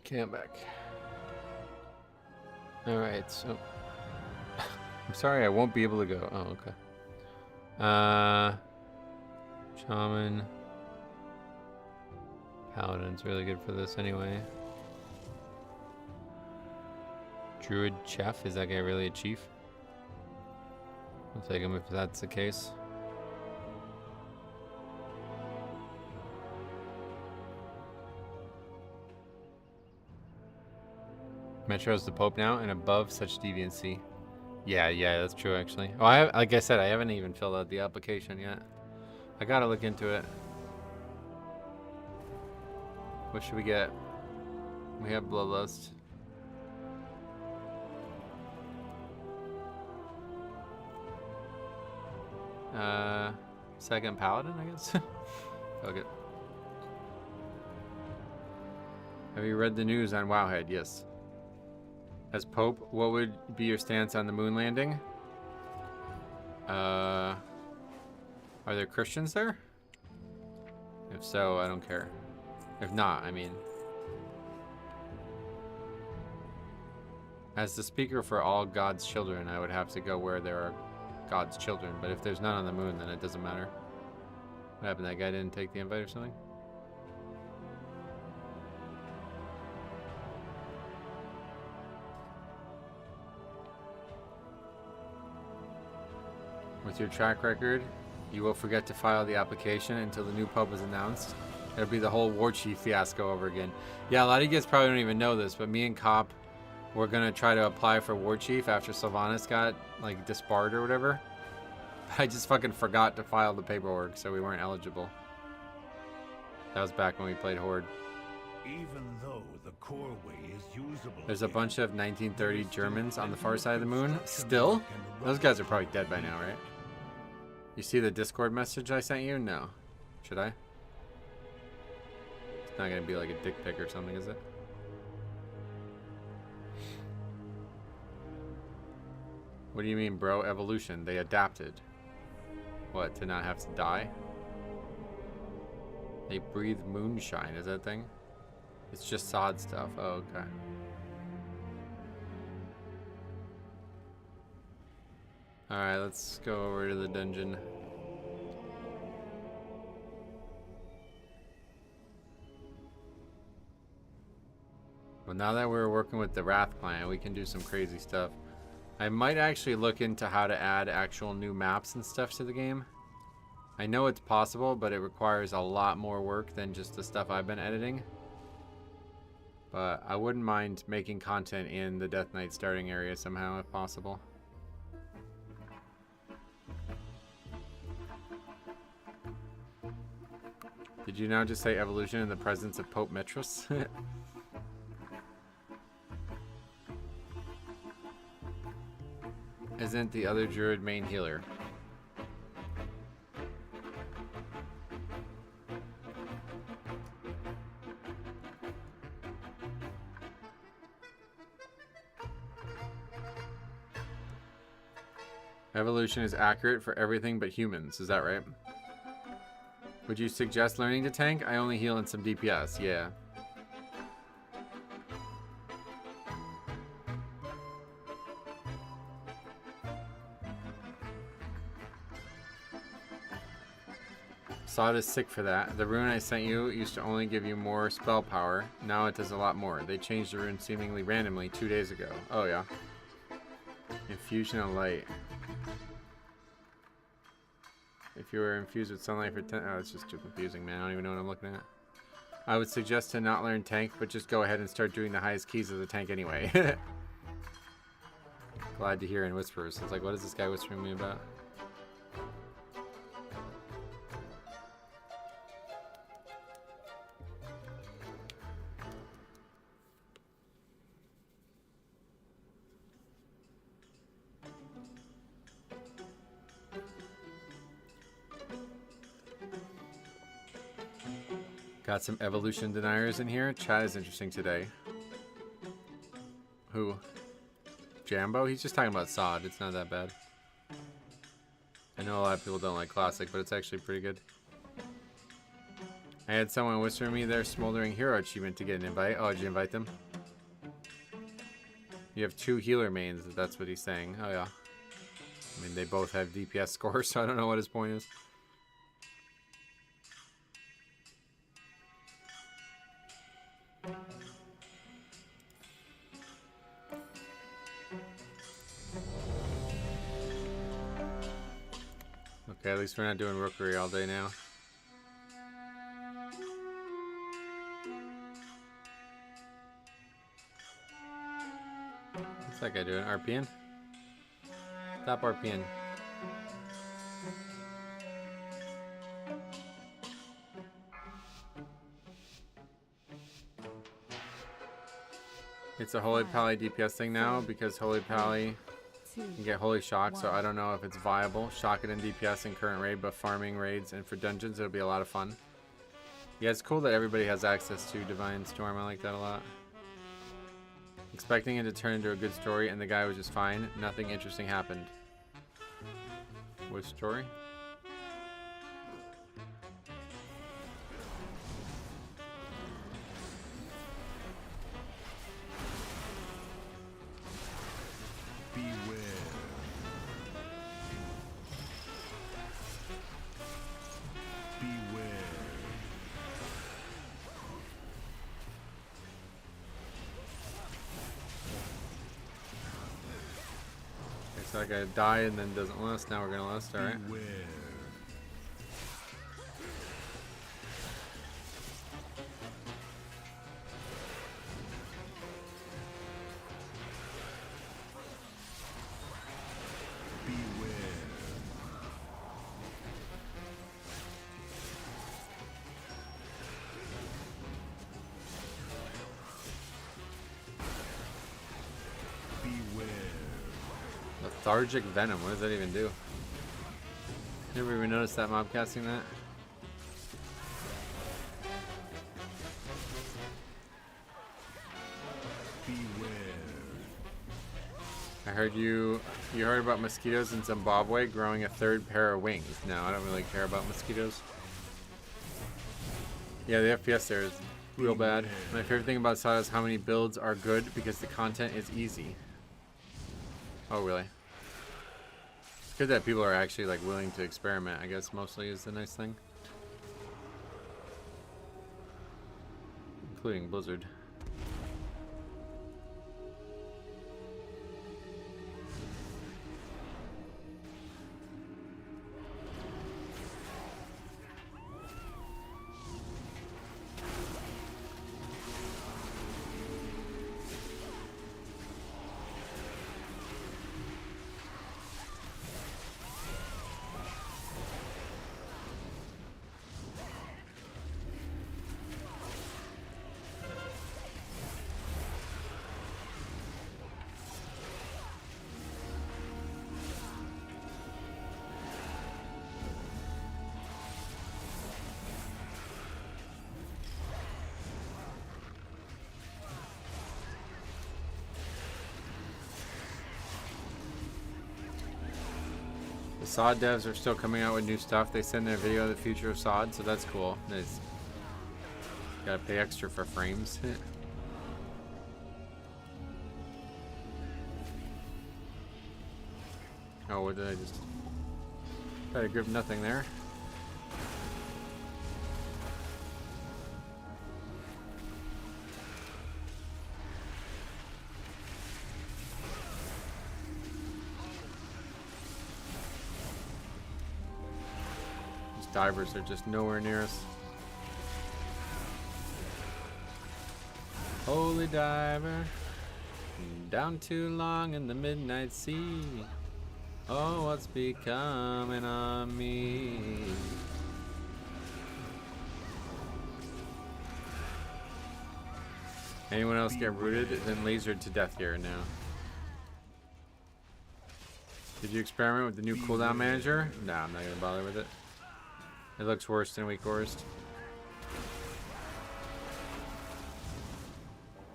Okay, I'm back. Alright, so... I'm sorry, I won't be able to go. Oh, okay. Shaman. Paladin's really good for this anyway. Druid Chef, is that guy really a chief? I'll take him if that's the case. Metro's the Pope now, and above such deviancy. Yeah, that's true actually. Oh, like I said, I haven't even filled out the application yet. I gotta look into it. What should we get? We have Bloodlust. Second Paladin, I guess. Fuck it. Have you read the news on Wowhead? Yes. As Pope, what would be your stance on the moon landing? Are there Christians there? If so, I don't care. If not, I mean... As the speaker for all God's children, I would have to go where there are God's children. But if there's none on the moon, then it doesn't matter. What happened? That guy didn't take the invite or something? With your track record, you will forget to file the application until the new pub is announced. It'll be the whole war chief fiasco over again. Yeah, a lot of you guys probably don't even know this, but me and Cop, we're gonna try to apply for war chief after Sylvanas got like disbarred or whatever. I just fucking forgot to file the paperwork, so we weren't eligible. That was back when we played Horde. Even though the core way is usable. There's a bunch of 1930 Germans on the far side of the moon. Still? Those guys are probably dead by now, right? You see the Discord message I sent you? No. Should I? It's not gonna be like a dick pic or something, is it? What do you mean, bro? Evolution. They adapted. What, to not have to die? They breathe moonshine, is that a thing? It's just sod stuff. Oh, okay. Alright, let's go over to the dungeon. Well, now that we're working with the Wrath Clan, we can do some crazy stuff. I might actually look into how to add actual new maps and stuff to the game. I know it's possible, but it requires a lot more work than just the stuff I've been editing. But I wouldn't mind making content in the Death Knight starting area somehow, if possible. Did you now just say evolution in the presence of Pope Metros? Isn't the other druid main healer? Evolution is accurate for everything but humans, is that right? Would you suggest learning to tank? I only heal in some DPS, yeah. Sod is sick for that. The rune I sent you used to only give you more spell power. Now it does a lot more. They changed the rune seemingly randomly 2 days ago. Oh yeah. Infusion of light. If you were infused with sunlight for 10... Oh, it's just too confusing, man. I don't even know what I'm looking at. I would suggest to not learn tank, but just go ahead and start doing the highest keys of the tank anyway. Glad to hear in whispers. It's like, what is this guy whispering me about? Got some evolution deniers in here. Chat is interesting today. Who? Jambo? He's just talking about Sod. It's not that bad. I know a lot of people don't like Classic, but it's actually pretty good. I had someone whisper me their Smoldering Hero achievement to get an invite. Oh, did you invite them? You have 2 healer mains, if that's what he's saying. Oh, yeah. I mean, they both have DPS scores, so I don't know what his point is. Okay, at least we're not doing rookery all day now. What's that guy doing? RPing? Stop RPing. It's a Holy Pally DPS thing now because Holy Pally can get Holy Shock, so I don't know if it's viable. Shock it in DPS in current raid, but farming raids and for dungeons, it'll be a lot of fun. Yeah, it's cool that everybody has access to Divine Storm. I like that a lot. Expecting it to turn into a good story, and the guy was just fine. Nothing interesting happened. What story? That guy died and then doesn't last. Now we're gonna last. All right. Lethargic Venom. What does that even do? Never even noticed that mob casting that. I heard you heard about mosquitoes in Zimbabwe growing a third pair of wings. No, I don't really care about mosquitoes. Yeah, the FPS there is real bad. My favorite thing about SOD is how many builds are good because the content is easy. Oh, really? It's good that people are actually like willing to experiment, I guess mostly is the nice thing. Including Blizzard. The SOD devs are still coming out with new stuff. They send their video of the future of SOD, so that's cool. Nice. Gotta pay extra for frames. Oh, what did I just... I grip nothing there. Divers are just nowhere near us. Holy diver, down too long in the midnight sea. Oh, what's becoming on me? Anyone else get rooted? Then lasered to death here now. Did you experiment with the new cooldown manager? No, I'm not gonna bother with it. It looks worse than weakauras.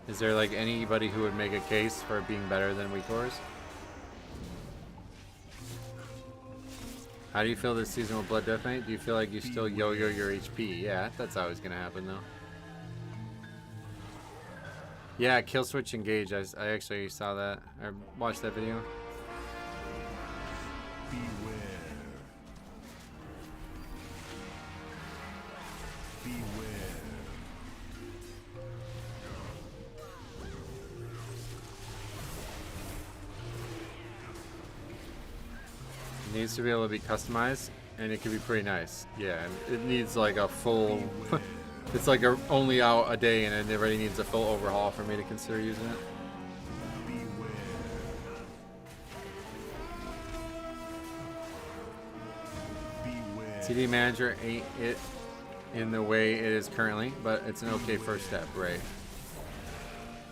Is there like anybody who would make a case for it being better than weakauras? How do you feel this season with Blood Death Knight? Do you feel like you still yo-yo your HP? Yeah, that's always gonna happen though. Yeah, kill switch engage. I actually saw that. I watched that video. Needs to be able to be customized, and it can be pretty nice. Yeah, it needs like a full. It's like only out a day, and it already needs a full overhaul for me to consider using it. CD Manager ain't it in the way it is currently, but it's an okay first step, right?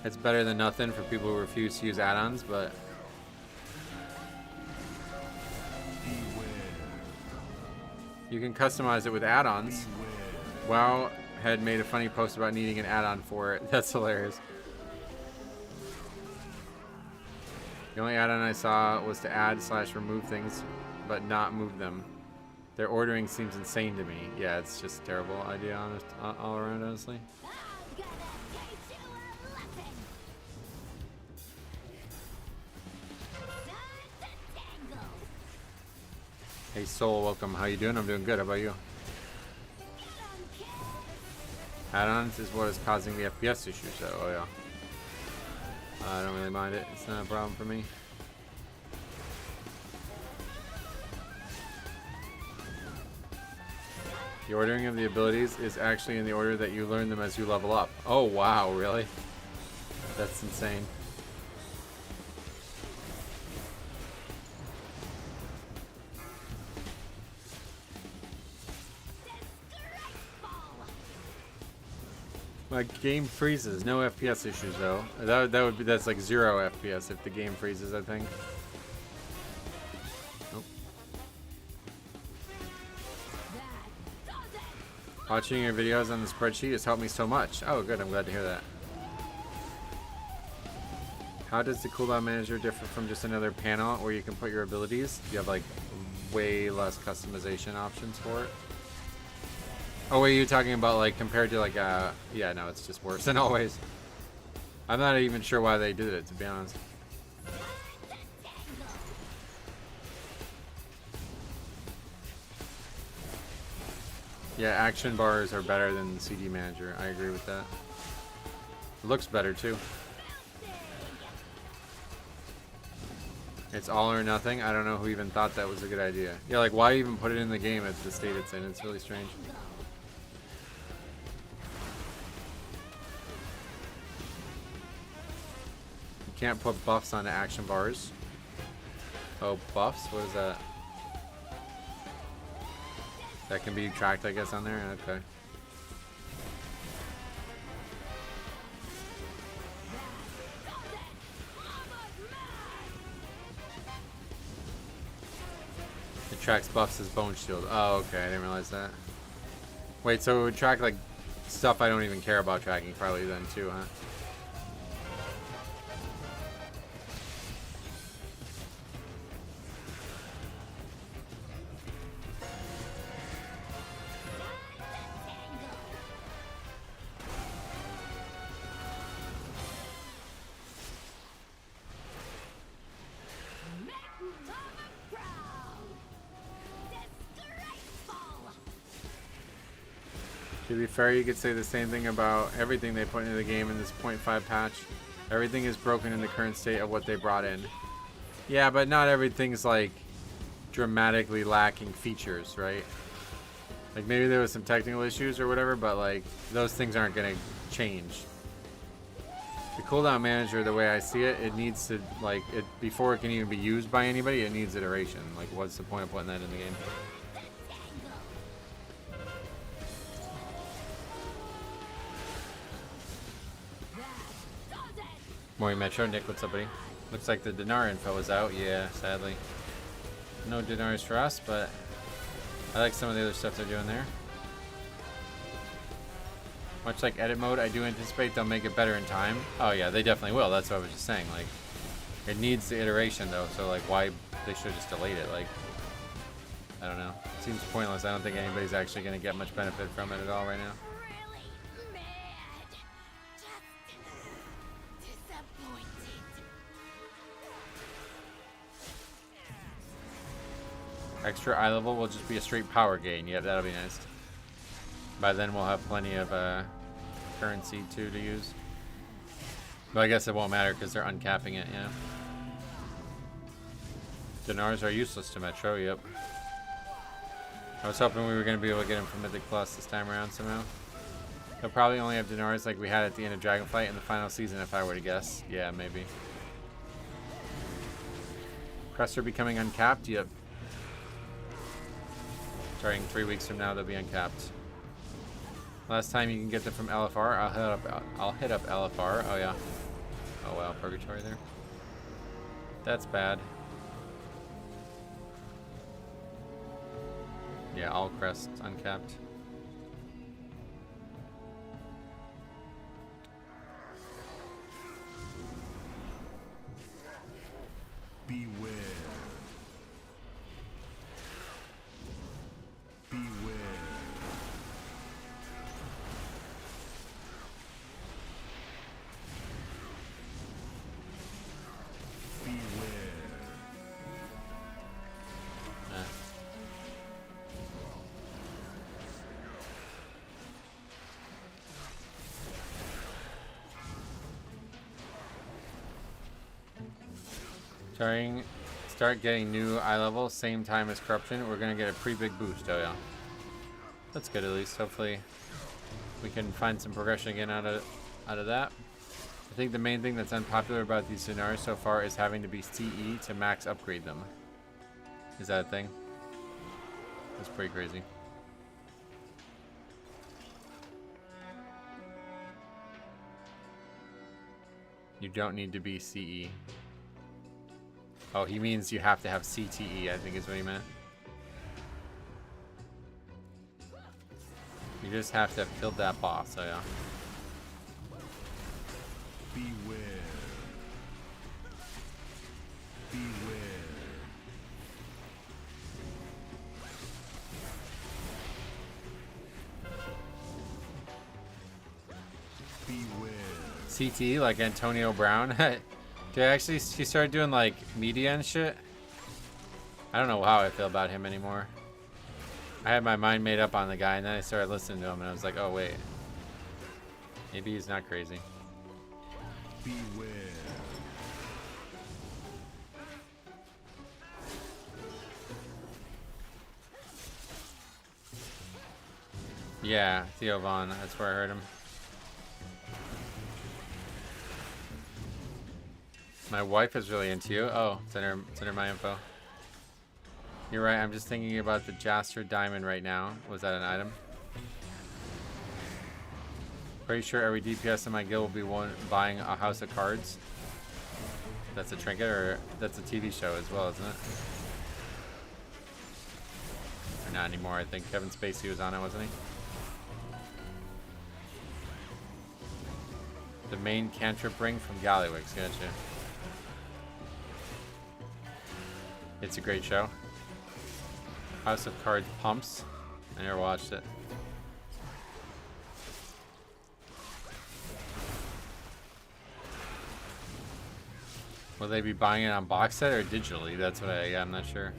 It's better than nothing for people who refuse to use add-ons, but. You can customize it with add-ons. WoW had made a funny post about needing an add-on for it. That's hilarious. The only add-on I saw was to add/remove things, but not move them. Their ordering seems insane to me. Yeah, it's just a terrible idea all around, honestly. Hey Soul, welcome. How you doing? I'm doing good. How about you? Add-ons is what is causing the FPS issues, though. Oh yeah. I don't really mind it. It's not a problem for me. The ordering of the abilities is actually in the order that you learn them as you level up. Oh wow, really? That's insane. My game freezes. No FPS issues though. That's like 0 FPS if the game freezes, I think. Watching your videos on the spreadsheet has helped me so much. Oh, good. I'm glad to hear that. How does the cooldown manager differ from just another panel where you can put your abilities? You have like way less customization options for it. Oh, wait, you're talking about like compared to like yeah, no, it's just worse than always. I'm not even sure why they did it, to be honest. Yeah, action bars are better than the CD manager. I agree with that. It looks better too. It's all or nothing. I don't know who even thought that was a good idea. Yeah, like why even put it in the game at the state it's in? It's really strange. You can't put buffs onto action bars. Oh, buffs? What is that? That can be tracked, I guess, on there? Okay. It tracks buffs as bone shield. Oh, okay. I didn't realize that. Wait, so it would track, like, stuff I don't even care about tracking probably then, too, huh? To be fair, you could say the same thing about everything they put into the game in this 0.5 patch. Everything is broken in the current state of what they brought in. Yeah, but not everything's like dramatically lacking features, right? Like maybe there was some technical issues or whatever, but like those things aren't gonna change. The cooldown manager, the way I see it, it needs to like it before it can even be used by anybody. It needs iteration. Like, what's the point of putting that in the game? Morning Metro, Nick, what's up, buddy? Looks like the dinar info is out. Yeah, sadly. No dinars for us, but I like some of the other stuff they're doing there. Much like edit mode, I do anticipate they'll make it better in time. Oh yeah, they definitely will. That's what I was just saying. Like, it needs the iteration though, so like why they should just delete it. Like, I don't know. It seems pointless. I don't think anybody's actually going to get much benefit from it at all right now. Extra eye level will just be a straight power gain. Yeah, that'll be nice. By then we'll have plenty of currency too to use. But I guess it won't matter because they're uncapping it, you know. Dinars are useless to Metro, yep. I was hoping we were going to be able to get them from Mythic Plus this time around somehow. They'll probably only have dinars like we had at the end of Dragonflight in the final season if I were to guess. Yeah, maybe. Crest are becoming uncapped? Yep. Starting 3 weeks from now, they'll be uncapped. Last time you can get them from LFR. I'll hit up LFR. Oh yeah. Oh wow, purgatory there. That's bad. Yeah, all crests uncapped. Beware. Beware. Beware. Start getting new eye level same time as corruption. We're gonna get a pretty big boost. Oh yeah, that's good at least. Hopefully, we can find some progression again out of that. I think the main thing that's unpopular about these scenarios so far is having to be CE to max upgrade them. Is that a thing? That's pretty crazy. You don't need to be CE. Oh, he means you have to have CTE, I think is what he meant. You just have to have killed that boss, so yeah. Beware. Beware. Beware. CT, like Antonio Brown. Dude, actually, he started doing like media and shit. I don't know how I feel about him anymore. I had my mind made up on the guy, and then I started listening to him, and I was like, oh, wait. Maybe he's not crazy. Beware. Yeah, Theo Vaughn. That's where I heard him. My wife is really into you. Oh, send her my info. You're right. I'm just thinking about the Jaster Diamond right now. Was that an item? Pretty sure every DPS in my guild will be buying a house of cards. That's a trinket, or that's a TV show as well, isn't it? Or not anymore. I think Kevin Spacey was on it, wasn't he? The main cantrip ring from Gallywix. Gotcha. It's a great show. House of Cards pumps. I never watched it. Will they be buying it on box set or digitally? That's what I'm not sure.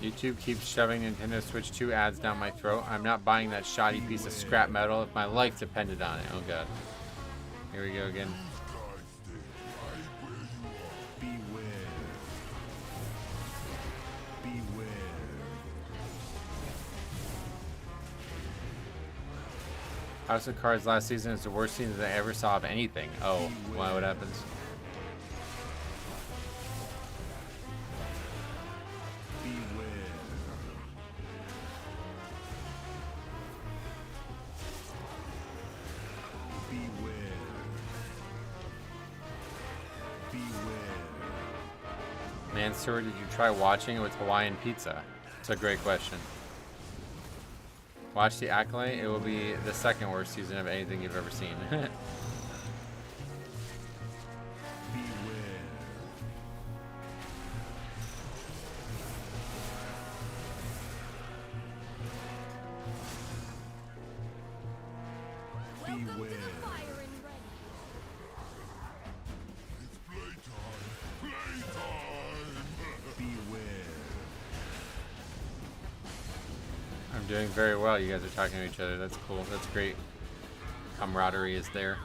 YouTube keeps shoving Nintendo Switch 2 ads down my throat. I'm not buying that shoddy piece of scrap metal if my life depended on it. Oh god. Here we go again. Beware. Beware. House of Cards last season is the worst season I ever saw of anything. Oh, why? What happens? Mansour, did you try watching it with Hawaiian pizza? It's a great question. Watch the Acolyte. It will be the second worst season of anything you've ever seen. Doing very well. You guys are talking to each other. That's cool. That's great. Camaraderie is there.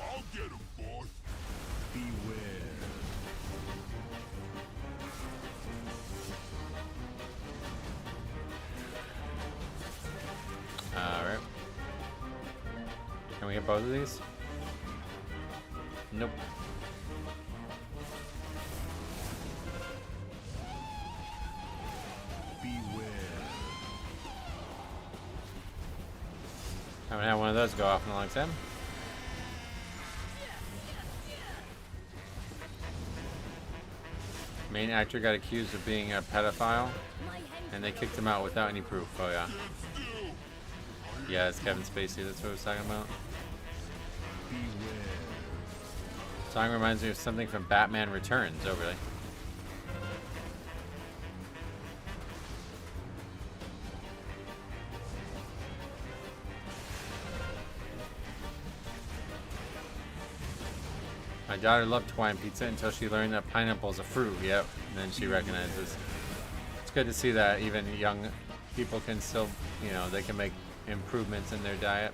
I'll get him, boss. Beware. Alright. Can we get both of these? Nope. Beware. Haven't had one of those go off in a long time. Main actor got accused of being a pedophile, and they kicked him out without any proof. Oh yeah. Yeah, it's Kevin Spacey. That's what I was talking about. Beware. Song reminds me of something from Batman Returns. Oh, really? My daughter loved Hawaiian pizza until she learned that pineapple is a fruit. Yep. And then she recognizes. It's good to see that even young people can still, you know, they can make improvements in their diet.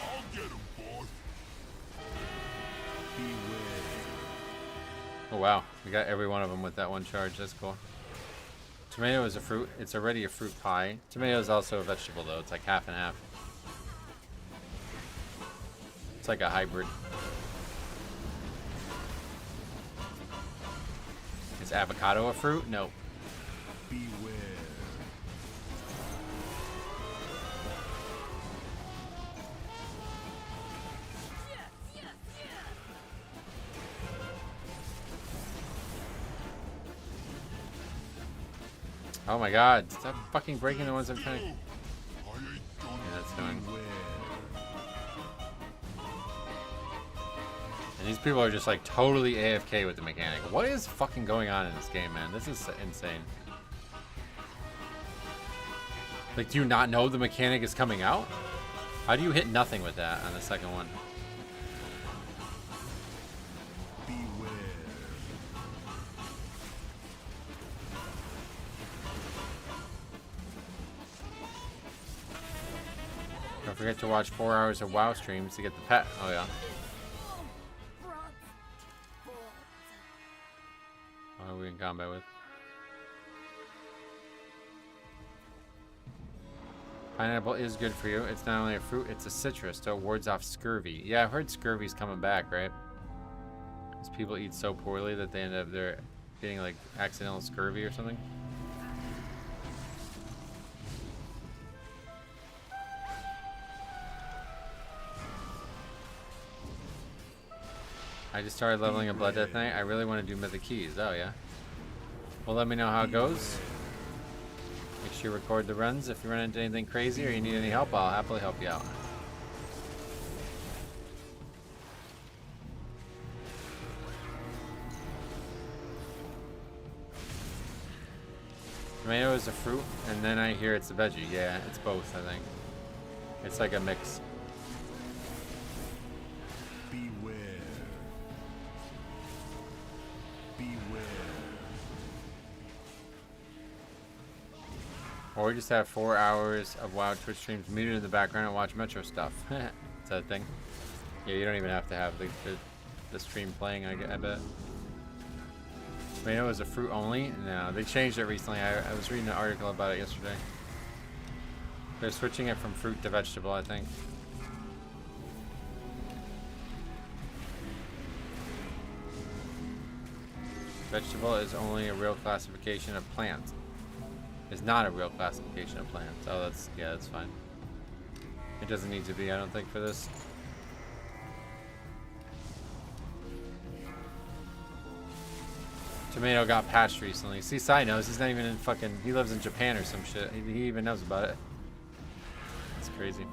I'll get him, boy. Oh wow, we got every one of them with that one charge. That's cool. Tomato is a fruit. It's already a fruit pie. Tomato is also a vegetable though. It's like half and half. It's like a hybrid. Is avocado a fruit? No. Beware. Oh my god, stop fucking breaking the ones I'm trying to... I ain't done. Yeah, that's going. Beware. And these people are just like totally AFK with the mechanic. What is fucking going on in this game, man? This is insane. Like, do you not know the mechanic is coming out? How do you hit nothing with that on the second one? Beware. Don't forget to watch 4 hours of WoW streams to get the pet. Oh yeah. What are we in combat with? Pineapple is good for you. It's not only a fruit, it's a citrus, so it wards off scurvy. Yeah, I've heard scurvy's coming back, right? Because people eat so poorly that they end up they're getting like accidental scurvy or something. I just started leveling a Blood Death Knight. I really want to do Mythic Keys. Oh, yeah. Well, let me know how it goes. Make sure you record the runs. If you run into anything crazy or you need any help, I'll happily help you out. Tomato is a fruit, and then I hear it's a veggie. Yeah, it's both, I think. It's like a mix. Beware. Beware. Or just have 4 hours of WoW Twitch streams muted in the background and watch Metro stuff. Is that a thing? Yeah, you don't even have to have the stream playing, I bet. Tomato is a fruit only? No, they changed it recently. I was reading an article about it yesterday. They're switching it from fruit to vegetable, I think. Vegetable is only a real classification of plants. Is not a real classification of plants. Oh, that's fine. It doesn't need to be, I don't think, for this. Tomato got patched recently. See, side knows he's not even in fucking. He lives in Japan or some shit. He even knows about it. It's crazy.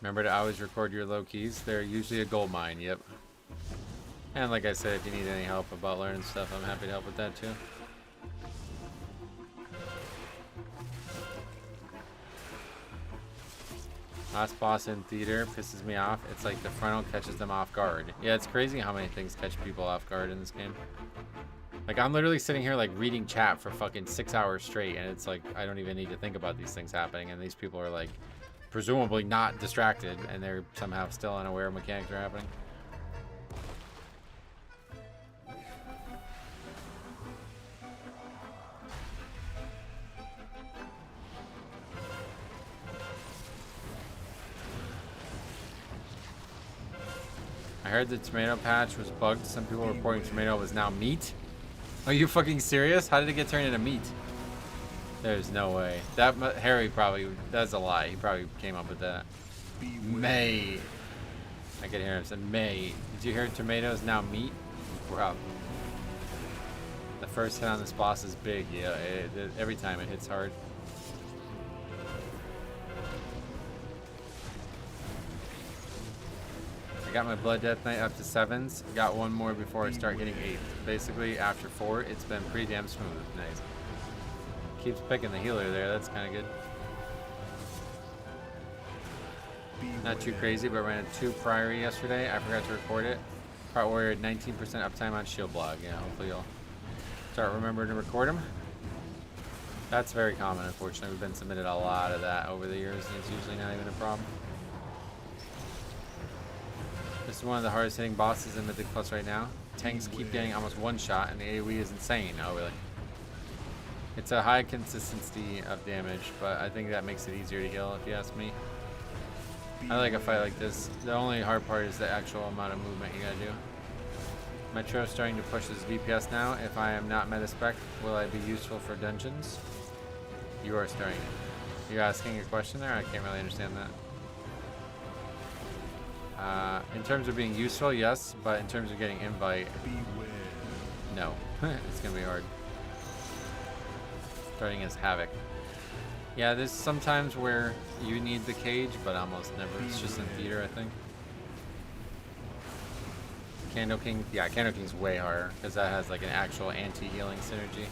Remember to always record your low keys. They're usually a gold mine. Yep. And like I said, if you need any help about learning stuff, I'm happy to help with that too. Last boss in theater pisses me off. It's like the frontal catches them off guard. Yeah, it's crazy how many things catch people off guard in this game. Like, I'm literally sitting here like reading chat for fucking 6 hours straight, and it's like I don't even need to think about these things happening, and these people are like presumably not distracted, and they're somehow still unaware mechanics are happening. I heard the tomato patch was bugged. Some people were reporting tomato was now meat. Are you fucking serious? How did it get turned into meat? There's no way. Harry probably, that's a lie. He probably came up with that. May. I could hear him say, May. Did you hear tomatoes now meat? Bro. The first hit on this boss is big. Yeah, every time it hits hard. got my Blood Death Knight up to 7s. Got one more before I start hitting 8. Basically, after 4, it's been pretty damn smooth. Nice. Keeps picking the healer there. That's kind of good. Not too crazy, but ran a 2 Priory yesterday. I forgot to record it. Part Warrior had 19% uptime on Shield Blog. Yeah, hopefully you'll start remembering to record them. That's very common, unfortunately. We've been submitted a lot of that over the years, and it's usually not even a problem. This is one of the hardest hitting bosses in Mythic Plus right now. Tanks keep getting almost one shot, and the AoE is insane. Oh, really? It's a high consistency of damage, but I think that makes it easier to heal, if you ask me. I like a fight like this. The only hard part is the actual amount of movement you gotta do. Metro is starting to push his VPS now. If I am not meta-spec, will I be useful for dungeons? You are starting it. You're asking a question there? I can't really understand that. In terms of being useful, yes, but in terms of getting invite, no. It's gonna be hard. Starting as Havoc. Yeah, there's sometimes where you need the cage, but almost never. It's just in theater, I think. Candle King, yeah, Candle King's way harder because that has like an actual anti-healing synergy.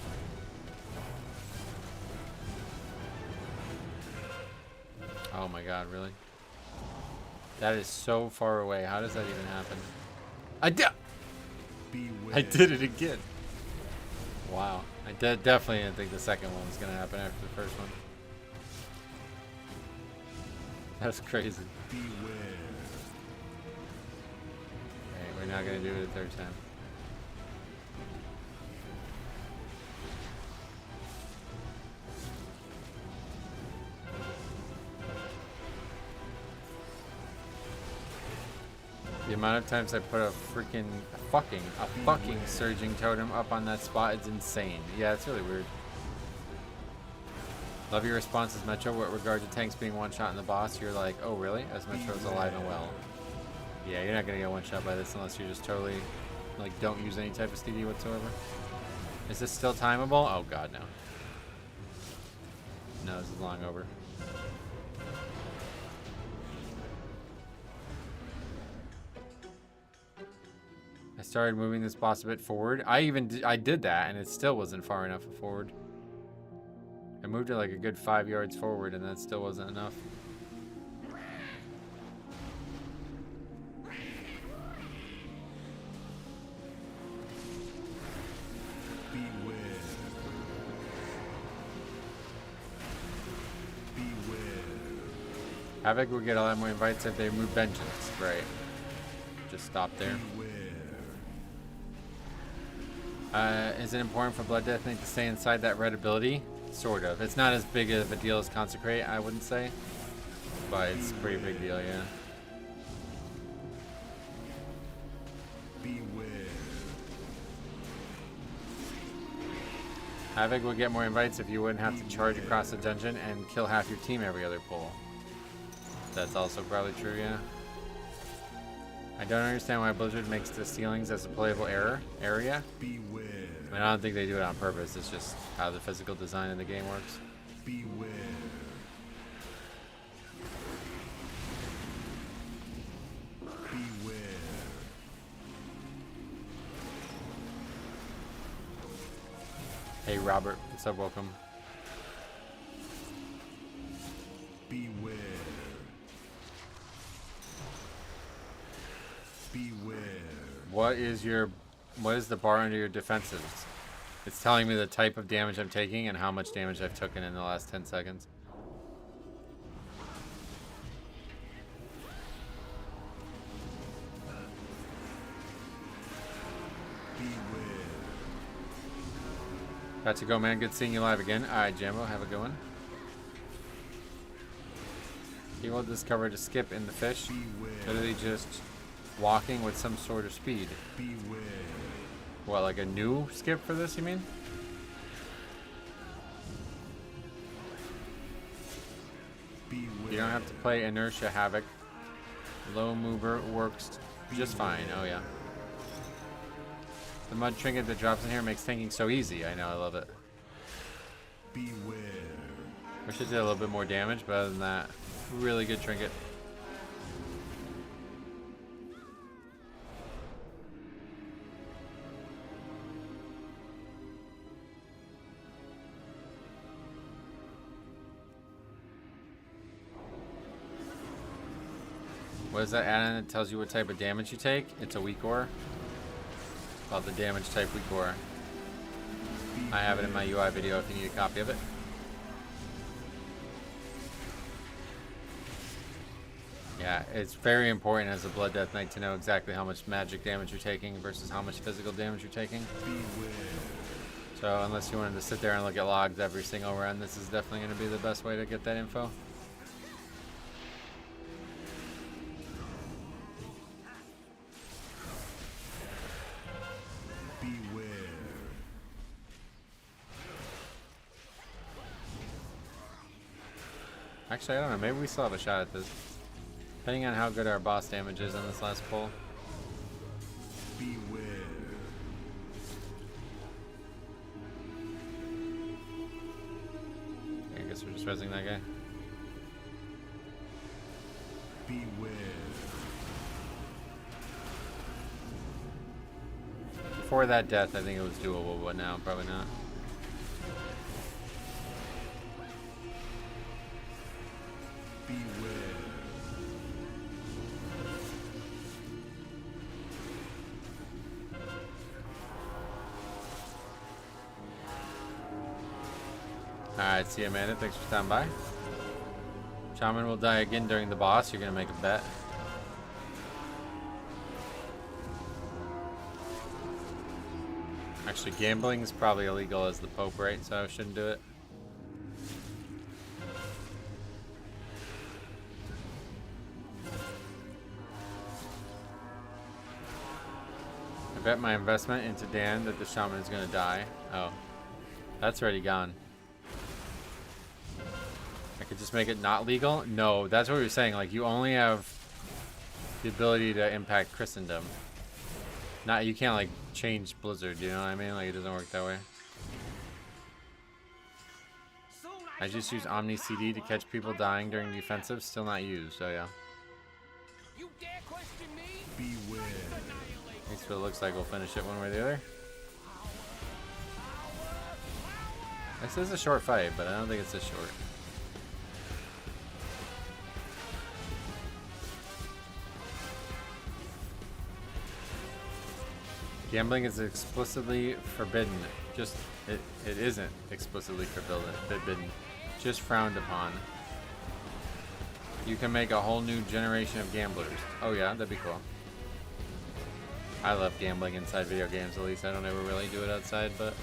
Oh my god, really? That is so far away. How does that even happen? I did it again. Wow. I definitely didn't think the second one was going to happen after the first one. That's crazy. Alright, we're not going to do it a third time. The amount of times I put a fucking surging totem up on that spot is insane. Yeah, it's really weird. Love your responses, Metro. With regard to tanks being one shot in the boss, you're like, oh really? As Metro's alive and well. Yeah, you're not gonna get one shot by this unless you're just totally, like, don't use any type of CD whatsoever. Is this still timeable? Oh god, no. No, this is long over. I started moving this boss a bit forward. I did that, and it still wasn't far enough forward. I moved it like a good 5 yards forward, and that still wasn't enough. Havoc would get a lot more invites if they remove Vengeance. Right. Just stop there. Is it important for Blood Death Knight to stay inside that red ability? Sort of. It's not as big of a deal as Consecrate, I wouldn't say. But it's a pretty big deal, yeah. Havoc would get more invites if you wouldn't have to charge across the dungeon and kill half your team every other pull. That's also probably true, yeah. I don't understand why Blizzard makes the ceilings as a playable area. I mean, I don't think they do it on purpose. It's just how the physical design of the game works. Beware. Beware. Hey Robert, what's up? Welcome. Beware. Beware. What is the bar under your defensives? It's telling me the type of damage I'm taking and how much damage I've taken in the last 10 seconds. Beware. Got to go, man. Good seeing you live again. Alright, Jambo, have a good one. He will discover to skip in the fish. Literally just walking with some sort of speed. Beware. What, like a new skip for this, you mean? Beware. You don't have to play Inertia Havoc. Low mover works just fine. Oh yeah. The mud trinket that drops in here makes tanking so easy. I know, I love it. Beware. Wish it did a little bit more damage, but other than that, really good trinket. What is that add-on that tells you what type of damage you take? It's a weak aura. Called the damage type weak aura. I have it in my UI video if you need a copy of it. Yeah, it's very important as a Blood Death Knight to know exactly how much magic damage you're taking versus how much physical damage you're taking. So unless you wanted to sit there and look at logs every single run, this is definitely going to be the best way to get that info. Actually, I don't know. Maybe we still have a shot at this. Depending on how good our boss damage is on this last pull. Beware. I guess we're just resing that guy. Beware. Before that death, I think it was doable, but now probably not. Alright, see you, Amanda. Thanks for stopping by. Shaman will die again during the boss. You're going to make a bet. Actually, gambling is probably illegal as the Pope, right? So I shouldn't do it. I bet my investment into Dan that the Shaman is going to die. Oh, that's already gone. I could just make it not legal? No, that's what we were saying. Like, you only have the ability to impact Christendom. Not, you can't, like, change Blizzard, you know what I mean? Like, it doesn't work that way. I just use Omni CD to catch people dying during defensive. Still not used, so yeah. You dare question me? Beware. At least what it looks like we'll finish it one way or the other. This is a short fight, but I don't think it's this short. Gambling is explicitly forbidden. Just, it isn't explicitly forbidden. Just frowned upon. You can make a whole new generation of gamblers. Oh yeah, that'd be cool. I love gambling inside video games, at least. I don't ever really do it outside, but...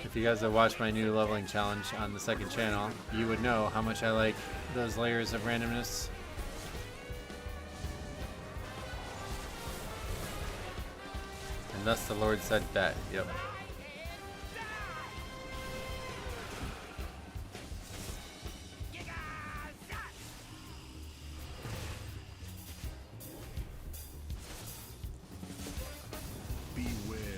If you guys have watched my new leveling challenge on the second channel, you would know how much I like those layers of randomness. And thus the Lord said bet. Yep. Beware.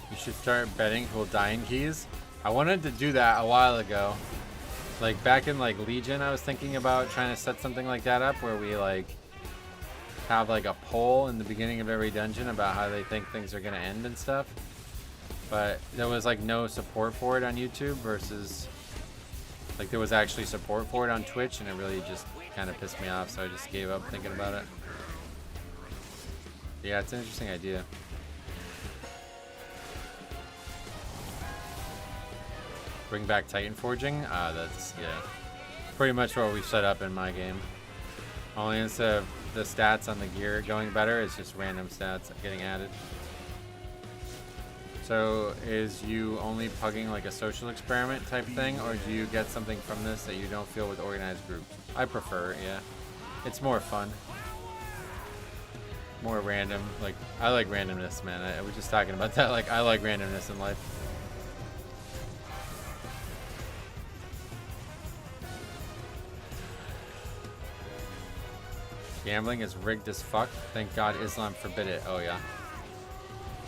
You should start betting who'll die in keys. I wanted to do that a while ago. Like back in like Legion, I was thinking about trying to set something like that up where we like have like a poll in the beginning of every dungeon about how they think things are gonna end and stuff. But there was like no support for it on YouTube versus like there was actually support for it on Twitch, and it really just kind of pissed me off, so I just gave up thinking about it. Yeah, it's an interesting idea. Bring back Titan Forging? That's, yeah, pretty much what we've set up in my game. Only instead of the stats on the gear going better, it's just random stats getting added. So is you only pugging like a social experiment type thing, or do you get something from this that you don't feel with organized groups? I prefer it, yeah. It's more fun. More random. Like, I like randomness, man. I was just talking about that. Like, I like randomness in life. Gambling is rigged as fuck. Thank God Islam forbid it. Oh yeah.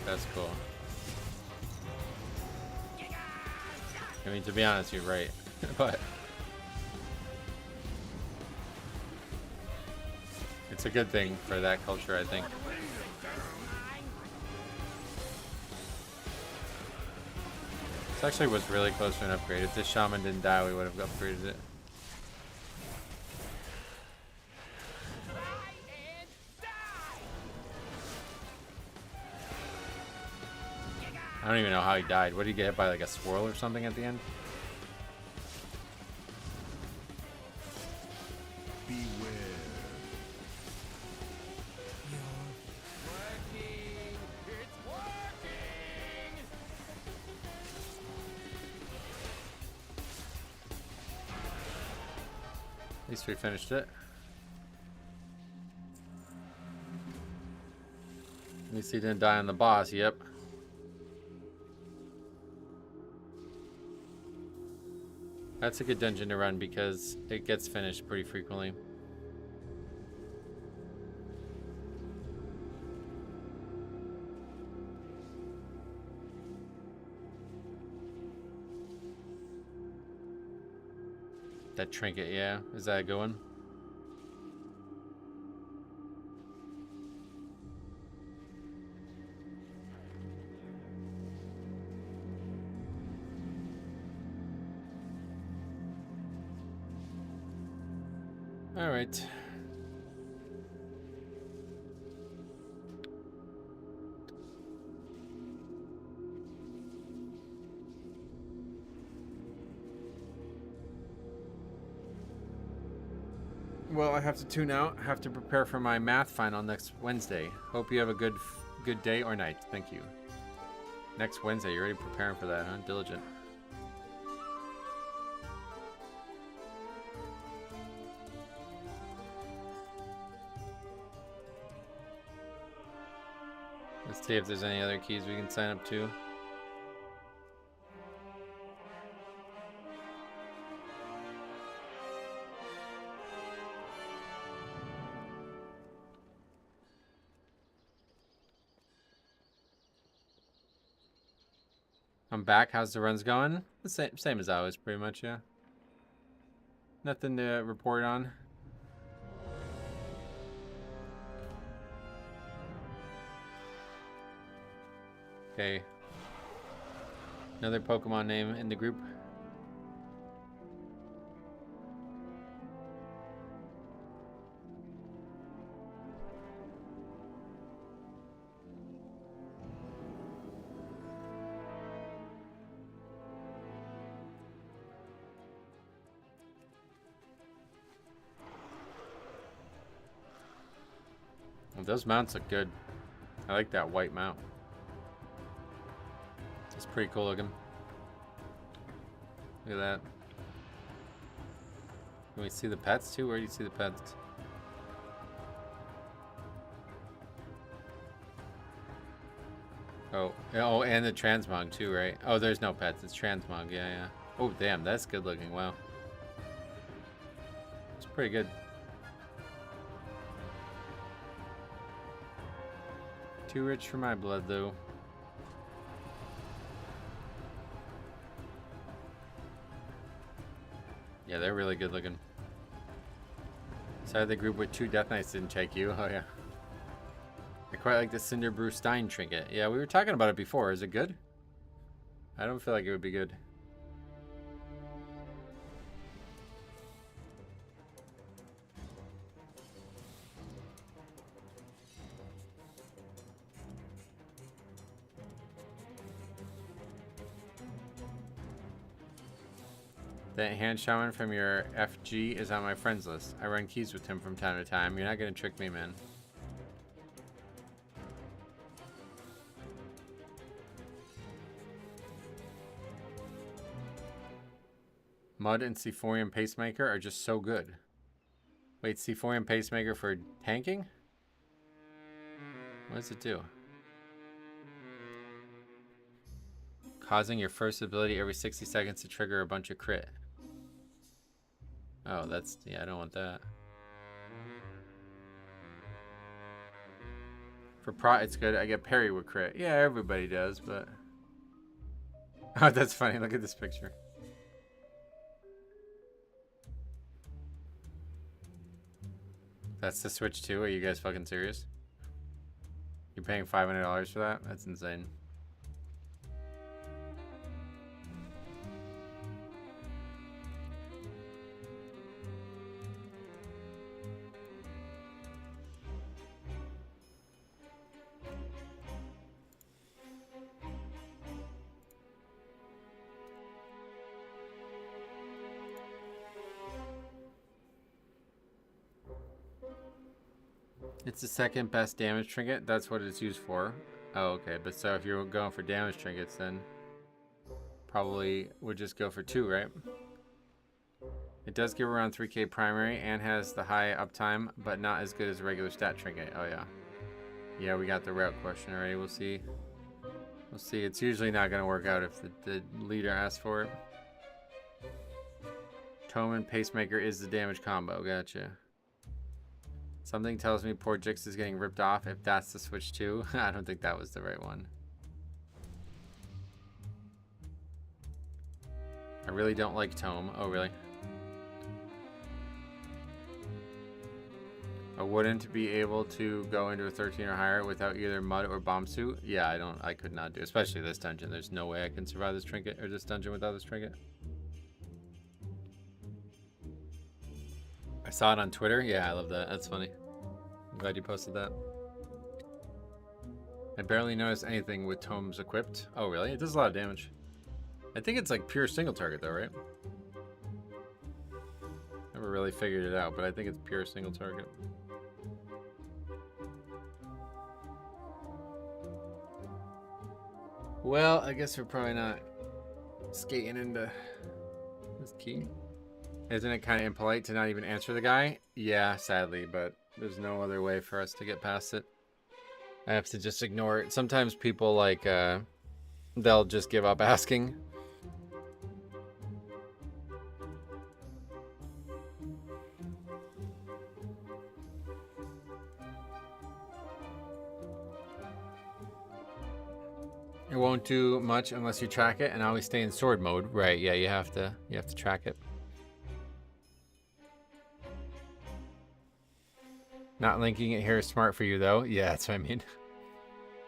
That's cool. I mean, to be honest, you're right. But It's a good thing for that culture, I think. This actually was really close to an upgrade. If this shaman didn't die, we would have upgraded it. I don't even know how he died. What did he get hit by, like a swirl or something at the end? At least we finished it. At least he didn't die on the boss, yep. That's a good dungeon to run because it gets finished pretty frequently. That trinket, yeah. Is that a good one? All right. Well, I have to tune out. I have to prepare for my math final next Wednesday. Hope you have a good day or night. Thank you. Next Wednesday, you're already preparing for that, huh? Diligent. Let's see if there's any other keys we can sign up to. I'm back. How's the runs going? The same as always, pretty much, yeah. Nothing to report on. Okay. Another Pokemon name in the group. Well, those mounts look good. I like that white mount. It's pretty cool looking. Look at that. Can we see the pets too? Where do you see the pets? Oh, and the transmog too, right? Oh, there's no pets. It's transmog. Yeah, yeah. Oh, damn, that's good looking. Wow. It's pretty good. Too rich for my blood, though. Yeah, they're really good looking. Side of the group with 2 Death Knights didn't take you. Oh, yeah. I quite like the Cinder Brew Stein trinket. Yeah, we were talking about it before. Is it good? I don't feel like it would be good. That hand shaman from your FG is on my friends list. I run keys with him from time to time. You're not gonna trick me, man. Mud and Sephorium Pacemaker are just so good. Wait, Sephorium Pacemaker for tanking? What does it do? Causing your first ability every 60 seconds to trigger a bunch of crit. Oh, that's... yeah, I don't want that. For prot, it's good. I get parry with crit. Yeah, everybody does, but... oh, that's funny. Look at this picture. That's the Switch 2? Are you guys fucking serious? You're paying $500 for that? That's insane. It's the second best damage trinket. That's what it's used for. Oh, okay. But so if you're going for damage trinkets, then probably would just go for 2, right? It does give around 3k primary and has the high uptime, but not as good as a regular stat trinket. Oh, yeah. Yeah, we got the route question already. We'll see. We'll see. It's usually not going to work out if the leader asks for it. Tome and Pacemaker is the damage combo. Gotcha. Something tells me poor Jix is getting ripped off if that's the Switch 2. I don't think that was the right one. I really don't like Tome. Oh, really? I wouldn't be able to go into a 13 or higher without either Mud or Bomb Suit. Yeah, I could not do, especially this dungeon. There's no way I can survive this trinket or this dungeon without this trinket. I saw it on Twitter. Yeah, I love that. That's funny. I'm glad you posted that. I barely noticed anything with Tomes equipped. Oh, really? It does a lot of damage. I think it's like pure single target though, right? Never really figured it out, but I think it's pure single target. Well, I guess we're probably not skating into this key. Isn't it kind of impolite to not even answer the guy? Yeah, sadly, but there's no other way for us to get past it. I have to just ignore it. Sometimes people like, they'll just give up asking. It won't do much unless you track it and always stay in sword mode. Right, yeah, you have to track it. Not linking it here is smart for you though. Yeah, that's what I mean.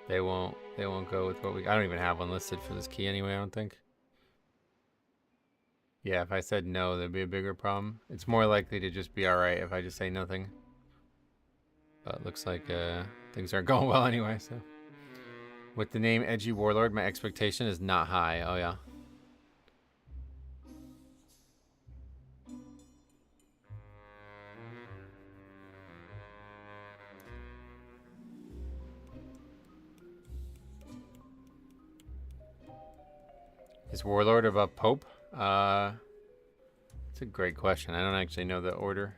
They won't go with what we, I don't even have one listed for this key anyway, I don't think. Yeah, if I said no, there'd be a bigger problem. It's more likely to just be alright if I just say nothing. But it looks like things aren't going well anyway, so. With the name Edgy Warlord, my expectation is not high. Oh yeah. Is Warlord above Pope? It's a great question. I don't actually know the order.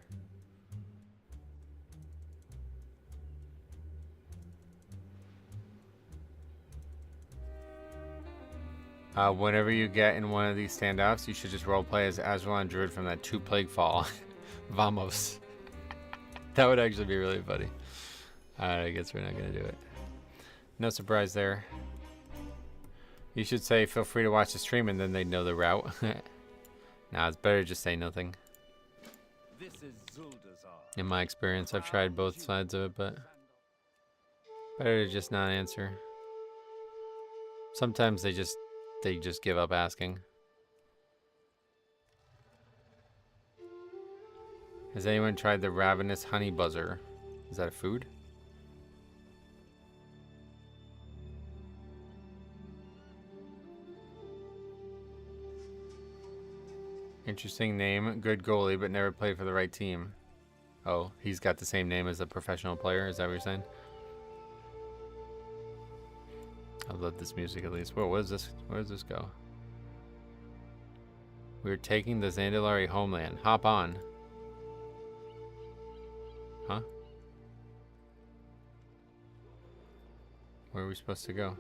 Whenever you get in one of these standoffs, you should just roleplay as Azralan Druid from that 2 Plague Fall. Vamos. That would actually be really funny. I guess we're not going to do it. No surprise there. You should say, feel free to watch the stream, and then they'd know the route. Nah, it's better to just say nothing. This is Zuldazar. In my experience, I've tried both sides of it, but better to just not answer. Sometimes they just give up asking. Has anyone tried the ravenous honey buzzer? Is that a food? Interesting name, good goalie, but never played for the right team. Oh, he's got the same name as a professional player, is that what you're saying? I love this music at least. Whoa, what is this? Where does this go? We're taking the Zandalari homeland. Hop on. Huh? Where are we supposed to go?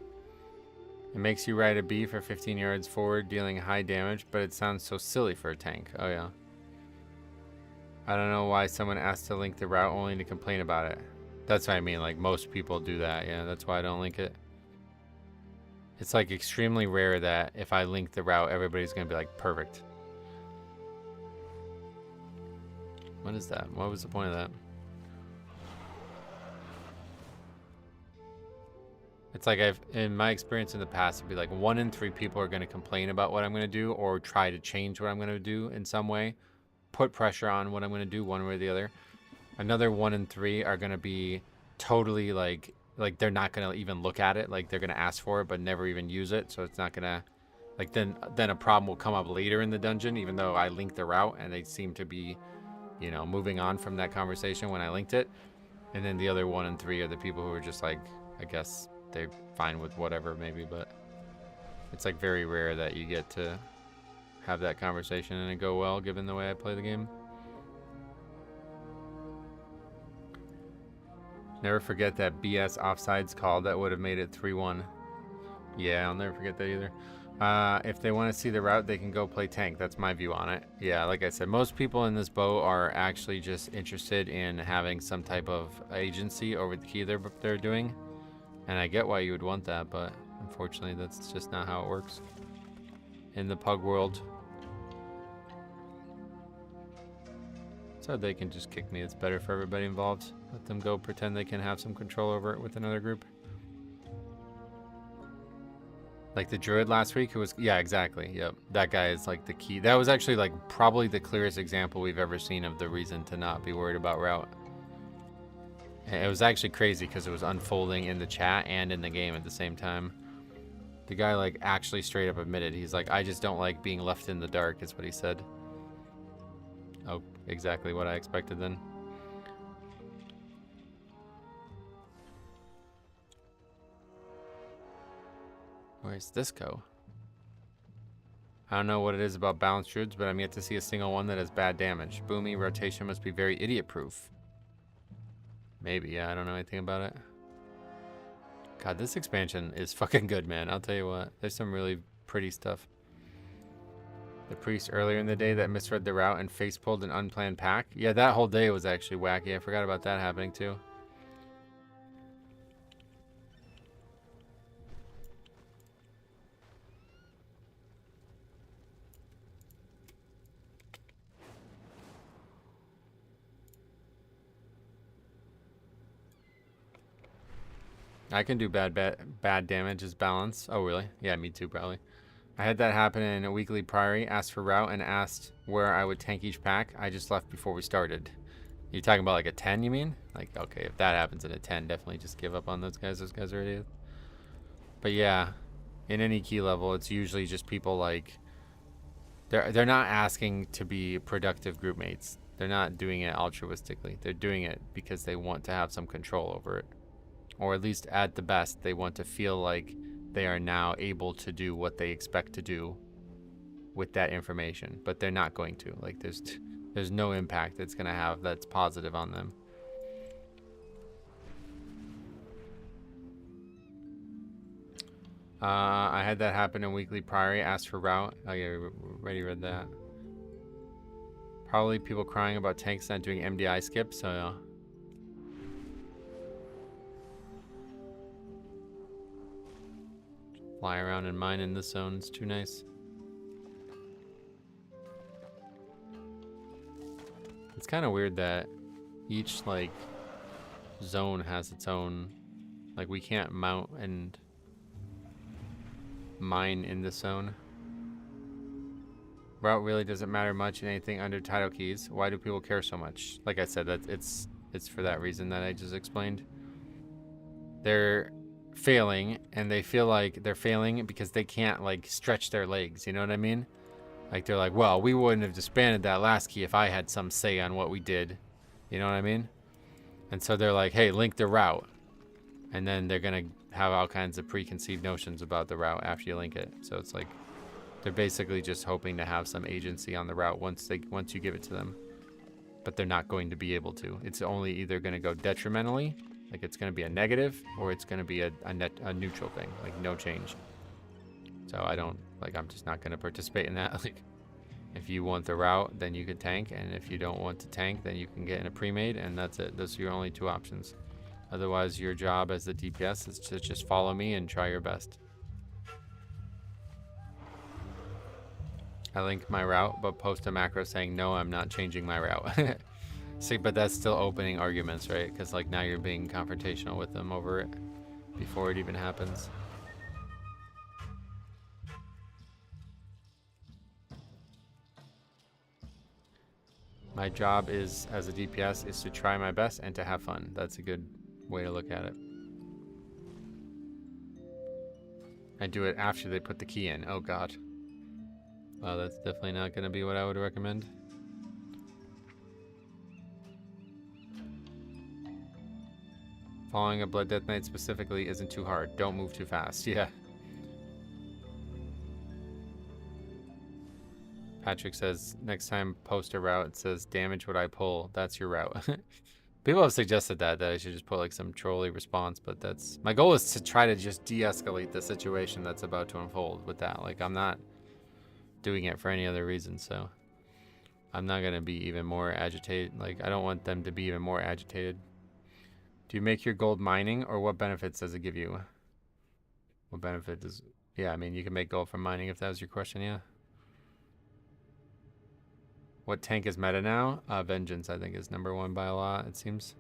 It makes you ride a bee for 15 yards forward, dealing high damage, but it sounds so silly for a tank. Oh yeah. I don't know why someone asked to link the route only to complain about it. That's what I mean, like most people do that. Yeah, that's why I don't link it. It's like extremely rare that if I link the route, everybody's gonna be like, perfect. What is that? What was the point of that? It's like in my experience in the past, it'd be like 1 in 3 people are going to complain about what I'm going to do or try to change what I'm going to do in some way, put pressure on what I'm going to do one way or the other. Another 1 in 3 are going to be totally like they're not going to even look at it. Like they're going to ask for it, but never even use it. So it's not going to, like, then a problem will come up later in the dungeon, even though I linked the route and they seem to be, you know, moving on from that conversation when I linked it. And then the other 1 in 3 are the people who are just like, I guess they're fine with whatever maybe, but it's like very rare that you get to have that conversation and it go well given the way I play the game. Never forget that BS offsides call that would have made it 3-1. Yeah, I'll never forget that either. If they want to see the route, they can go play tank. That's my view on it. Yeah, like I said, most people in this boat are actually just interested in having some type of agency over the key they're doing. And I get why you would want that, but unfortunately that's just not how it works in the pug world. So they can just kick me. It's better for everybody involved. Let them go pretend they can have some control over it with another group. Like the druid last week, who was, yeah, exactly. Yep. That guy is like the key. That was actually like probably the clearest example we've ever seen of the reason to not be worried about route. And it was actually crazy because it was unfolding in the chat and in the game at the same time. The guy like actually straight up admitted, he's like, I just don't like being left in the dark, is what he said. Oh, exactly what I expected then. Where's this go? I don't know what it is about balanced druids, but I'm yet to see a single one that has bad damage. Boomy rotation must be very idiot-proof. Maybe, yeah, I don't know anything about it. God, this expansion is fucking good, man. I'll tell you what. There's some really pretty stuff. The priest earlier in the day that misread the route and face-pulled an unplanned pack. Yeah, that whole day was actually wacky. I forgot about that happening, too. I can do bad damage as balance. Oh, really? Yeah, me too, probably. I had that happen in a weekly priory, asked for route, and asked where I would tank each pack. I just left before we started. You're talking about like a 10, you mean? Like, okay, if that happens in a 10, definitely just give up on those guys. Those guys are idiots. But yeah, in any key level, it's usually just people like... They're not asking to be productive group mates. They're not doing it altruistically. They're doing it because they want to have some control over it. Or at least at the best, they want to feel like they are now able to do what they expect to do with that information, but they're not going to. Like there's no impact it's going to have that's positive on them. I had that happen in weekly priory, asked for route. Oh yeah, already read that. Probably people crying about tanks not doing MDI skips, so yeah. Fly around and mine in this zone. It's too nice. It's kind of weird that each like zone has its own, like we can't mount and mine in this zone. Route really doesn't matter much in anything under title keys. Why do people care so much? Like I said, that it's for that reason that I just explained. They're failing and they feel like they're failing because they can't like stretch their legs, you know what I mean? Like they're like, well, we wouldn't have disbanded that last key if I had some say on what we did, you know what I mean? And so they're like, hey, link the route, and then they're gonna have all kinds of preconceived notions about the route after you link it. So it's like they're basically just hoping to have some agency on the route once you give it to them, but they're not going to be able to. It's only either going to go detrimentally, like it's going to be a negative, or it's going to be a neutral thing, like no change. So I'm just not going to participate in that. Like, if you want the route, then you can tank, and if you don't want to tank, then you can get in a pre-made, and that's it. Those are your only two options. Otherwise, your job as the DPS is to just follow me and try your best. I link my route, but post a macro saying, no, I'm not changing my route. See, but that's still opening arguments, right? Because like now you're being confrontational with them over it. before it even happens. My job is, as a DPS, is to try my best and to have fun. That's a good way to look at it. I do it after they put the key in. Oh god. Well, that's definitely not going to be what I would recommend. Following a Blood Death Knight specifically isn't too hard. Don't move too fast. Yeah. Patrick says, next time post a route, it says, damage what I pull. That's your route. People have suggested that I should just put like some trolley response, but that's... My goal is to try to just de-escalate the situation that's about to unfold with that. Like, I'm not doing it for any other reason, so... I'm not going to be even more agitated. Like, I don't want them to be even more agitated. Do you make your gold mining, or what benefits does it give you? What benefit does... Yeah, I mean, you can make gold from mining if that was your question, yeah. What tank is meta now? Vengeance, I think, is #1 by a lot, it seems.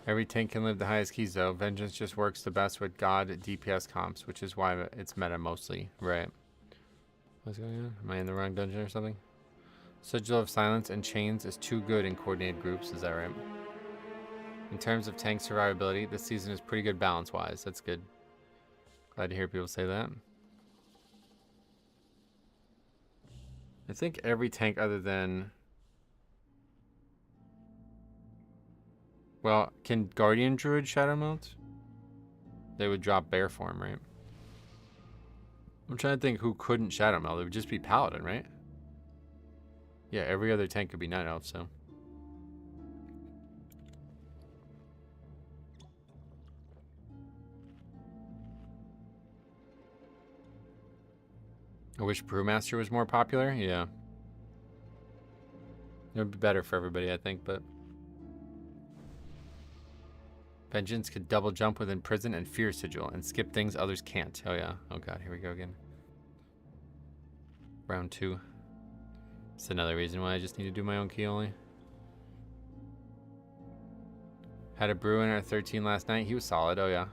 Every tank can live the highest keys though. Vengeance just works the best with God DPS comps, which is why it's meta mostly. Right. What's going on? Am I in the wrong dungeon or something? Sigil of Silence and Chains is too good in coordinated groups, is that right? In terms of tank survivability, this season is pretty good balance-wise. That's good. Glad to hear people say that. I think every tank other than... Well, can Guardian Druid Shadow Melt? They would drop bear form, right? I'm trying to think who couldn't Shadow Melt. It would just be Paladin, right? Yeah, every other tank could be Night Elf, so... I wish Brewmaster was more popular. Yeah. It would be better for everybody, I think, but... Vengeance could double jump within prison and fear sigil and skip things others can't. Oh yeah. Oh god, here we go again. Round 2. It's another reason why I just need to do my own key only. Had a brew in our 13 last night. He was solid. Oh yeah.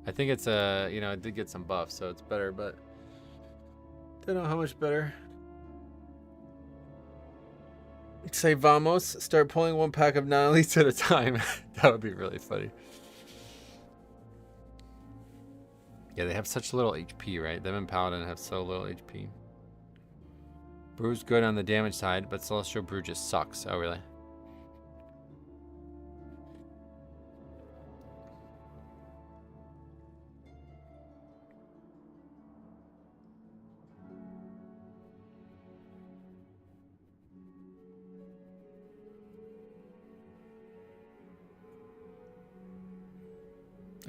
I think it's you know, it did get some buffs, so it's better, but don't know how much better. Say vamos, start pulling 1 pack of non-elites at a time. That would be really funny. Yeah, they have such little HP, right? Them and Paladin have so little HP. Brew's good on the damage side, but Celestial Brew just sucks. Oh, really?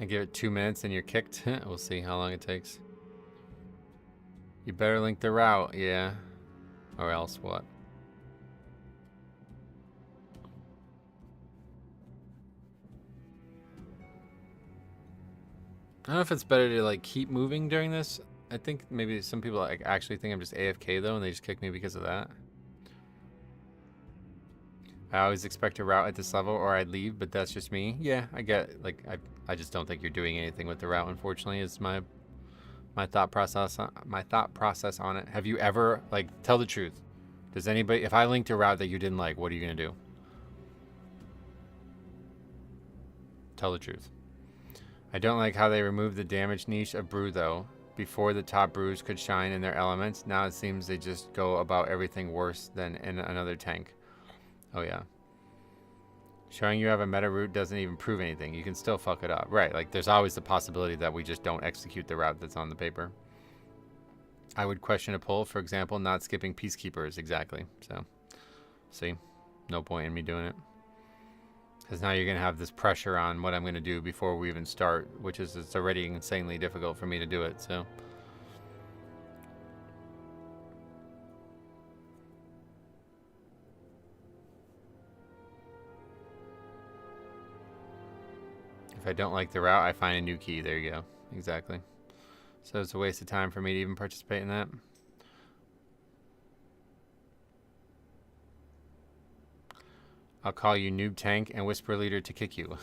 I give it 2 minutes and you're kicked. We'll see how long it takes. You better link the route, yeah. Or else what? I don't know if it's better to like keep moving during this. I think maybe some people like actually think I'm just AFK though, and they just kick me because of that. I always expect a route at this level or I'd leave, but that's just me. Yeah, I get, like, I just don't think you're doing anything with the route, unfortunately, is my thought process on it. Have you ever, like, tell the truth. Does anybody, if I linked a route that you didn't like, what are you going to do? Tell the truth. I don't like how they removed the damage niche of brew, though. Before the top brews could shine in their elements, now it seems they just go about everything worse than in another tank. Oh yeah. Showing you have a meta route doesn't even prove anything. You can still fuck it up. Right, like there's always the possibility that we just don't execute the route that's on the paper. I would question a pull, for example, not skipping Peacekeepers, exactly. So, see, no point in me doing it. Because now you're going to have this pressure on what I'm going to do before we even start, which is it's already insanely difficult for me to do it, so. If I don't like the route, I find a new key. There you go. Exactly. So it's a waste of time for me to even participate in that. I'll call you Noob Tank and Whisper Leader to kick you.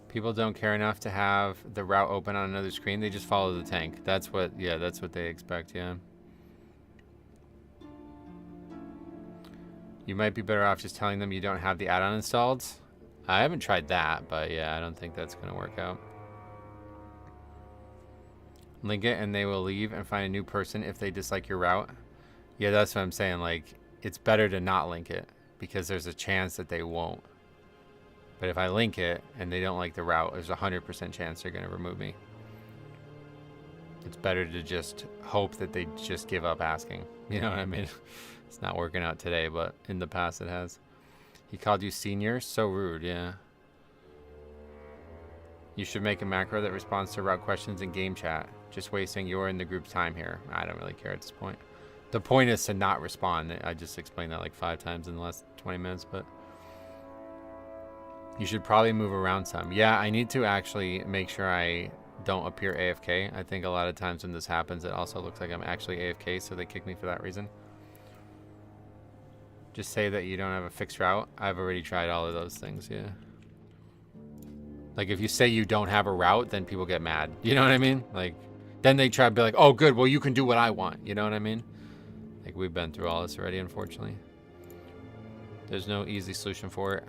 People don't care enough to have the route open on another screen. They just follow the tank. That's what, yeah, that's what they expect, yeah. You might be better off just telling them you don't have the add-on installed. I haven't tried that, but yeah, I don't think that's going to work out. Link it and they will leave and find a new person if they dislike your route. Yeah, that's what I'm saying. Like, it's better to not link it because there's a chance that they won't. But if I link it and they don't like the route, there's a 100% chance they're going to remove me. It's better to just hope that they just give up asking. You know what I mean? It's not working out today, but in the past it has. He called you senior? So rude, yeah. You should make a macro that responds to route questions in game chat. Just wasting your and the group's time here. I don't really care at this point. The point is to not respond. I just explained that like 5 times in the last 20 minutes, but you should probably move around some. Yeah, I need to actually make sure I don't appear AFK. I think a lot of times when this happens, it also looks like I'm actually AFK, so they kick me for that reason. Just say that you don't have a fixed route. I've already tried all of those things, yeah. Like, if you say you don't have a route, then people get mad. You know what I mean? Like, then they try to be like, oh, good, well, you can do what I want. You know what I mean? Like, we've been through all this already, unfortunately. There's no easy solution for it.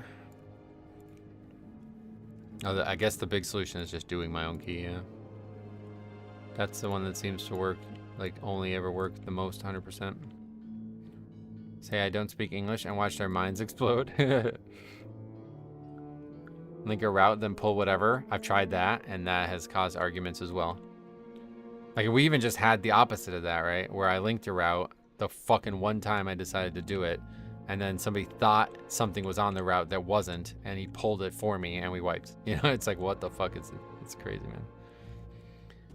Oh, I guess the big solution is just doing my own key, yeah. That's the one that seems to work, like, only ever work the most, 100%. Say I don't speak English and watch their minds explode. Link a route, then pull whatever. I've tried that, and that has caused arguments as well. Like, we even just had the opposite of that, right? Where I linked a route the fucking one time I decided to do it, and then somebody thought something was on the route that wasn't, and he pulled it for me, and we wiped. You know, it's like, what the fuck is it? It's crazy, man.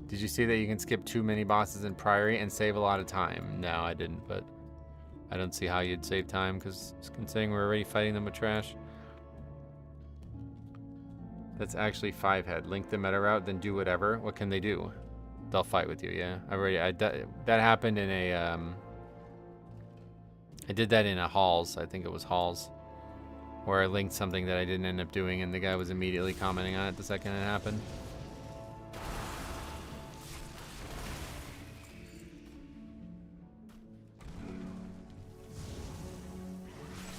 Did you see that you can skip 2 mini bosses in Priory and save a lot of time? No, I didn't, but I don't see how you'd save time, because considering we're already fighting them with trash. That's actually 5-head. Link the meta route, then do whatever. What can they do? They'll fight with you, yeah. That happened in a, I did that in a Halls. I think it was Halls. Where I linked something that I didn't end up doing, and the guy was immediately commenting on it the second it happened.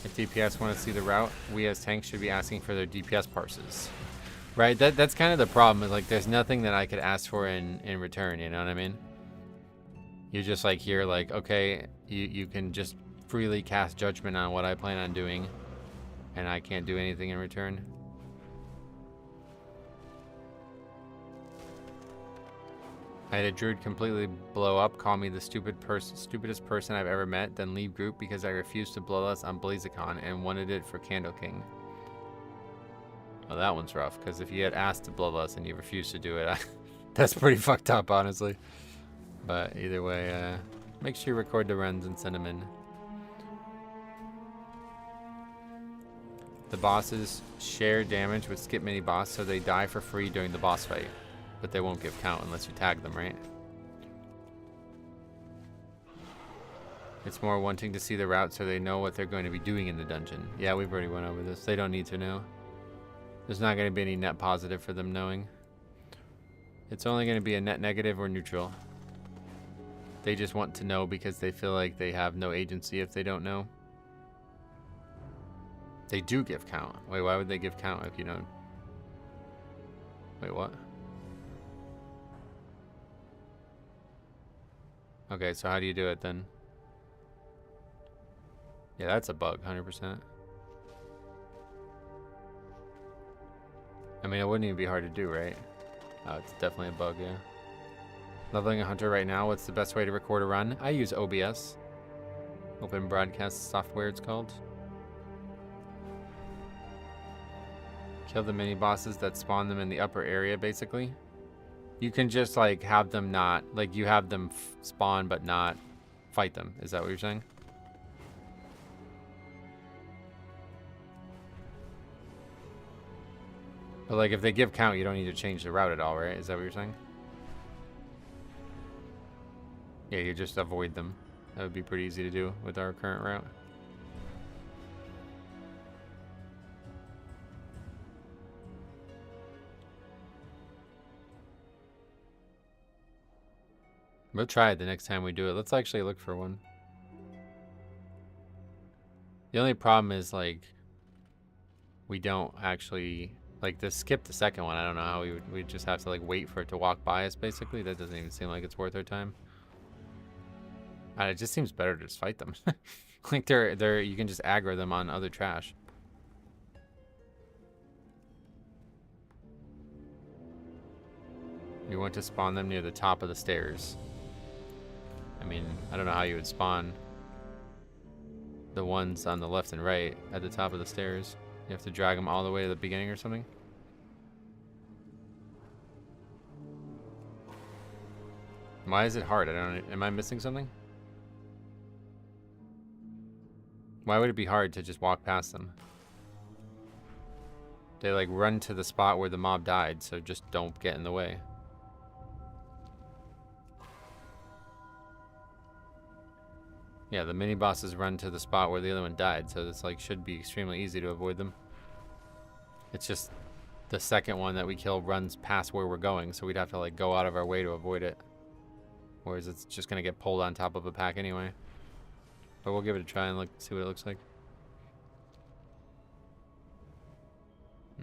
If DPS want to see the route, we as tanks should be asking for their DPS parses. Right, that's kind of the problem, is like there's nothing that I could ask for in return, you know what I mean? You just like here, like, okay, you can just freely cast judgment on what I plan on doing, and I can't do anything in return. I had a druid completely blow up, call me the stupidest person I've ever met, then leave group because I refused to blow us on Blazicon and wanted it for Candle King. Oh, that one's rough, because if you had asked to blow us and you refused to do it, that's pretty fucked up, honestly. But either way, make sure you record the runs and send them in. The bosses share damage with skip mini boss, so they die for free during the boss fight. But they won't give count unless you tag them, right? It's more wanting to see the route so they know what they're going to be doing in the dungeon. Yeah, we've already went over this. They don't need to know. There's not going to be any net positive for them knowing. It's only going to be a net negative or neutral. They just want to know because they feel like they have no agency if they don't know. They do give count. Wait, why would they give count if you don't? Wait, what? Okay, so how do you do it then? Yeah, that's a bug, 100%. I mean, it wouldn't even be hard to do, right? Oh, it's definitely a bug, yeah. Leveling a hunter right now. What's the best way to record a run? I use OBS. Open Broadcast Software, it's called. Kill the mini bosses that spawn them in the upper area, basically. You can just like have them not, like you have them spawn but not fight them. Is that what you're saying? But like if they give count, you don't need to change the route at all, right? Is that what you're saying? Yeah, you just avoid them. That would be pretty easy to do with our current route. We'll try it the next time we do it. Let's actually look for one. The only problem is like we don't actually like to skip the second one. I don't know how we just have to like wait for it to walk by us basically. That doesn't even seem like it's worth our time. It just seems better to just fight them. Like they're you can just aggro them on other trash. You want to spawn them near the top of the stairs. I mean, I don't know how you would spawn the ones on the left and right at the top of the stairs. You have to drag them all the way to the beginning or something. Why is it hard? I don't. Am I missing something? Why would it be hard to just walk past them? They like run to the spot where the mob died, so just don't get in the way. Yeah, the mini bosses run to the spot where the other one died, so it's like should be extremely easy to avoid them. It's just the second one that we kill runs past where we're going, so we'd have to like go out of our way to avoid it. Whereas it's just gonna get pulled on top of a pack anyway. But we'll give it a try and look, see what it looks like.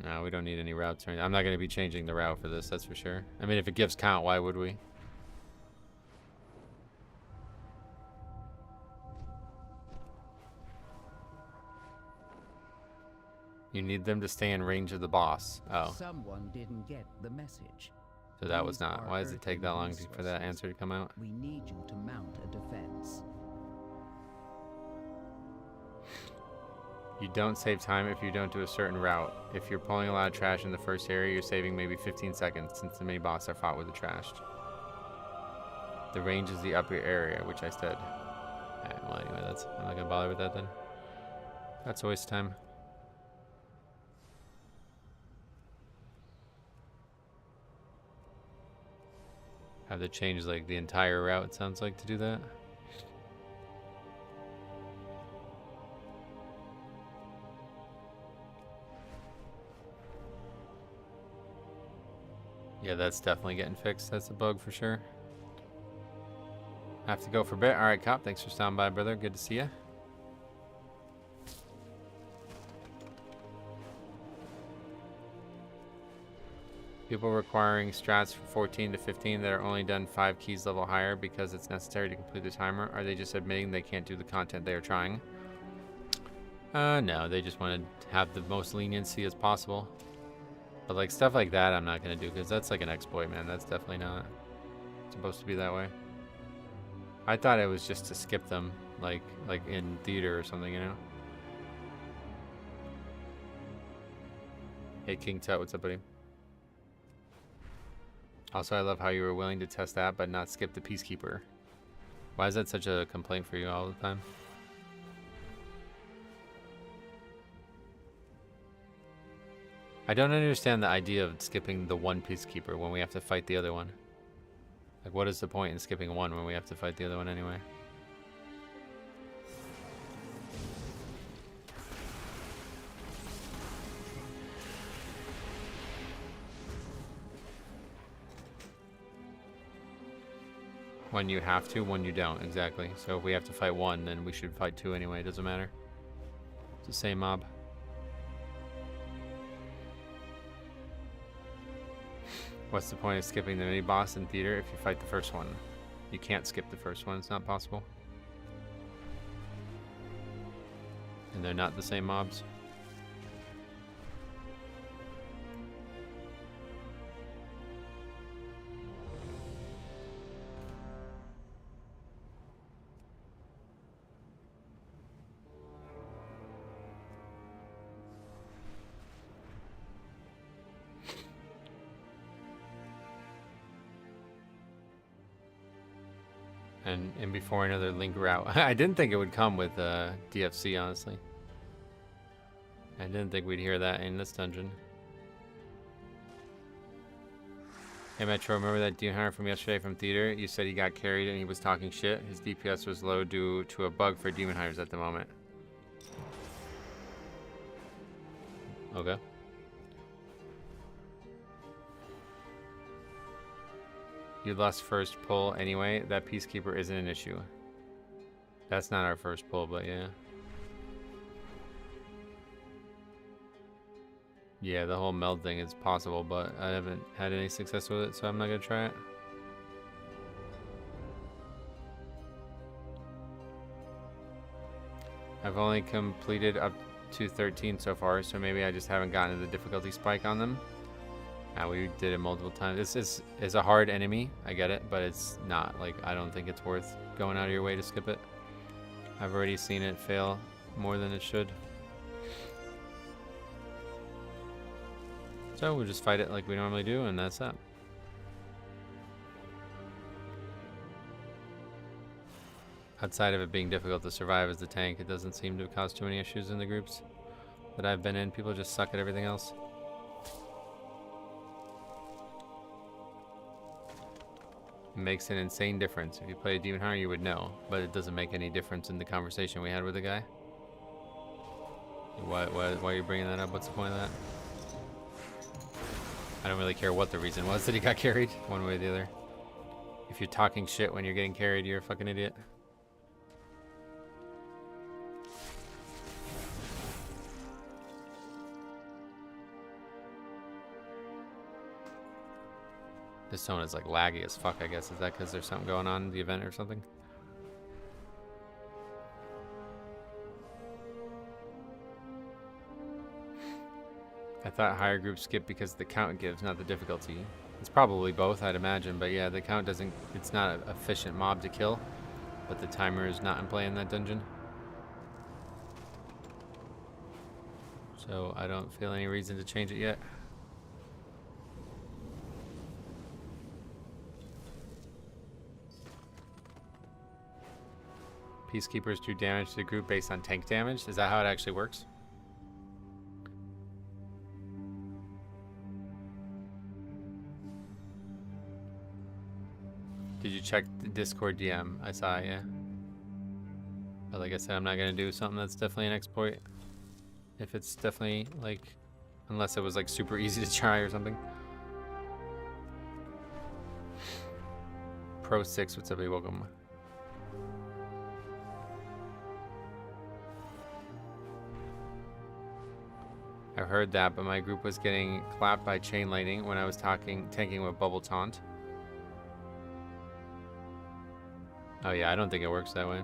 No, we don't need any routes or anything. I'm not gonna be changing the route for this, that's for sure. I mean, if it gives count, why would we? You need them to stay in range of the boss. Oh. Someone didn't get the message. So that was not. Why does it take that long for that answer to come out? We need you to mount a defense. You don't save time if you don't do a certain route. If you're pulling a lot of trash in the first area, you're saving maybe 15 seconds since the mini boss are fought with the trashed. The range is the upper area, which I said. Alright, well anyway, I'm not gonna bother with that then. That's a waste of time. Have to change like the entire route, it sounds like, to do that. Yeah, that's definitely getting fixed. That's a bug for sure. Have to go for a bit. Alright, Cop, thanks for stopping by, brother. Good to see you. People requiring strats from 14 to 15 that are only done 5 keys level higher because it's necessary to complete the timer. Are they just admitting they can't do the content they are trying? No, they just want to have the most leniency as possible. But like stuff like that I'm not going to do because that's like an exploit, man. That's definitely not supposed to be that way. I thought it was just to skip them like in theater or something, you know? Hey, King Tut, what's up, buddy? Also, I love how you were willing to test that, but not skip the Peacekeeper. Why is that such a complaint for you all the time? I don't understand the idea of skipping the one Peacekeeper when we have to fight the other one. Like, what is the point in skipping one when we have to fight the other one anyway? When you have to, when you don't, exactly. So if we have to fight one, then we should fight two anyway, it doesn't matter. It's the same mob. What's the point of skipping the mini boss in theater if you fight the first one? You can't skip the first one, it's not possible. And they're not the same mobs. And before another link route. I didn't think it would come with DFC, honestly. I didn't think we'd hear that in this dungeon. Hey Metro, remember that demon hunter from yesterday from theater? You said he got carried and he was talking shit. His DPS was low due to a bug for demon hunters at the moment. Okay. You lost first pull anyway. That peacekeeper isn't an issue. That's not our first pull, but yeah. Yeah, the whole meld thing is possible, but I haven't had any success with it, so I'm not gonna try it. I've only completed up to 13 so far, so maybe I just haven't gotten the difficulty spike on them. We did it multiple times. This is a hard enemy, I get it, but it's not, like, I don't think it's worth going out of your way to skip it. I've already seen it fail more than it should. So we'll just fight it like we normally do, and that's that. Outside of it being difficult to survive as the tank, it doesn't seem to cause too many issues in the groups that I've been in. People just suck at everything else. It makes an insane difference. If you play a Demon Hunter, you would know, but it doesn't make any difference in the conversation we had with the guy. Why are you bringing that up? What's the point of that? I don't really care what the reason was that he got carried, one way or the other. If you're talking shit when you're getting carried, you're a fucking idiot. This zone is like laggy as fuck, I guess. Is that because there's something going on in the event or something? I thought higher groups skip because the count it gives, not the difficulty. It's probably both, I'd imagine, but yeah, the count doesn't, it's not an efficient mob to kill, but the timer is not in play in that dungeon. So I don't feel any reason to change it yet. Peacekeepers do damage to the group based on tank damage. Is that how it actually works? Did you check the Discord DM? I saw it, yeah. But like I said, I'm not gonna do something that's definitely an exploit. If it's definitely like, unless it was like super easy to try or something. Pro 6, what's up, everybody? Welcome. I've heard that, but my group was getting clapped by chain lightning when I was tanking with bubble taunt. Oh yeah, I don't think it works that way.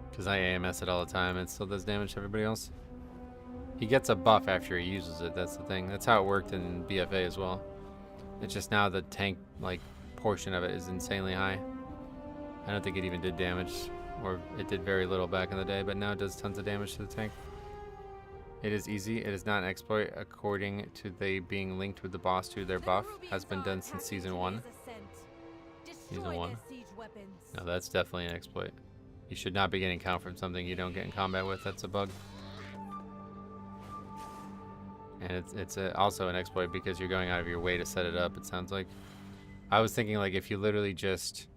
Because I AMS it all the time and it still does damage to everybody else. He gets a buff after he uses it, that's the thing. That's how it worked in BFA as well. It's just now the tank like portion of it is insanely high. I don't think it even did damage, or it did very little back in the day, but now it does tons of damage to the tank. It is easy. It is not an exploit according to they being linked with the boss to their buff. Has been done since season 1. Season 1. No, that's definitely an exploit. You should not be getting count from something you don't get in combat with. That's a bug. And it's also an exploit because you're going out of your way to set it up, it sounds like. I was thinking like if you literally just,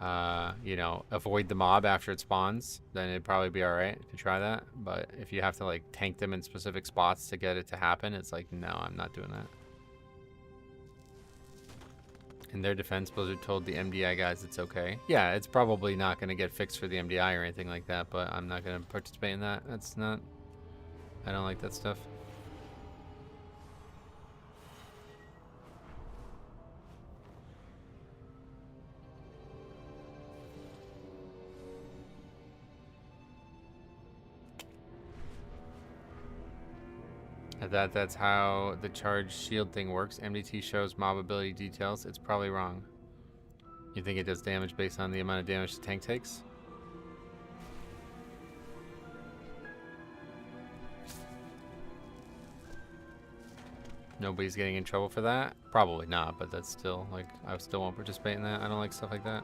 you know, avoid the mob after it spawns, then it'd probably be alright to try that. But if you have to like tank them in specific spots to get it to happen, it's like, no, I'm not doing that. In their defense, Blizzard told the MDI guys it's okay. Yeah, it's probably not going to get fixed for the MDI or anything like that, but I'm not going to participate in that. That's not... I don't like that stuff. I thought that's how the charge shield thing works. MDT shows mob ability details. It's probably wrong. You think it does damage based on the amount of damage the tank takes? Nobody's getting in trouble for that? Probably not, but that's still, like, I still won't participate in that. I don't like stuff like that.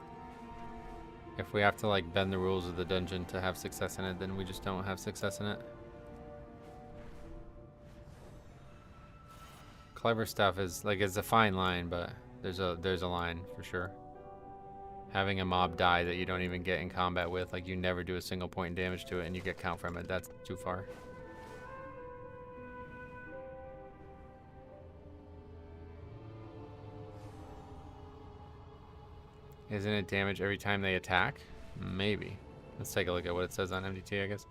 If we have to, like, bend the rules of the dungeon to have success in it, then we just don't have success in it. Clever stuff is, like, it's a fine line, but there's a line for sure. Having a mob die that you don't even get in combat with, like, you never do a single point in damage to it and you get count from it, that's too far. Isn't it damage every time they attack? Maybe. Let's take a look at what it says on MDT, I guess.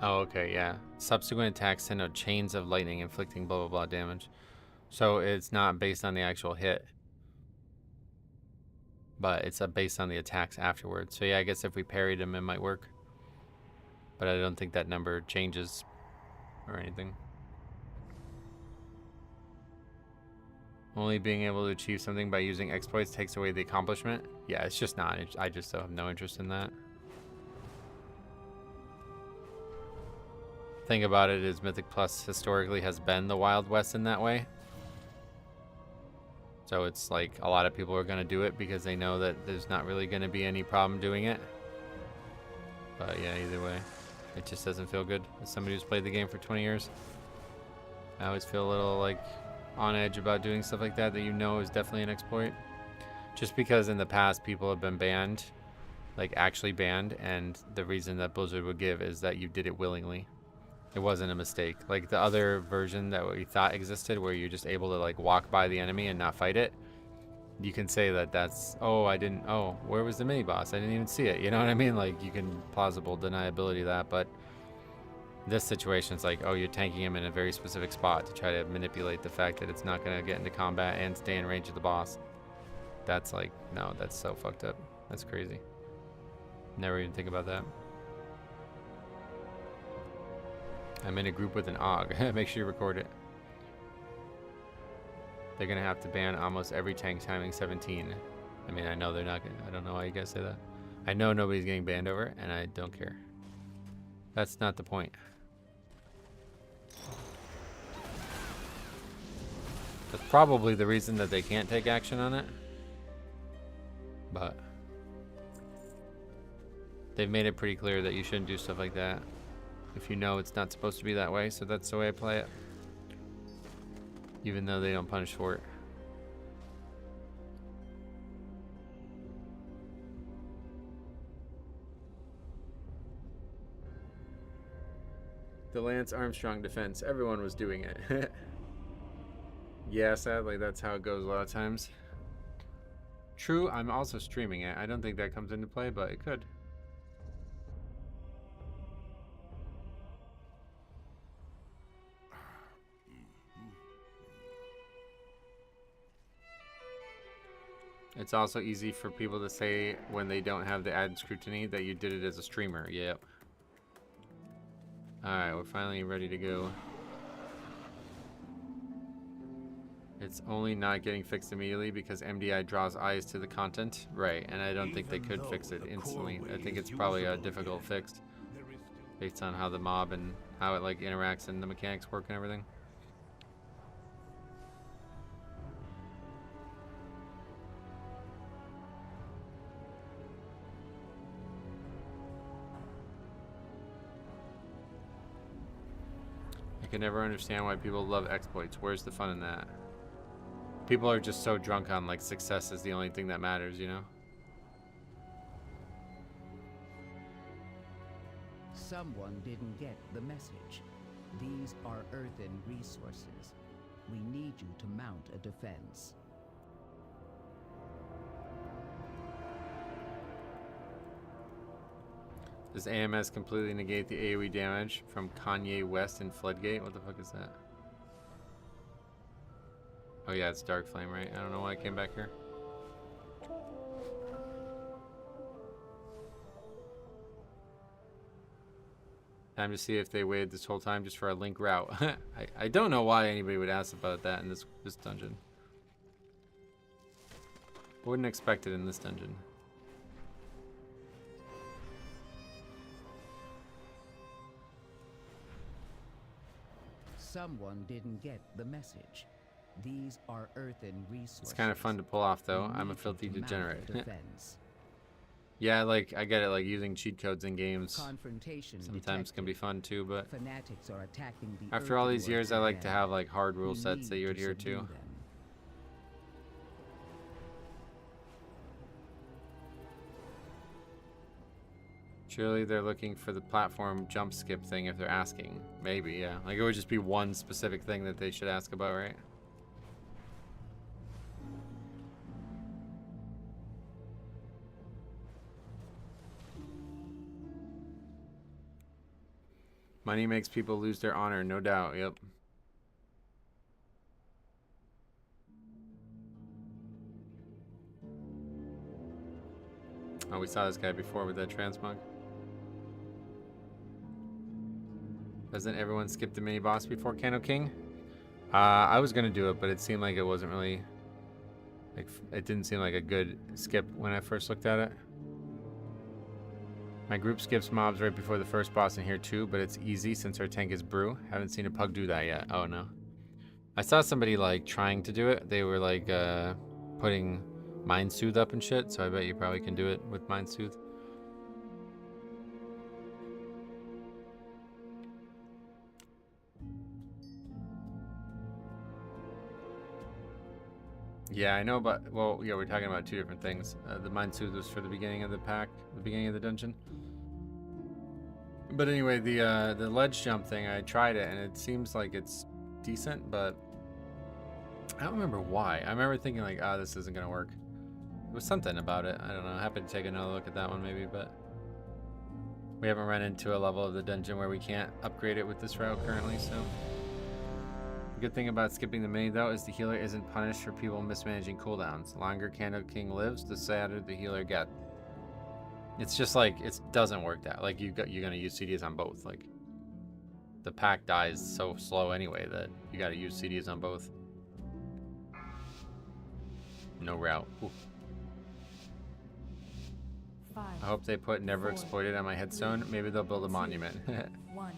Oh, okay, yeah. Subsequent attacks send out chains of lightning inflicting blah blah blah damage. So it's not based on the actual hit, but it's based on the attacks afterwards. So yeah, I guess if we parried him, it might work. But I don't think that number changes or anything. Only being able to achieve something by using exploits takes away the accomplishment. Yeah, it's just not. I just have no interest in that. Thing about it is Mythic Plus historically has been the Wild West in that way. So it's like a lot of people are going to do it because they know that there's not really going to be any problem doing it. But yeah, either way, it just doesn't feel good. As somebody who's played the game for 20 years, I always feel a little like on edge about doing stuff like that you know is definitely an exploit. Just because in the past people have been banned, like actually banned, and the reason that Blizzard would give is that you did it willingly. It wasn't a mistake. Like the other version that we thought existed where you're just able to like walk by the enemy and not fight it. You can say that that's, oh, where was the mini boss? I didn't even see it. You know what I mean? Like you can plausible deniability that, but this situation is like, oh, you're tanking him in a very specific spot to try to manipulate the fact that it's not going to get into combat and stay in range of the boss. That's like, no, that's so fucked up. That's crazy. Never even think about that. I'm in a group with an AUG. Make sure you record it. They're gonna have to ban almost every tank timing 17. I mean, I know they're not gonna, I don't know why you guys say that. I know nobody's getting banned over it, and I don't care. That's not the point. That's probably the reason that they can't take action on it. But they've made it pretty clear that you shouldn't do stuff like that if you know it's not supposed to be that way, so that's the way I play it. Even though they don't punish for it. The Lance Armstrong defense, everyone was doing it. Yeah, sadly, that's how it goes a lot of times. True, I'm also streaming it. I don't think that comes into play, but it could. It's also easy for people to say when they don't have the added scrutiny that you did it as a streamer. Yep. Alright, we're finally ready to go. It's only not getting fixed immediately because MDI draws eyes to the content. Right, and I don't think they could fix it instantly. I think it's probably a difficult fix based on how the mob and how it like interacts and the mechanics work and everything. I can never understand why people love exploits. Where's the fun in that? People are just so drunk on like success is the only thing that matters, you know? Someone didn't get the message. These are earthen resources. We need you to mount a defense. Does AMS completely negate the AoE damage from Kanye West and Floodgate? What the fuck is that? Oh yeah, it's Dark Flame, right? I don't know why I came back here. Time to see if they waited this whole time just for a link route. I don't know why anybody would ask about that in this dungeon. Wouldn't expect it in this dungeon. Someone didn't get the message. These are earthen resources. It's kind of fun to pull off, though. We I'm a need filthy to mount degenerate. a defense. Yeah, like, I get it, like, using cheat codes in games Confrontation sometimes can be fun, too, but Fanatics are attacking the after all these earthworks years, I like to again. have, like, hard rule We sets that need you adhere subdue to. them. Surely they're looking for the platform jump skip thing if they're asking. Maybe, yeah. Like, it would just be one specific thing that they should ask about, right? Money makes people lose their honor, no doubt. Yep. Oh, we saw this guy before with that transmog. Doesn't everyone skip the mini boss before Cano King? I was gonna do it, but it seemed like it wasn't really, like, it didn't seem like a good skip when I first looked at it. My group skips mobs right before the first boss in here too, but it's easy since our tank is brew. Haven't seen a pug do that yet. Oh no. I saw somebody like trying to do it. They were like putting Mind Soothe up and shit, so I bet you probably can do it with Mind Soothe. Yeah, I know about, well, yeah, we're talking about two different things. The Mind Soothe was for the beginning of the pack, the beginning of the dungeon. But anyway, the ledge jump thing, I tried it, and it seems like it's decent, but I don't remember why. I remember thinking like, ah, this isn't going to work. There was something about it. I don't know. Happy to take another look at that one maybe, but we haven't run into a level of the dungeon where we can't upgrade it with this route currently, so. The good thing about skipping the mini, though, is the healer isn't punished for people mismanaging cooldowns. The longer Cano King lives, the sadder the healer gets. It's just like, it doesn't work that. Like, you're going to use CDs on both. Like, the pack dies so slow anyway that you got to use CDs on both. No route. Ooh. 5, I hope they put never 4, exploited on my headstone. Maybe they'll build a 2, monument. 1.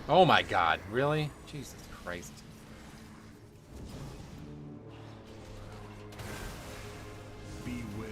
Oh my god, really? Jesus Christ. Beware.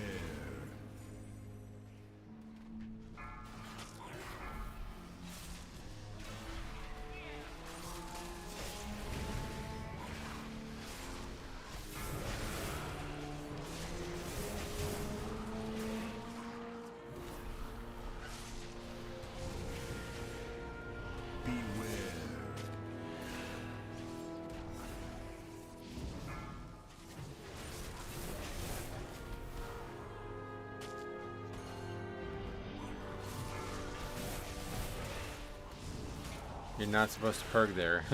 You're not supposed to perg there.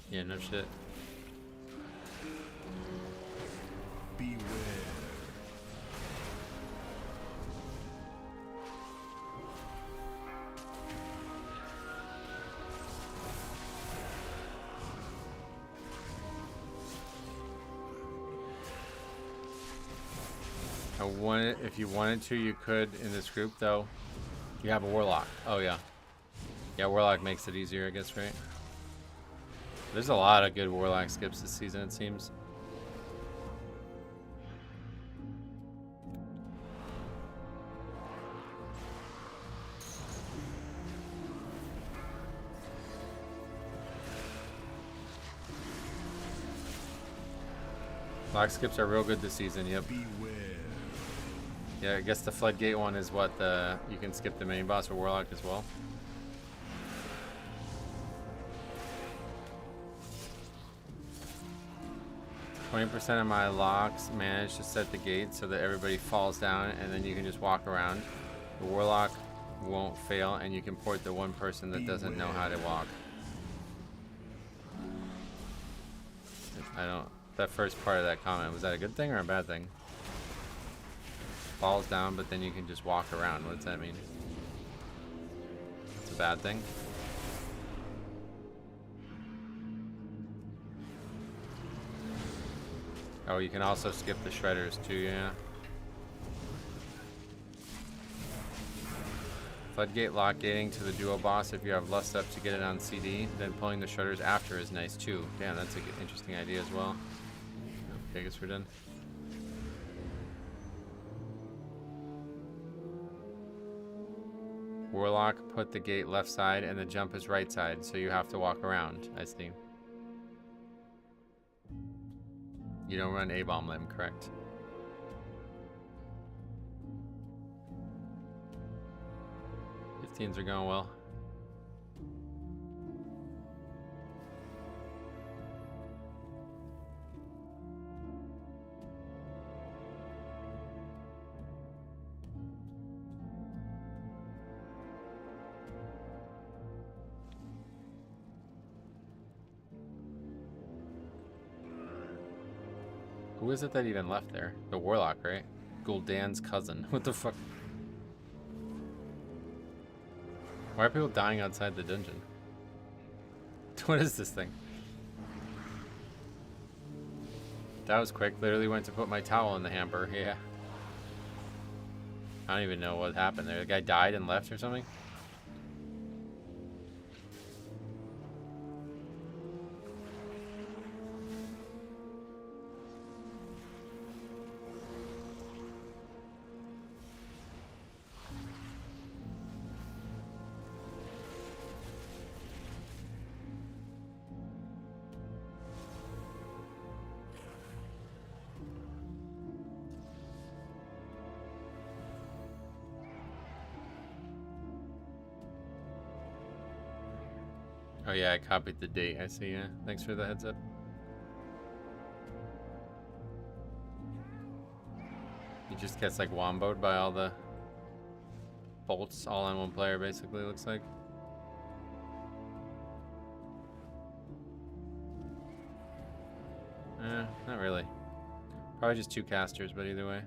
Yeah, no shit. Beware. If you wanted to, you could in this group, though. You have a warlock. Oh yeah. Yeah, warlock makes it easier, I guess, right? There's a lot of good warlock skips this season, it seems. Lock skips are real good this season, yep. Beware. Yeah, I guess the floodgate one is what you can skip the main boss or warlock as well. %of my locks manage to set the gate so that everybody falls down and then you can just walk around. The warlock won't fail, and you can port the one person that doesn't know how to walk. I don't. That first part of that comment, was that a good thing or a bad thing? Falls down, but then you can just walk around. What does that mean? It's a bad thing. Oh, you can also skip the shredders too, yeah. Floodgate lock gating to the duo boss if you have lust up to get it on CD. Then pulling the shredders after is nice too. Damn, that's an interesting idea as well. Okay, I guess we're done. Warlock, put the gate left side and the jump is right side, so you have to walk around. I see. You don't run A-bomb limb, correct? Teams are going well. Who is it that even left there? The Warlock, right? Gul'dan's cousin. What the fuck? Why are people dying outside the dungeon? What is this thing? That was quick. Literally went to put my towel in the hamper. Yeah. I don't even know what happened there. The guy died and left or something? Oh yeah, I copied the date. I see, yeah. Thanks for the heads up. He just gets like womboed by all the bolts all on one player, basically, looks like. Not really. Probably just two casters, but either way.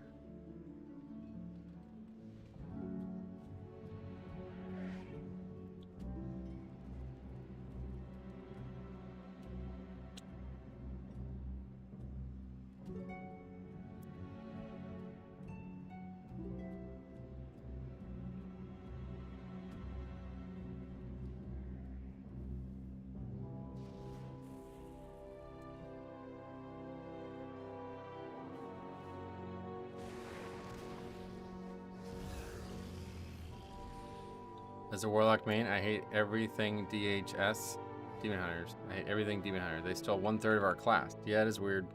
As a Warlock main, I hate everything DHS. Demon Hunters. I hate everything Demon Hunter. They stole 1/3 of our class. Yeah, it is weird.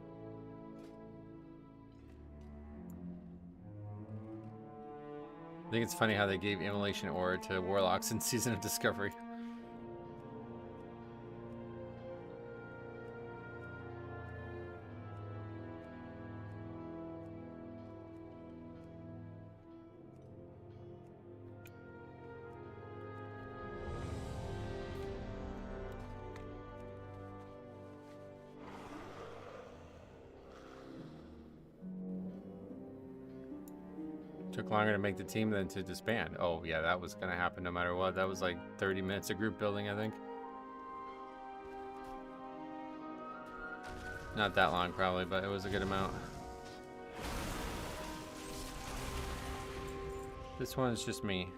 I think it's funny how they gave Emulation Aura to Warlocks in Season of Discovery. Took longer to make the team than to disband. Oh yeah, that was gonna happen no matter what. That was like 30 minutes of group building, I think. Not that long probably, but it was a good amount. This one is just me.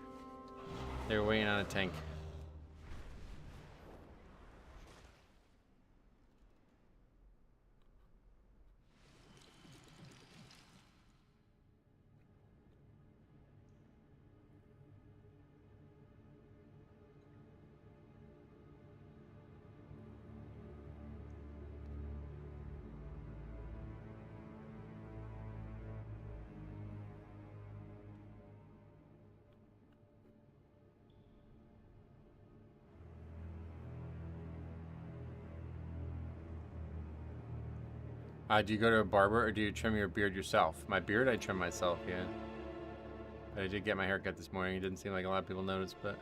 They were waiting on a tank. Do you go to a barber or do you trim your beard yourself? My beard, I trim myself, yeah. But I did get my haircut this morning. It didn't seem like a lot of people noticed, but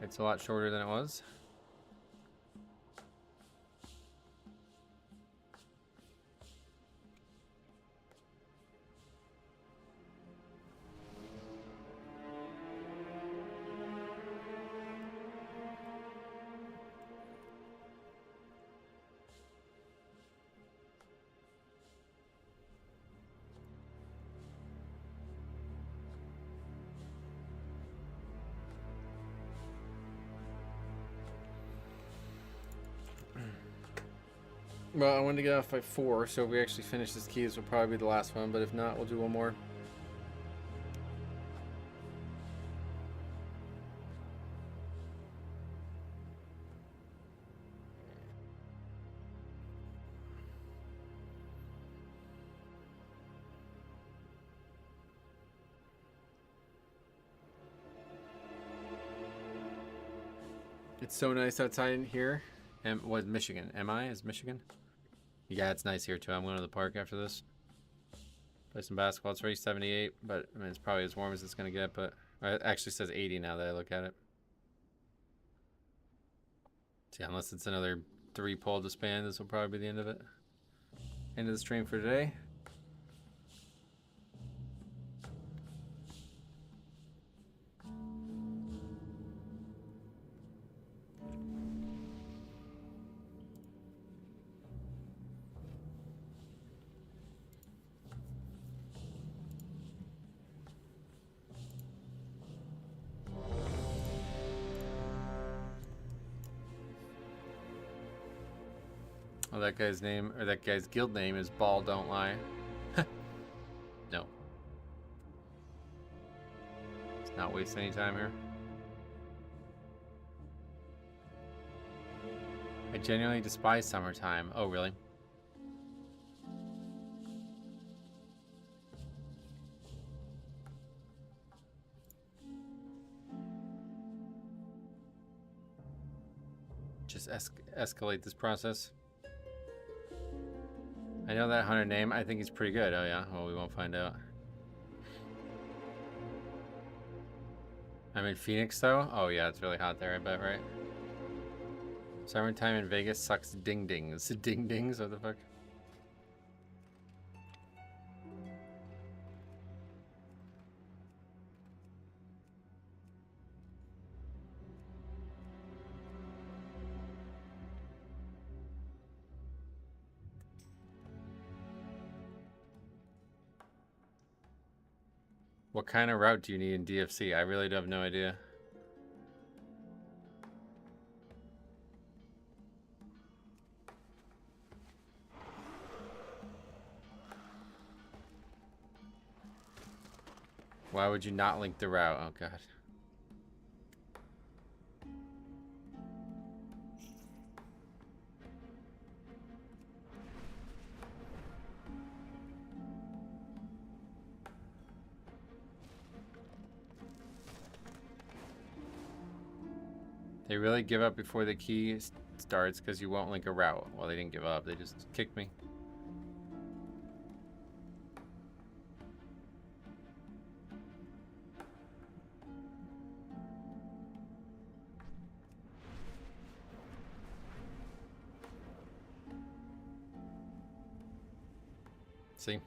it's a lot shorter than it was. Well, I wanted to get off by 4, so if we actually finish this key, this will probably be the last one, but if not, we'll do one more. It's so nice outside in here. What, Michigan? Is Michigan? Yeah, it's nice here too. I'm going to the park after this. Play some basketball. It's already 78, but I mean, it's probably as warm as it's going to get, but it actually says 80 now that I look at it. So yeah, unless it's another 3-pole disband, this will probably be the end of it. End of the stream for today. Oh, that guy's name, or that guy's guild name is Ball Don't Lie. No. Let's not waste any time here. I genuinely despise summertime. Oh, really? Just escalate this process. I know that hunter name. I think he's pretty good. Oh, yeah. Well, we won't find out. I'm in Phoenix, though? Oh, yeah. It's really hot there, I bet, right? Summertime in Vegas sucks ding-dings. Ding-dings? What the fuck? What kind of route do you need in DFC? I really have no idea. Why would you not link the route? Oh, God. They really give up before the key starts because you won't link a route. Well, they didn't give up. They just kicked me. See?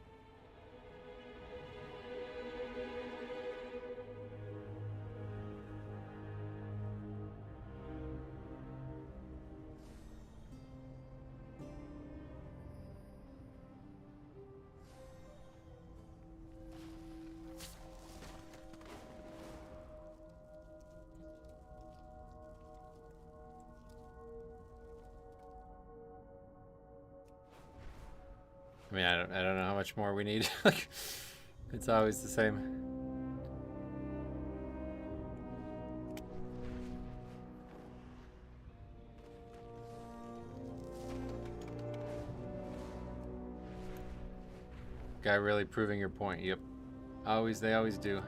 I mean, I don't know how much more we need. Like, it's always the same. Guy really proving your point. Yep. They always do.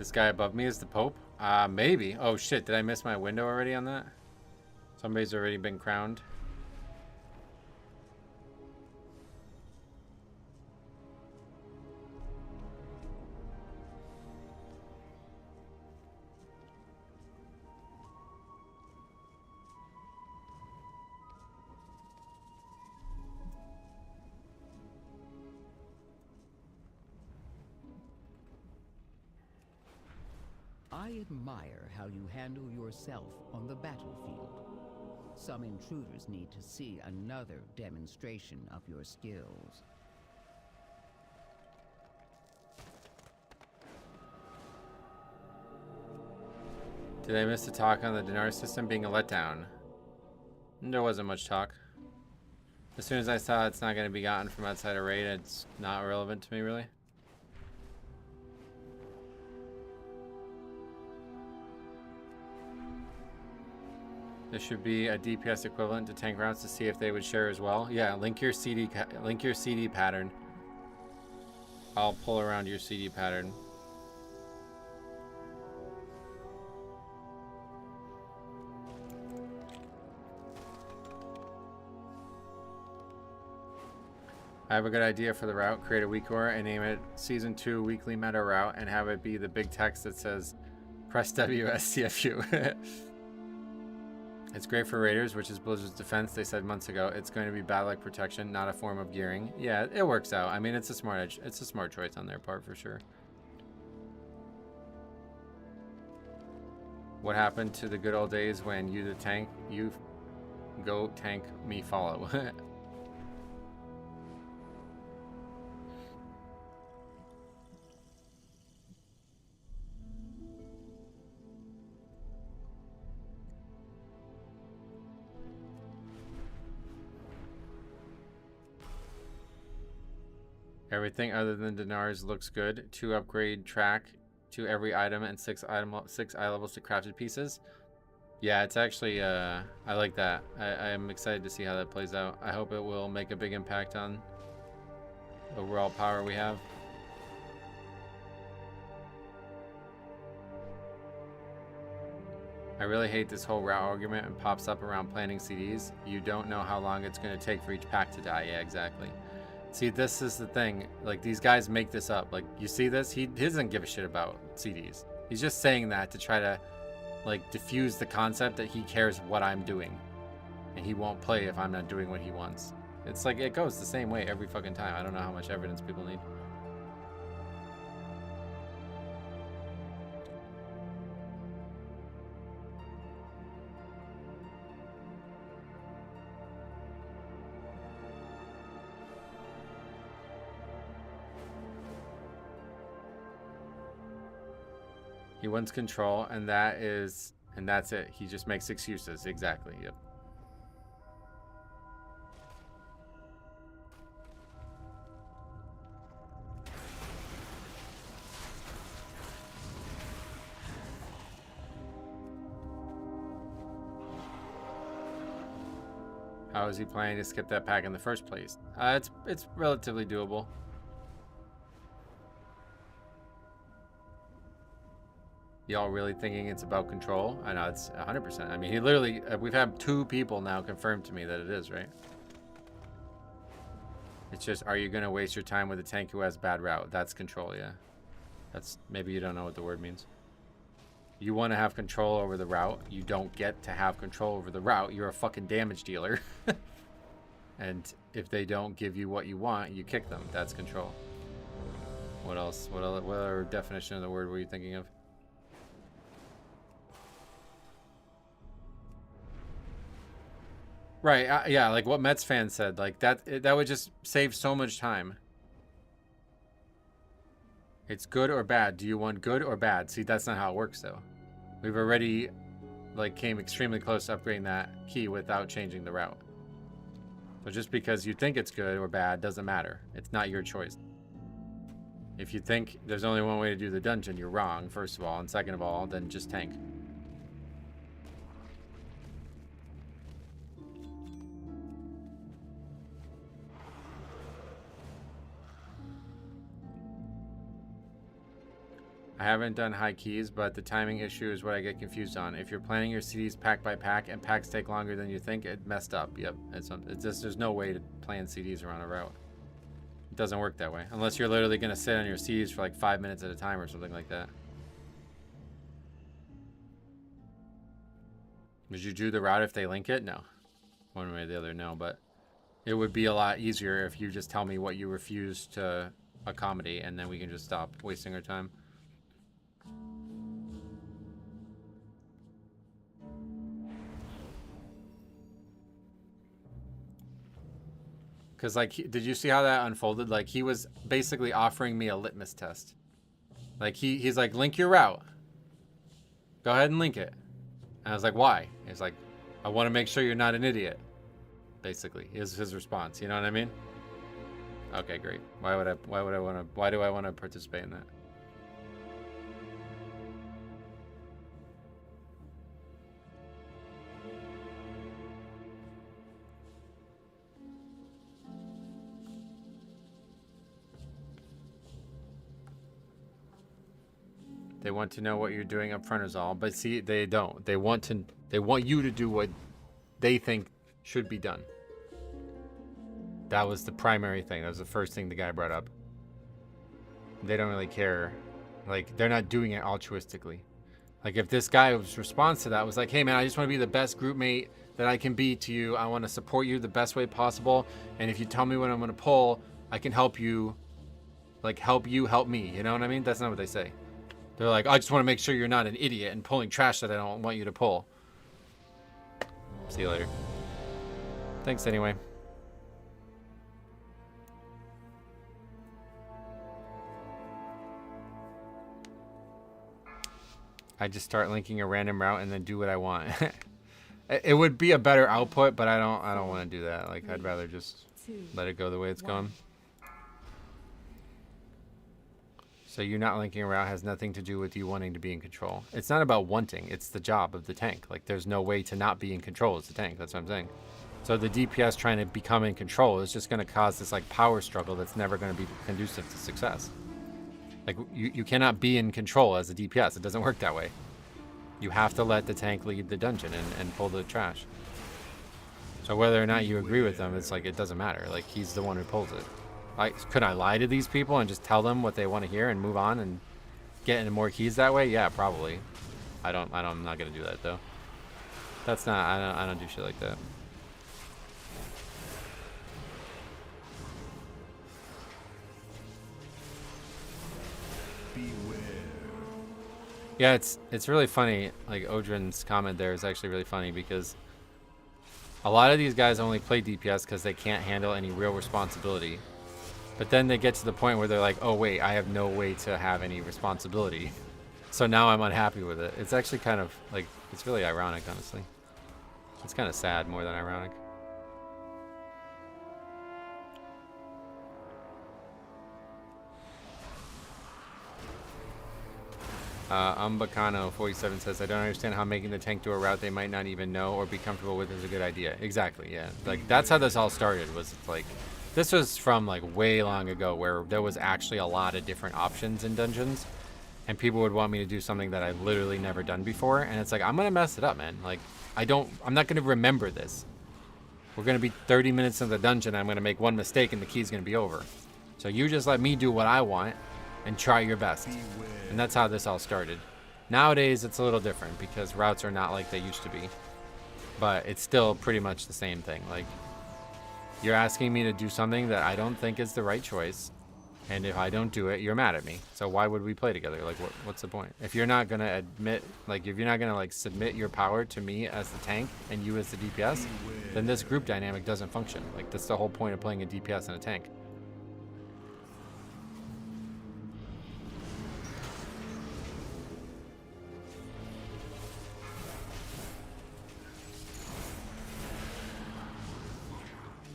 This guy above me is the Pope? Maybe. Oh shit, did I miss my window already on that? Somebody's already been crowned. I admire how you handle yourself on the battlefield. Some intruders need to see another demonstration of your skills. Did I miss the talk on the dinar system being a letdown? There wasn't much talk. As soon as I saw it's not going to be gotten from outside a raid, it's not relevant to me, really. There should be a DPS equivalent to tank routes to see if they would share as well. Yeah, link your CD pattern. I'll pull around your CD pattern. I have a good idea for the route. Create a weakora and name it Season 2 Weekly Meta Route and have it be the big text that says press WSCFU. It's great for raiders, which is Blizzard's defense. They said months ago it's going to be battle-like protection, not a form of gearing. Yeah, it works out. I mean, it's a smart edge. It's a smart choice on their part for sure. What happened to the good old days when you the tank, you go tank, me follow? Everything other than dinars looks good. 2 upgrade track to every item and 6 eye levels to crafted pieces. Yeah, it's actually I like that. I am excited to see how that plays out. I hope it will make a big impact on the overall power we have. I really hate this whole route argument and pops up around planning CDs. You don't know how long it's going to take for each pack to die. Yeah, exactly. See, this is the thing. Like, these guys make this up. Like, you see this? He doesn't give a shit about CDs. He's just saying that to try to, like, diffuse the concept that he cares what I'm doing. And he won't play if I'm not doing what he wants. It's like, it goes the same way every fucking time. I don't know how much evidence people need. He wants control, and that's it. He just makes excuses. Exactly. Yep. How is he planning to skip that pack in the first place? It's relatively doable. Y'all really thinking it's about control? I know it's 100%. I mean, he literally, we've had 2 people now confirm to me that it is, right? It's just, are you going to waste your time with a tank who has bad route? That's control, yeah. That's, maybe you don't know what the word means. You want to have control over the route. You don't get to have control over the route. You're a fucking damage dealer. And if they don't give you what you want, you kick them. That's control. What else? What other definition of the word were you thinking of? Right, yeah, like what Mets fans said, like that would just save so much time. It's good or bad. Do you want good or bad? See, that's not how it works though. We've already like came extremely close to upgrading that key without changing the route. So just because you think it's good or bad doesn't matter. It's not your choice. If you think there's only one way to do the dungeon, you're wrong, first of all, and second of all, then just tank. I haven't done high keys, but the timing issue is what I get confused on. If you're planning your CDs pack by pack and packs take longer than you think, it messed up. Yep, it's just, there's no way to plan CDs around a route. It doesn't work that way. Unless you're literally going to sit on your CDs for like 5 minutes at a time or something like that. Would you do the route if they link it? No. One way or the other, no. But it would be a lot easier if you just tell me what you refuse to accommodate, and then we can just stop wasting our time. Because, like, did you see how that unfolded? Like, he was basically offering me a litmus test. Like, he's like, link your route. Go ahead and link it. And I was like, why? He's like, I want to make sure you're not an idiot. Basically, is his response. You know what I mean? Okay, great. Why do I want to participate in that? They want to know what you're doing up front is all, but see, they don't. They want you to do what they think should be done. That was the primary thing. That was the first thing the guy brought up. They don't really care. Like, they're not doing it altruistically. Like, if this guy's response to that was like, hey man, I just want to be the best group mate that I can be to you. I want to support you the best way possible. And if you tell me what I'm going to pull, I can help you. Like, help you, help me. You know what I mean? That's not what they say. They're like, I just want to make sure you're not an idiot and pulling trash that I don't want you to pull. See you later. Thanks anyway. I just start linking a random route and then do what I want. It would be a better output, but I don't want to do that. Like, I'd rather just let it go the way it's going. So you not linking a route has nothing to do with you wanting to be in control. It's not about wanting. It's the job of the tank. Like, there's no way to not be in control as the tank. That's what I'm saying. So the DPS trying to become in control is just going to cause this, like, power struggle that's never going to be conducive to success. Like, you cannot be in control as a DPS. It doesn't work that way. You have to let the tank lead the dungeon and pull the trash. So whether or not you agree with them, it's like, it doesn't matter. Like, he's the one who pulls it. Could I lie to these people and just tell them what they want to hear and move on and get into more keys that way? Yeah, probably. I'm not gonna do that though. That's not. I don't do shit like that. Beware. Yeah, it's really funny. Like, Odrin's comment there is actually really funny because a lot of these guys only play DPS because they can't handle any real responsibility. But then they get to the point where they're like, oh wait, I have no way to have any responsibility. So now I'm unhappy with it. It's actually kind of like, it's really ironic, honestly. It's kind of sad more than ironic. Umbacano47 says, I don't understand how making the tank do a route they might not even know or be comfortable with is a good idea. Exactly, yeah. Like, that's how this all started, was it's like, this was from like way long ago where there was actually a lot of different options in dungeons and people would want me to do something that I've literally never done before. And it's like, I'm going to mess it up, man. Like, I'm not going to remember this. We're going to be 30 minutes in the dungeon. I'm going to make one mistake and the key's going to be over. So you just let me do what I want and try your best. And that's how this all started. Nowadays, it's a little different because routes are not like they used to be. But it's still pretty much the same thing. Like, you're asking me to do something that I don't think is the right choice. And if I don't do it, you're mad at me. So why would we play together? Like, what's the point? If you're not going to admit, like, if you're not going to, like, submit your power to me as the tank and you as the DPS, then this group dynamic doesn't function. Like, that's the whole point of playing a DPS and a tank.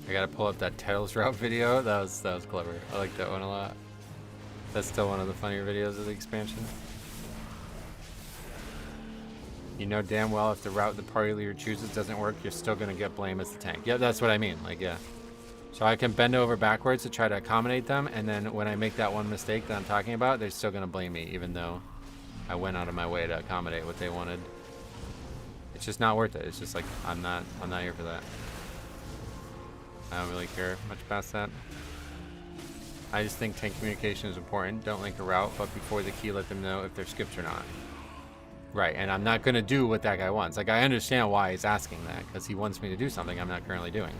I gotta pull up that Tails route video. That was clever. I like that one a lot. That's still one of the funnier videos of the expansion. You know damn well if the route the party leader chooses doesn't work, you're still gonna get blamed as the tank. Yeah, that's what I mean. Like, yeah. So I can bend over backwards to try to accommodate them, and then when I make that one mistake that I'm talking about, they're still gonna blame me, even though I went out of my way to accommodate what they wanted. It's just not worth it. It's just like, I'm not here for that. I don't really care much past that. I just think tank communication is important. Don't link a route, but before the key, let them know if they're skipped or not. Right, and I'm not going to do what that guy wants. Like, I understand why he's asking that, because he wants me to do something I'm not currently doing.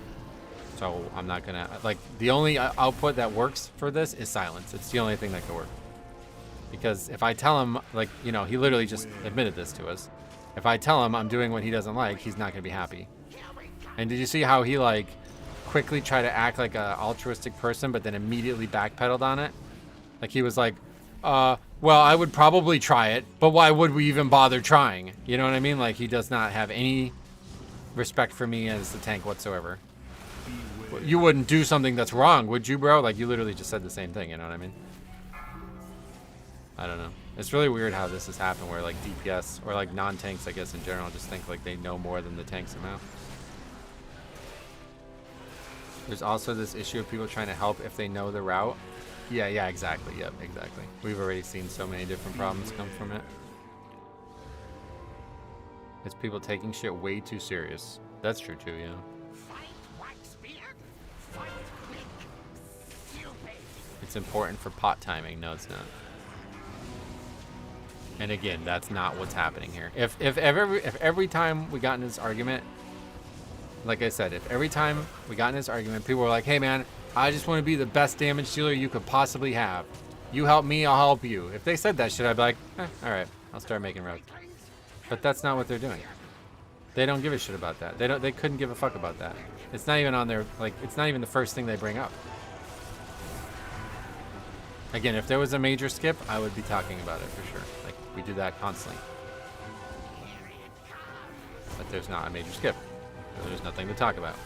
So I'm not going to, like, the only output that works for this is silence. It's the only thing that could work. Because if I tell him, like, you know, he literally just admitted this to us. If I tell him I'm doing what he doesn't like, he's not going to be happy. And did you see how he, like, quickly tried to act like an altruistic person, but then immediately backpedaled on it? Like, he was like, well, I would probably try it, but why would we even bother trying? You know what I mean? Like, he does not have any respect for me as the tank whatsoever. You wouldn't do something that's wrong, would you, bro? Like, you literally just said the same thing, you know what I mean? I don't know. It's really weird how this has happened where, like, DPS, or, like, non-tanks, I guess, in general, just think, like, they know more than the tanks somehow. There's also this issue of people trying to help if they know the route. Yeah, exactly. Yep, exactly. We've already seen so many different problems come from it. It's people taking shit way too serious. That's true, too, you know. It's important for pot timing. No, it's not. And again, that's not what's happening here. If every time we got in this argument, like I said, if every time we got in this argument, people were like, hey man, I just want to be the best damage dealer you could possibly have. You help me, I'll help you. If they said that shit, I'd be like, alright, I'll start making routes. But that's not what they're doing. They don't give a shit about that. They couldn't give a fuck about that. It's not even on their, like, it's not even the first thing they bring up. Again, if there was a major skip, I would be talking about it for sure. Like, we do that constantly. But there's not a major skip. So there's nothing to talk about.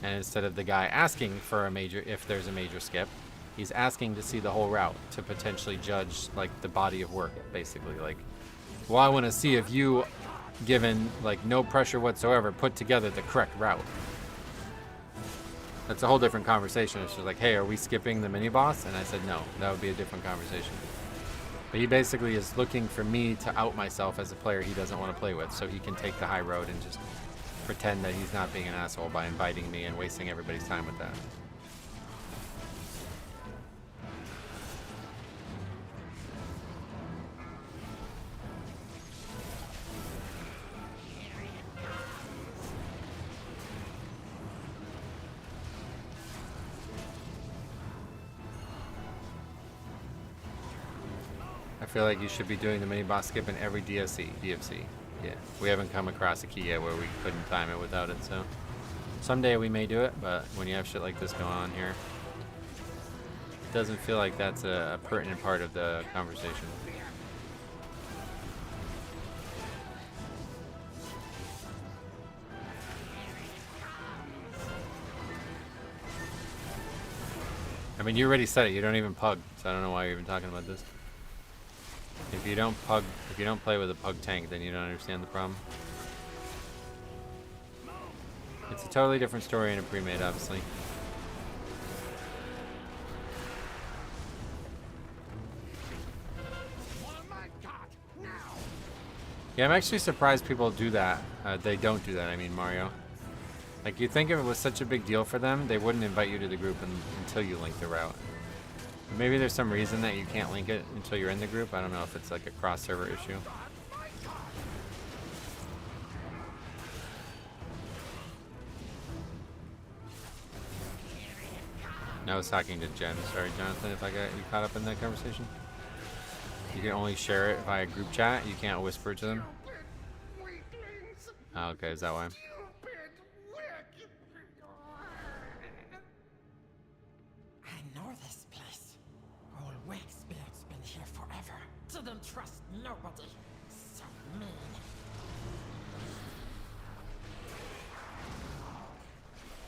And instead of the guy asking for a major, if there's a major skip, he's asking to see the whole route to potentially judge, like, the body of work, basically. Like, well, I want to see if you, given, like, no pressure whatsoever, put together the correct route. That's a whole different conversation. It's just like, hey, are we skipping the mini-boss? And I said, no, that would be a different conversation. But he basically is looking for me to out myself as a player he doesn't want to play with, so he can take the high road and just pretend that he's not being an asshole by inviting me and wasting everybody's time with that. I feel like you should be doing the mini boss skip in every DFC. Yeah, we haven't come across a key yet where we couldn't time it without it, so someday we may do it, but when you have shit like this going on here, it doesn't feel like that's a pertinent part of the conversation. I mean, you already said it, you don't even pug, so I don't know why you're even talking about this. If you don't play with a pug tank, then you don't understand the problem. It's a totally different story in a pre-made, obviously. Yeah, I'm actually surprised people do that. They don't do that, I mean, Mario. Like, you'd think if it was such a big deal for them, they wouldn't invite you to the group until you link the route. Maybe there's some reason that you can't link it until you're in the group. I don't know if it's like a cross-server issue. I was talking to Jen. Sorry, Jonathan, if I got you caught up in that conversation. You can only share it via group chat. You can't whisper to them. Oh, okay, is that why? I know this place. Old Wakebeard's been here forever. Didn't trust nobody. So mean.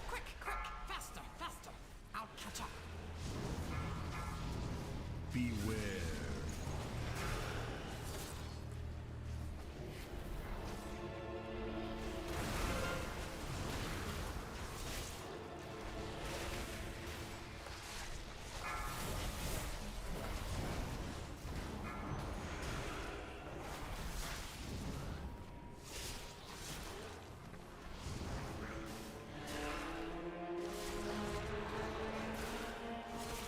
Quick, faster. I'll catch up. Beware.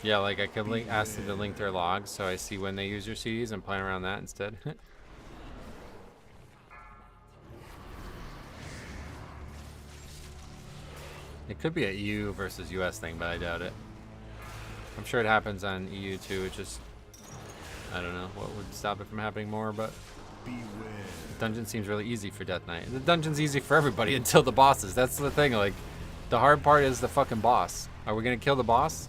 Yeah, like I could link, ask them to link their logs so I see when they use your CDs and plan around that instead. It could be a EU versus US thing, but I doubt it. I'm sure it happens on EU too. It just, I don't know what would stop it from happening more, but the dungeon seems really easy for Death Knight. The dungeon's easy for everybody until the bosses. That's the thing. Like, the hard part is the fucking boss. Are we gonna kill the boss?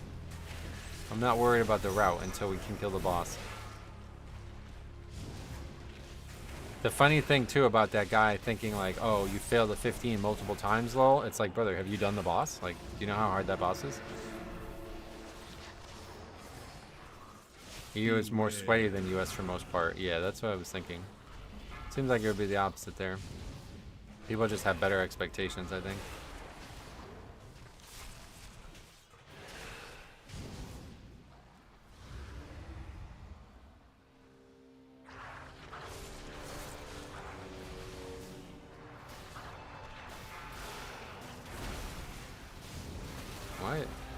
I'm not worried about the route until we can kill the boss. The funny thing too about that guy thinking like, oh, you failed a 15 multiple times, lol. It's like, brother, have you done the boss? Like, do you know how hard that boss is? EU is more sweaty than US for most part. Yeah, that's what I was thinking. Seems like it would be the opposite there. People just have better expectations, I think.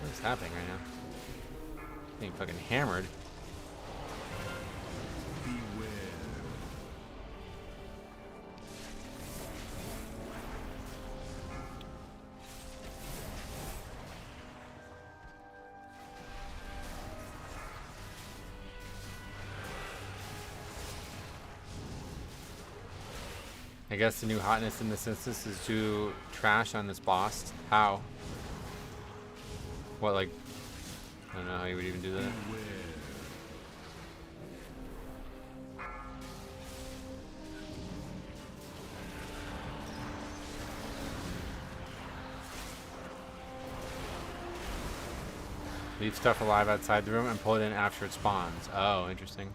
What is happening right now? Being fucking hammered. I guess the new hotness in this instance is to trash on this boss. How? What, like, I don't know how you would even do that. Leave stuff alive outside the room and pull it in after it spawns. Oh, interesting.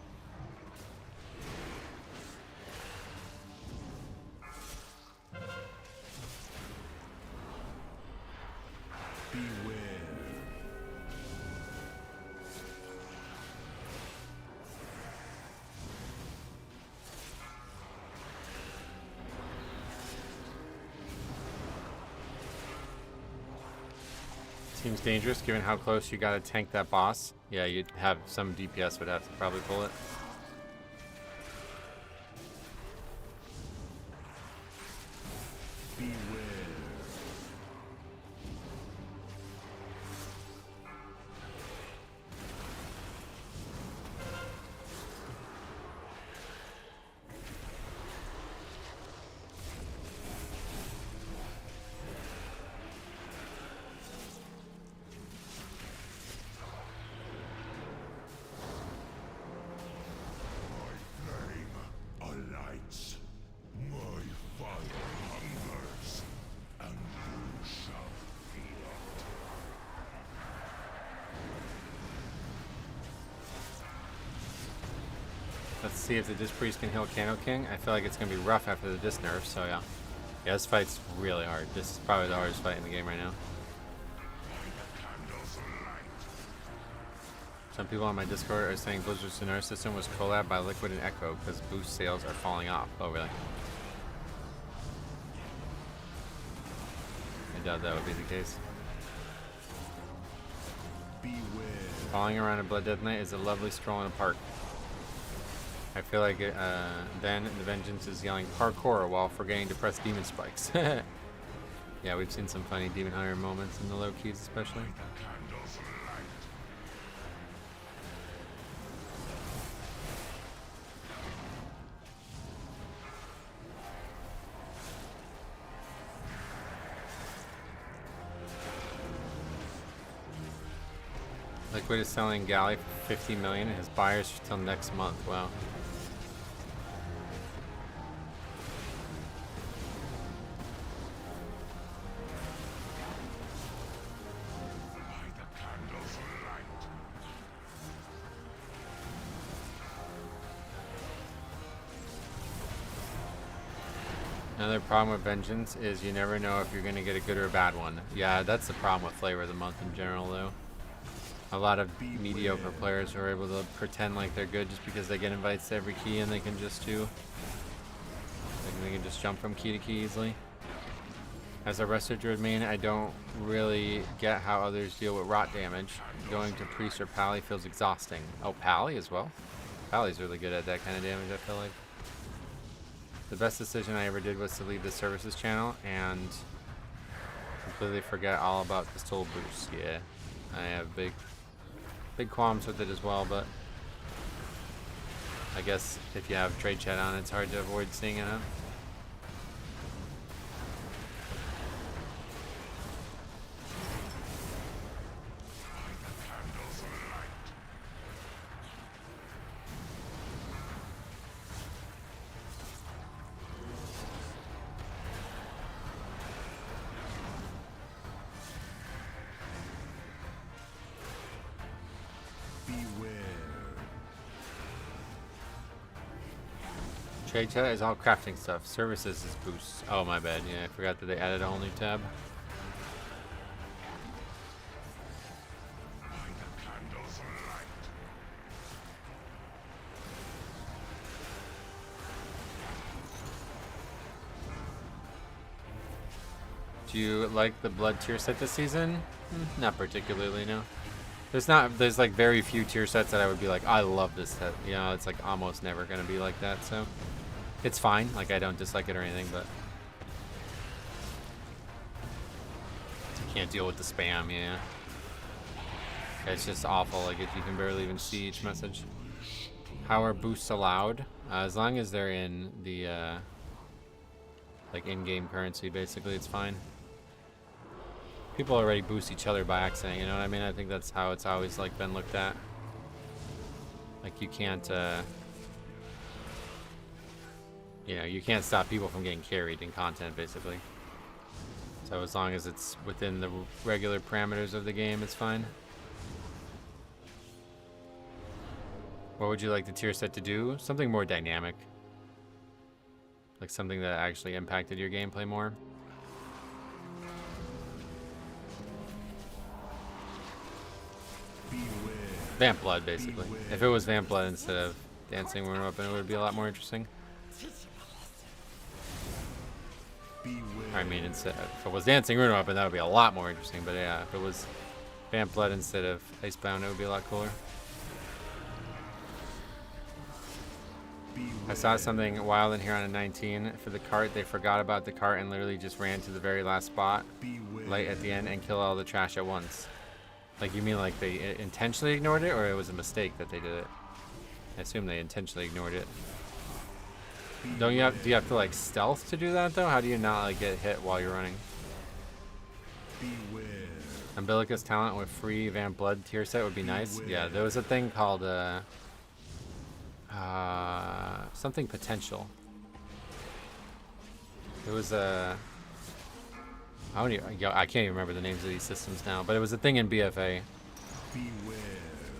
Seems dangerous given how close you gotta tank that boss. Yeah, you'd have some DPS would have to probably pull it. Let's see if the Disc Priest can heal Cano King. I feel like it's going to be rough after the Disc nerf, so yeah. Yeah, this fight's really hard. This is probably the hardest fight in the game right now. Some people on my Discord are saying Blizzard's Sonora system was collabed by Liquid and Echo because boost sales are falling off. Oh, really? I doubt that would be the case. Falling around a Blood Death Knight is a lovely stroll in a park. I feel like then the Vengeance is yelling parkour while forgetting to press demon spikes. Yeah, we've seen some funny Demon Hunter moments in the low keys especially. Liquid is selling Galley for 50 million and his buyers till next month. Wow. Another problem with Vengeance is you never know if you're going to get a good or a bad one. Yeah, that's the problem with Flavor of the Month in general, though. A lot of mediocre players are able to pretend like they're good just because they get invites to every key and they can just jump from key to key easily. As a Resto Druid main, I don't really get how others deal with rot damage. Going to Priest or Pally feels exhausting. Oh, Pally as well? Pally's really good at that kind of damage, I feel like. The best decision I ever did was to leave the services channel and completely forget all about the soul boost. Yeah, I have big qualms with it as well, but I guess if you have trade chat on, it's hard to avoid seeing it, huh? Trade chat is all crafting stuff. Services is boosts. Oh, my bad. Yeah, I forgot that they added a whole new tab. Do you like the blood tier set this season? Not particularly, no. There's like very few tier sets that I would be like, I love this set. You know, it's like almost never gonna be like that, so. It's fine, like I don't dislike it or anything, but you can't deal with the spam, yeah. It's just awful, like if you can barely even see each message. How are boosts allowed? As long as they're in the like in-game currency, basically, it's fine. People already boost each other by accident, you know what I mean? I think that's how it's always like been looked at. Like you can't you know, you can't stop people from getting carried in content, basically. So as long as it's within the regular parameters of the game, it's fine. What would you like the tier set to do? Something more dynamic. Like something that actually impacted your gameplay more. Vamp Blood, basically. If it was Vamp Blood instead of Dancing Rune Weapon, it would be a lot more interesting. I mean, if it was Dancing Rune Weapon, that would be a lot more interesting. But yeah, if it was Vamp Blood instead of Icebound, it would be a lot cooler. I saw something wild in here on a 19 for the cart. They forgot about the cart and literally just ran to the very last spot, light at the end, and killed all the trash at once. Like, you mean like they intentionally ignored it, or it was a mistake that they did it? I assume they intentionally ignored it. Do you have to like stealth to do that though? How do you not like get hit while you're running? Umbilicus talent with free Vamp Blood tier set would be nice. Yeah, there was a thing called something potential. It was a I can't even remember the names of these systems now, but it was a thing in BFA.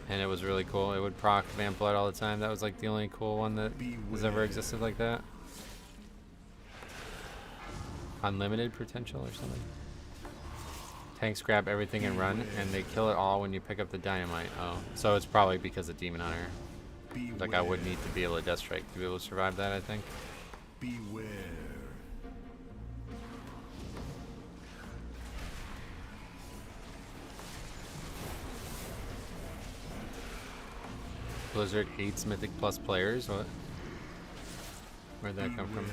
And it was really cool. It would proc Vamp Blood all the time. That was like the only cool one that has ever existed like that. Unlimited potential or something. Tanks grab everything and run, and they kill it all when you pick up the dynamite. Oh, so it's probably because of Demon Hunter. Like I would need to be able to Death Strike to be able to survive that, I think. Beware. Blizzard hates Mythic Plus players. What? Where'd that come from?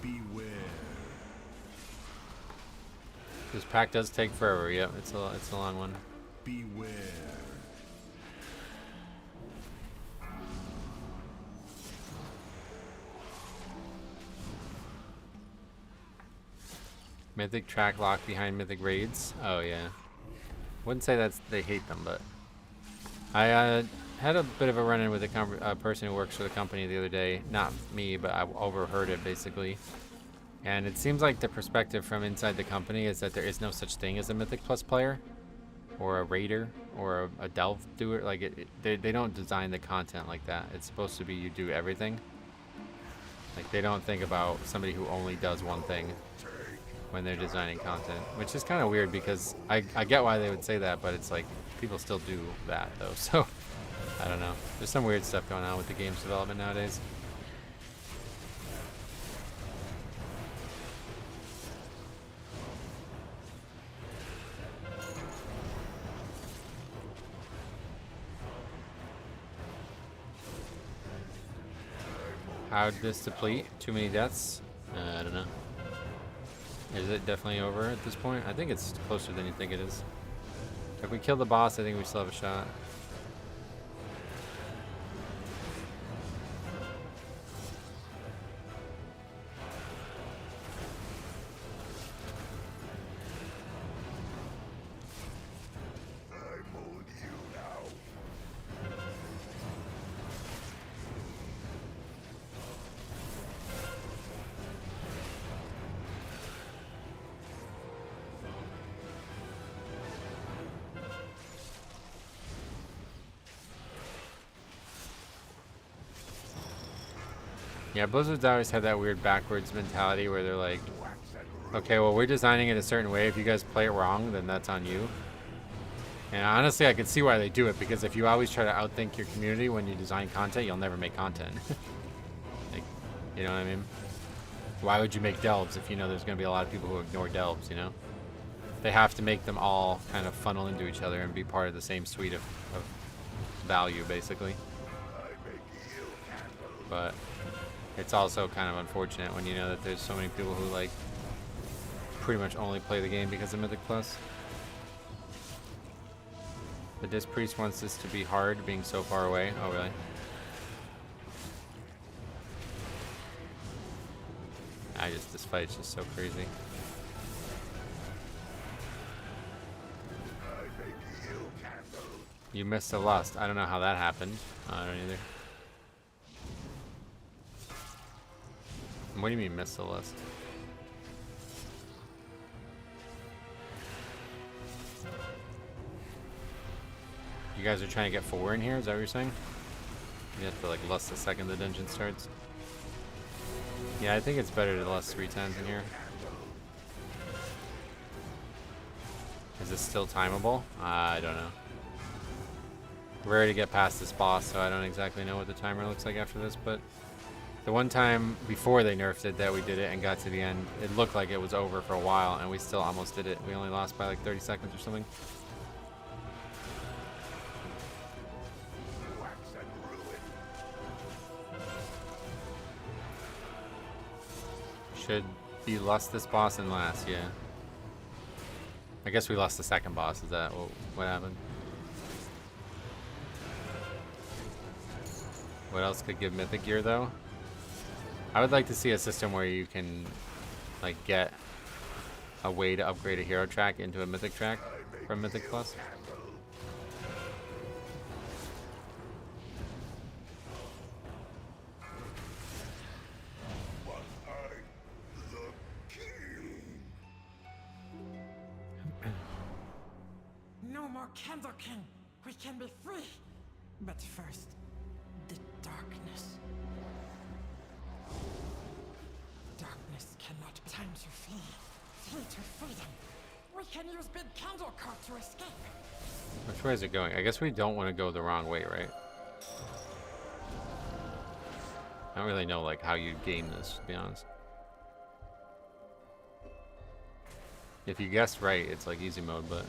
Beware. This pack does take forever. Yep, it's a long one. Beware. Mythic track lock behind Mythic raids. Oh yeah. Wouldn't say they hate them, but I had a bit of a run-in with a person who works for the company the other day. Not me, but I overheard it basically. And it seems like the perspective from inside the company is that there is no such thing as a Mythic Plus player, or a raider, or a delve doer. Like they don't design the content like that. It's supposed to be you do everything. Like they don't think about somebody who only does one thing when they're designing content, which is kind of weird because I get why they would say that, but it's like people still do that though. So I don't know. There's some weird stuff going on with the game's development nowadays. How'd this deplete? Too many deaths? I don't know. Is it definitely over at this point? I think it's closer than you think it is. If we kill the boss, I think we still have a shot. I'm on you now. Yeah, Blizzard's always had that weird backwards mentality where they're like, okay, well, we're designing it a certain way. If you guys play it wrong, then that's on you. And honestly, I can see why they do it, because if you always try to outthink your community when you design content, you'll never make content. Like, you know what I mean? Why would you make delves if you know there's going to be a lot of people who ignore delves, you know? They have to make them all kind of funnel into each other and be part of the same suite of value, basically. But it's also kind of unfortunate when you know that there's so many people who, like, pretty much only play the game because of Mythic Plus. The Disc Priest wants this to be hard, being so far away. Oh, really? This fight's just so crazy. You missed a lust. I don't know how that happened. I don't either. What do you mean missed a lust? You guys are trying to get 4 in here? Is that what you're saying? You have to like lust the second the dungeon starts. Yeah, I think it's better to lust 3 times in here. Is this still timeable? I don't know. We're ready to get past this boss, so I don't exactly know what the timer looks like after this, but the one time before they nerfed it that we did it and got to the end, it looked like it was over for a while, and we still almost did it. We only lost by like 30 seconds or something. Should be lust this boss and last, yeah. I guess we lost the second boss. Is that what happened? What else could give Mythic gear though? I would like to see a system where you can like get a way to upgrade a hero track into a Mythic track from Mythic Plus. No more Candle King. We can be free. But first, the darkness. Darkness cannot time to flee. Flee to freedom. We can use Big Candle Card to escape. Which way is it going? I guess we don't want to go the wrong way, right? I don't really know like how you game this, to be honest. If you guessed right, it's like easy mode, but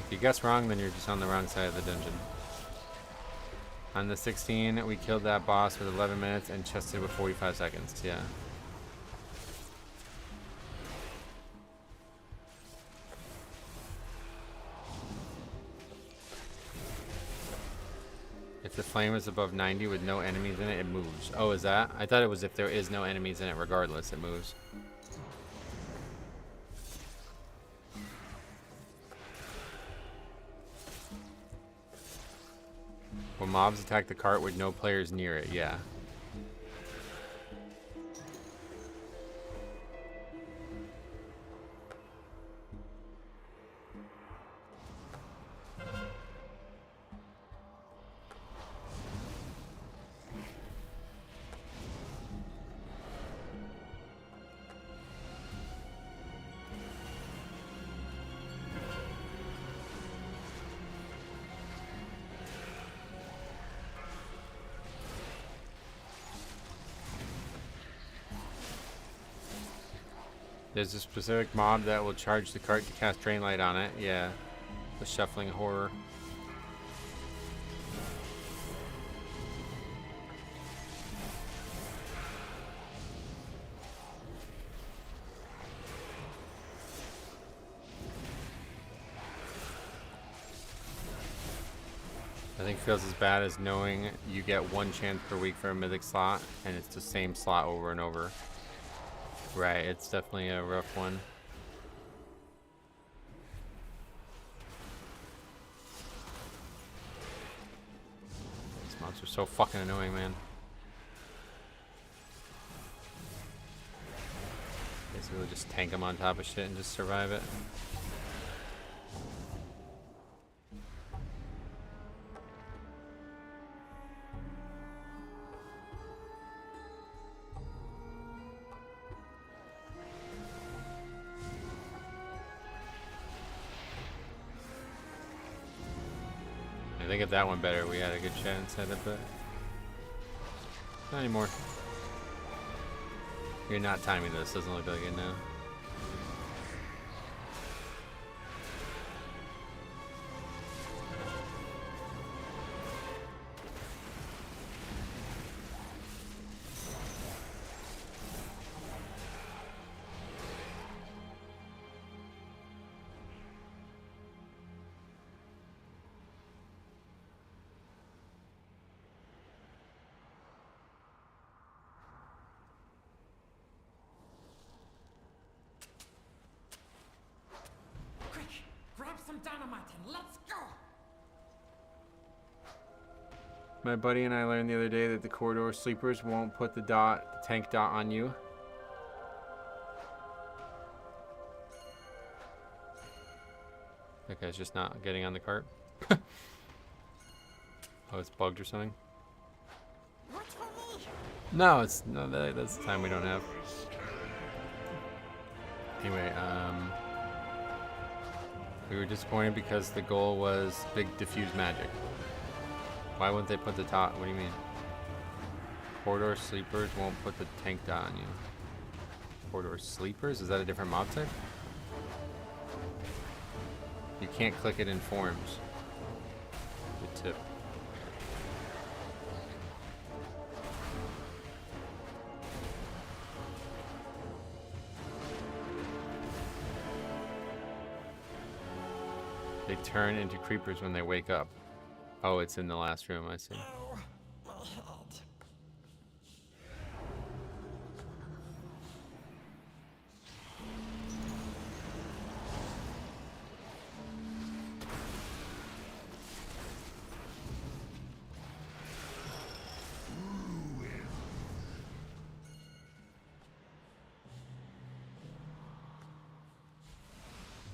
if you guess wrong, then you're just on the wrong side of the dungeon. On the 16, we killed that boss with 11 minutes and chested with 45 seconds. Yeah. If the flame is above 90 with no enemies in it, it moves. Oh, is that? I thought it was if there is no enemies in it, regardless, it moves. Will mobs attack the cart with no players near it? Yeah. There's a specific mob that will charge the cart to cast Drain Light on it. Yeah. The Shuffling Horror. I think feels as bad as knowing you get one chance per week for a mythic slot and it's the same slot over and over. Right, it's definitely a rough one. These mobs are so fucking annoying, man. Basically just tank them on top of shit and just survive it. I think if that went better, we had a good chance at it, but not anymore. You're not timing this, doesn't look like it now. Quick, grab some dynamite and let's go! My buddy and I learned the other day that the corridor sleepers won't put the tank dot on you. That guy's just not getting on the cart. Oh, it's bugged or something? What's for me? No, it's no. That's the time we don't have. Anyway, we were disappointed because the goal was big diffuse magic. Why wouldn't they put the dot? What do you mean? Corridor sleepers won't put the tank dot on you. Corridor sleepers? Is that a different mob type? You can't click it in forms. Good tip. They turn into creepers when they wake up. Oh, it's in the last room, I see. Oh, my head.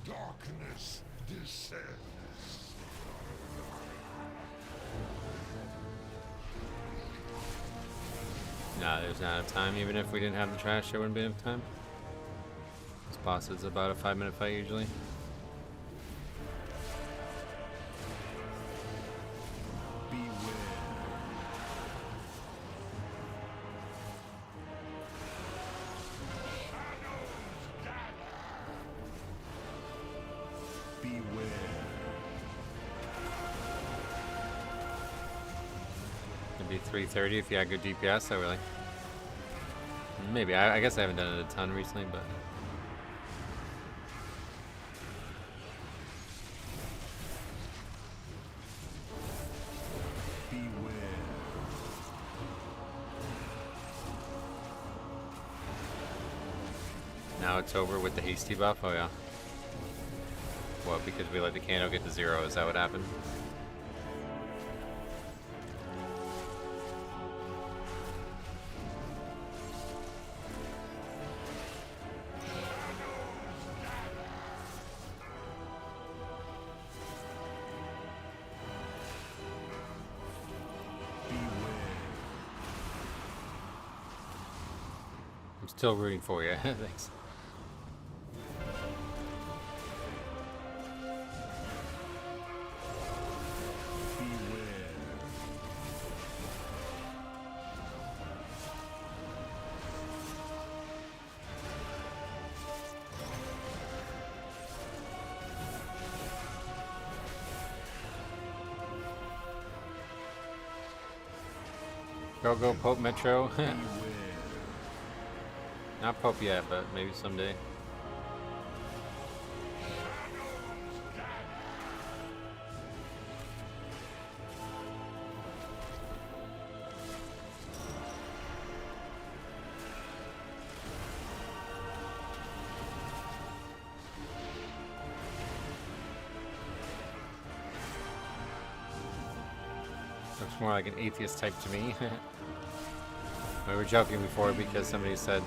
Darkness descends. Nah, there's not enough time. Even if we didn't have the trash, there wouldn't be enough time. This boss is about a 5-minute fight usually. It'd be 3:30 if you had good DPS. I really. Maybe. I guess I haven't done it a ton recently, but. Now it's over with the hasty buff. Oh yeah. What? Because we let the candle get to 0. Is that what happened? I'm still rooting for you. Thanks. Go Pope Metro. Not Pope yet, but maybe someday. Looks more like an atheist type to me. We were joking before because somebody said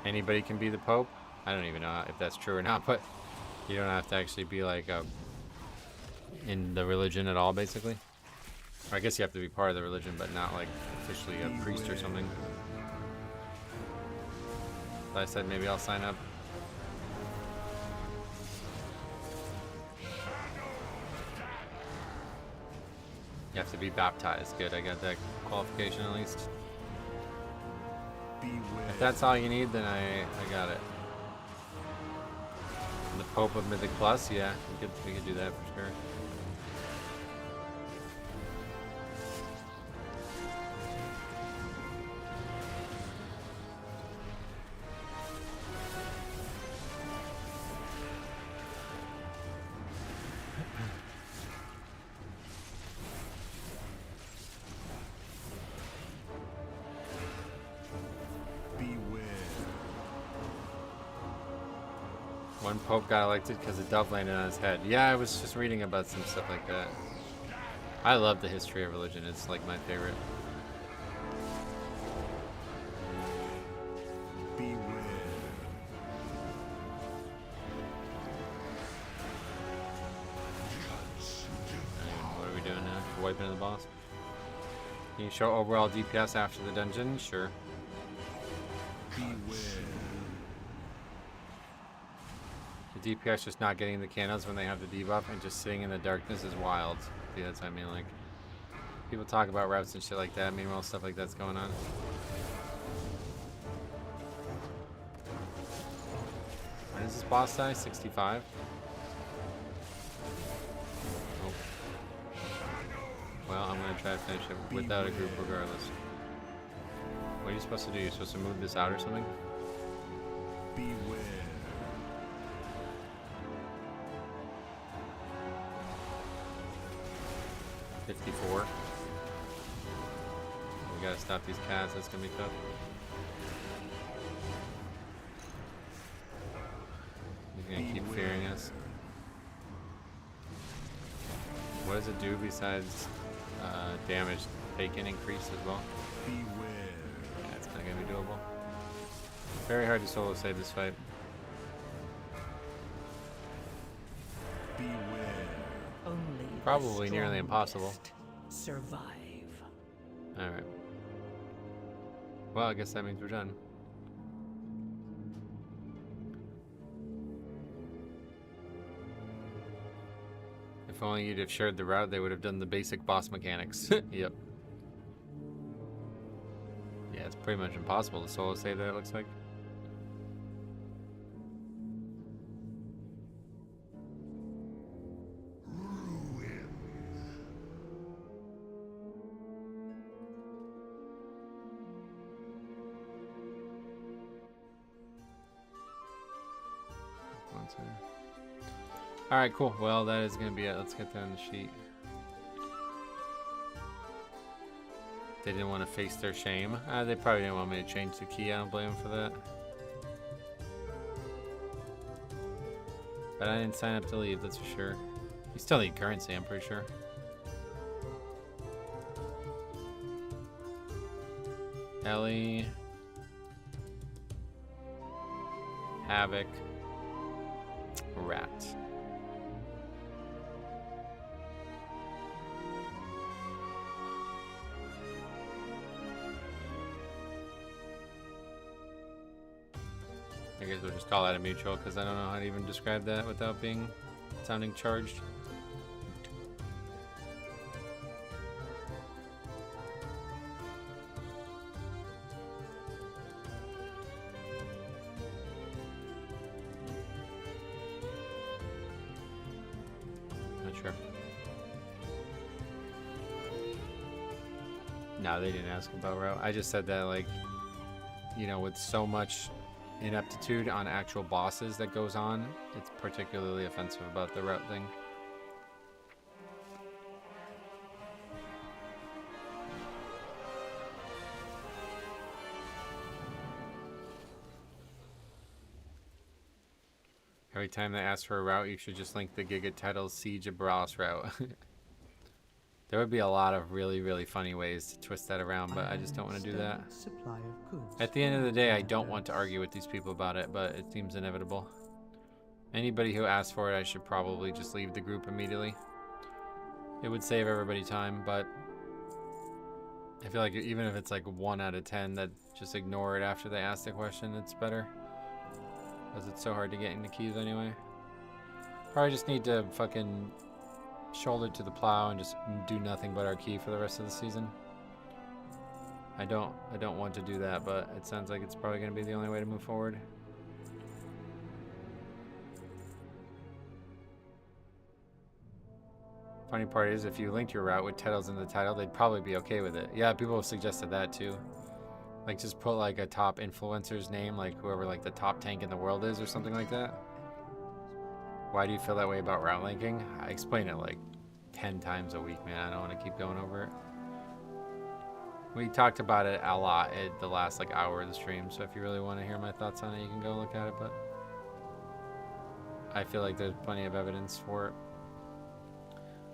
anybody can be the Pope. I don't even know if that's true or not, but you don't have to actually be like in the religion at all, basically. Or I guess you have to be part of the religion, but not like officially a priest or something. But I said maybe I'll sign up. You have to be baptized. Good, I got that qualification at least. If that's all you need, then I got it. The Pope of Mythic Plus, yeah, we could do that for sure. One Pope got elected because a dove landed on his head. Yeah, I was just reading about some stuff like that. I love the history of religion. It's like my favorite. What are we doing now? We're wiping the boss. Can you show overall DPS after the dungeon? Sure. The DPS just not getting the candles when they have the debuff and just sitting in the darkness is wild. See, that's what I mean. Like, people talk about reps and shit like that. Meanwhile, stuff like that's going on. When is this boss die? 65? Oh. Well, I'm going to try to finish it without a group regardless. What are you supposed to do? You're supposed to move this out or something? Beware. 54. We gotta stop these cats, that's gonna be tough. He's gonna keep fearing us. What does it do besides damage taken increase as well? Yeah, it's not gonna be doable. Very hard to solo save this fight. Only Probably the nearly impossible. strongest survive. Alright. Well, I guess that means we're done. If only you'd have shared the route, they would have done the basic boss mechanics. Yep. Yeah, it's pretty much impossible to solo save that, it looks like. Alright, cool. Well, that is going to be it. Let's get that on the sheet. They didn't want to face their shame. They probably didn't want me to change the key. I don't blame them for that. But I didn't sign up to leave, that's for sure. You still need currency, I'm pretty sure. Ellie. Havoc. Rat. I guess we'll just call that a mutual because I don't know how to even describe that without being sounding charged. Not sure. No, they didn't ask about route. I just said that, like, you know, with so much ineptitude on actual bosses that goes on, it's particularly offensive about the route thing. Every time they ask for a route, you should just link the Giga titles Siege of Brass route. There would be a lot of really, really funny ways to twist that around, but I just don't want to do that. At the end of the day, I don't want to argue with these people about it, but it seems inevitable. Anybody who asks for it, I should probably just leave the group immediately. It would save everybody time, but I feel like even if it's like 1 out of 10 that just ignore it after they ask the question, it's better. Because it's so hard to get into keys anyway. Probably just need to fucking shoulder to the plow and just do nothing but our key for the rest of the season. I don't want to do that, but it sounds like it's probably going to be the only way to move forward. Funny part is, if you linked your route with titles in the title, they'd probably be okay with it. Yeah, people have suggested that too. Like, just put like a top influencer's name, like whoever like the top tank in the world is or something like that. Why do you feel that way about route linking? I explain it like 10 times a week, man. I don't want to keep going over it. We talked about it a lot at the last like hour of the stream, so if you really want to hear my thoughts on it, you can go look at it, but I feel like there's plenty of evidence for it.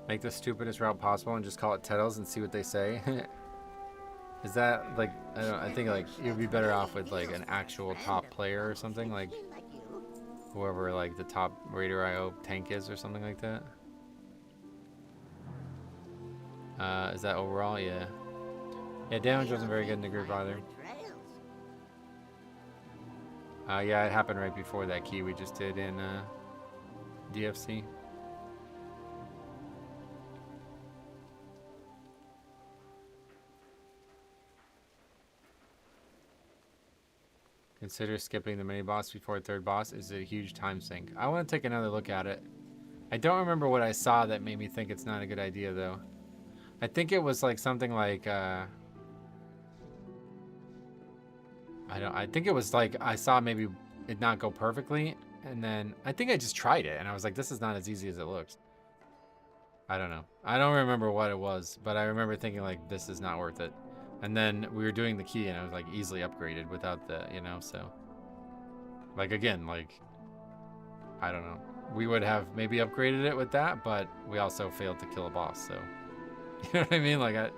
Make the stupidest route possible and just call it titles and see what they say. Is that like, I think like you'd be better off with like an actual top player or something, like whoever like the top Raider IO tank is or something like that. Is that overall? Yeah. Yeah, damage wasn't very good in the group either. Yeah, it happened right before that key we just did in DFC. Consider skipping the mini boss before third boss. Is it a huge time sink? I want to take another look at it. I don't remember what I saw that made me think it's not a good idea though. I think it was like something like I think it was like I saw maybe it not go perfectly, and then I think I just tried it and I was like, this is not as easy as it looks. I don't know. I don't remember what it was, but I remember thinking like, this is not worth it. And then we were doing the key and I was like easily upgraded without the, you know, so like again, like I don't know. We would have maybe upgraded it with that, but we also failed to kill a boss, so you know what I mean? Like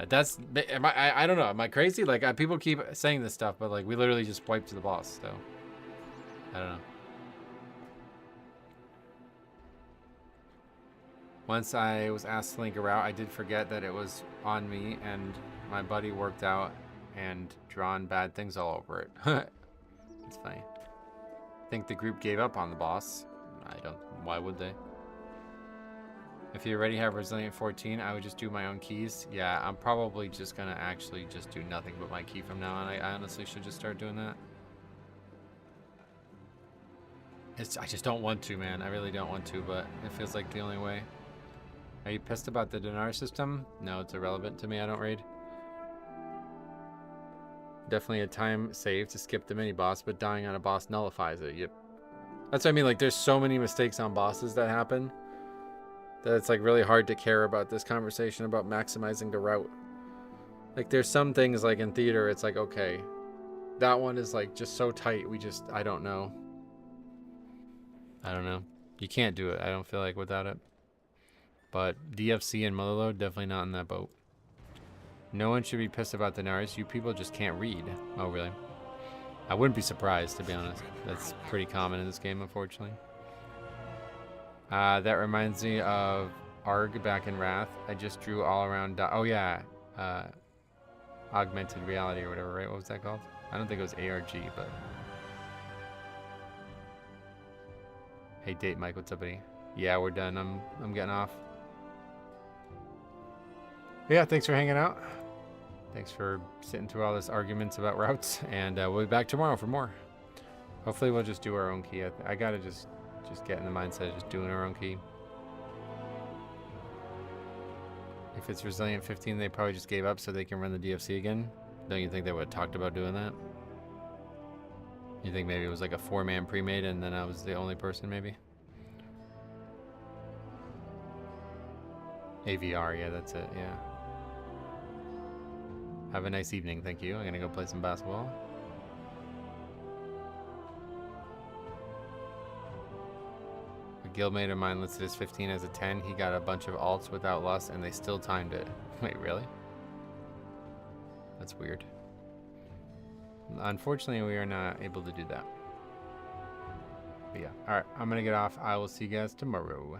that's I don't know, am I crazy? Like people keep saying this stuff, but like we literally just wiped the boss, so I don't know. Once I was asked to link a route, I did forget that it was on me, and my buddy worked out and drawn bad things all over it. It's funny. I think the group gave up on the boss. Why would they? If you already have Resilient 14, I would just do my own keys. Yeah, I'm probably just gonna actually just do nothing but my key from now on. I honestly should just start doing that. I just don't want to, man. I really don't want to, but it feels like the only way. Are you pissed about the dinar system? No, it's irrelevant to me. I don't raid. Definitely a time save to skip the mini boss, but dying on a boss nullifies it. Yep. That's what I mean. Like, there's so many mistakes on bosses that happen that it's like really hard to care about this conversation about maximizing the route. Like, there's some things like in theater, it's like, okay, that one is like just so tight. I don't know. I don't know. You can't do it. I don't feel like without it. But DFC and Motherload, definitely not in that boat. No one should be pissed about the Naris. You people just can't read. Oh, really? I wouldn't be surprised, to be honest. That's pretty common in this game, unfortunately. That reminds me of Arg back in Wrath. I just drew all around... Oh, yeah. Augmented reality or whatever, right? What was that called? I don't think it was ARG, but... Hey, Date Mike, what's up, buddy? Yeah, we're done. I'm getting off. Yeah, thanks for hanging out. Thanks for sitting through all this arguments about routes, and we'll be back tomorrow for more. Hopefully we'll just do our own key. I gotta just get in the mindset of just doing our own key. If it's Resilient 15, they probably just gave up so they can run the DFC again. Don't you think they would have talked about doing that? You think maybe it was like a 4-man pre-made and then I was the only person maybe? AVR, yeah, that's it, yeah. Have a nice evening, thank you. I'm gonna go play some basketball. A guildmate of mine listed as 15 as a 10. He got a bunch of alts without lust and they still timed it. Wait, really? That's weird. Unfortunately, we are not able to do that. But yeah, alright, I'm gonna get off. I will see you guys tomorrow.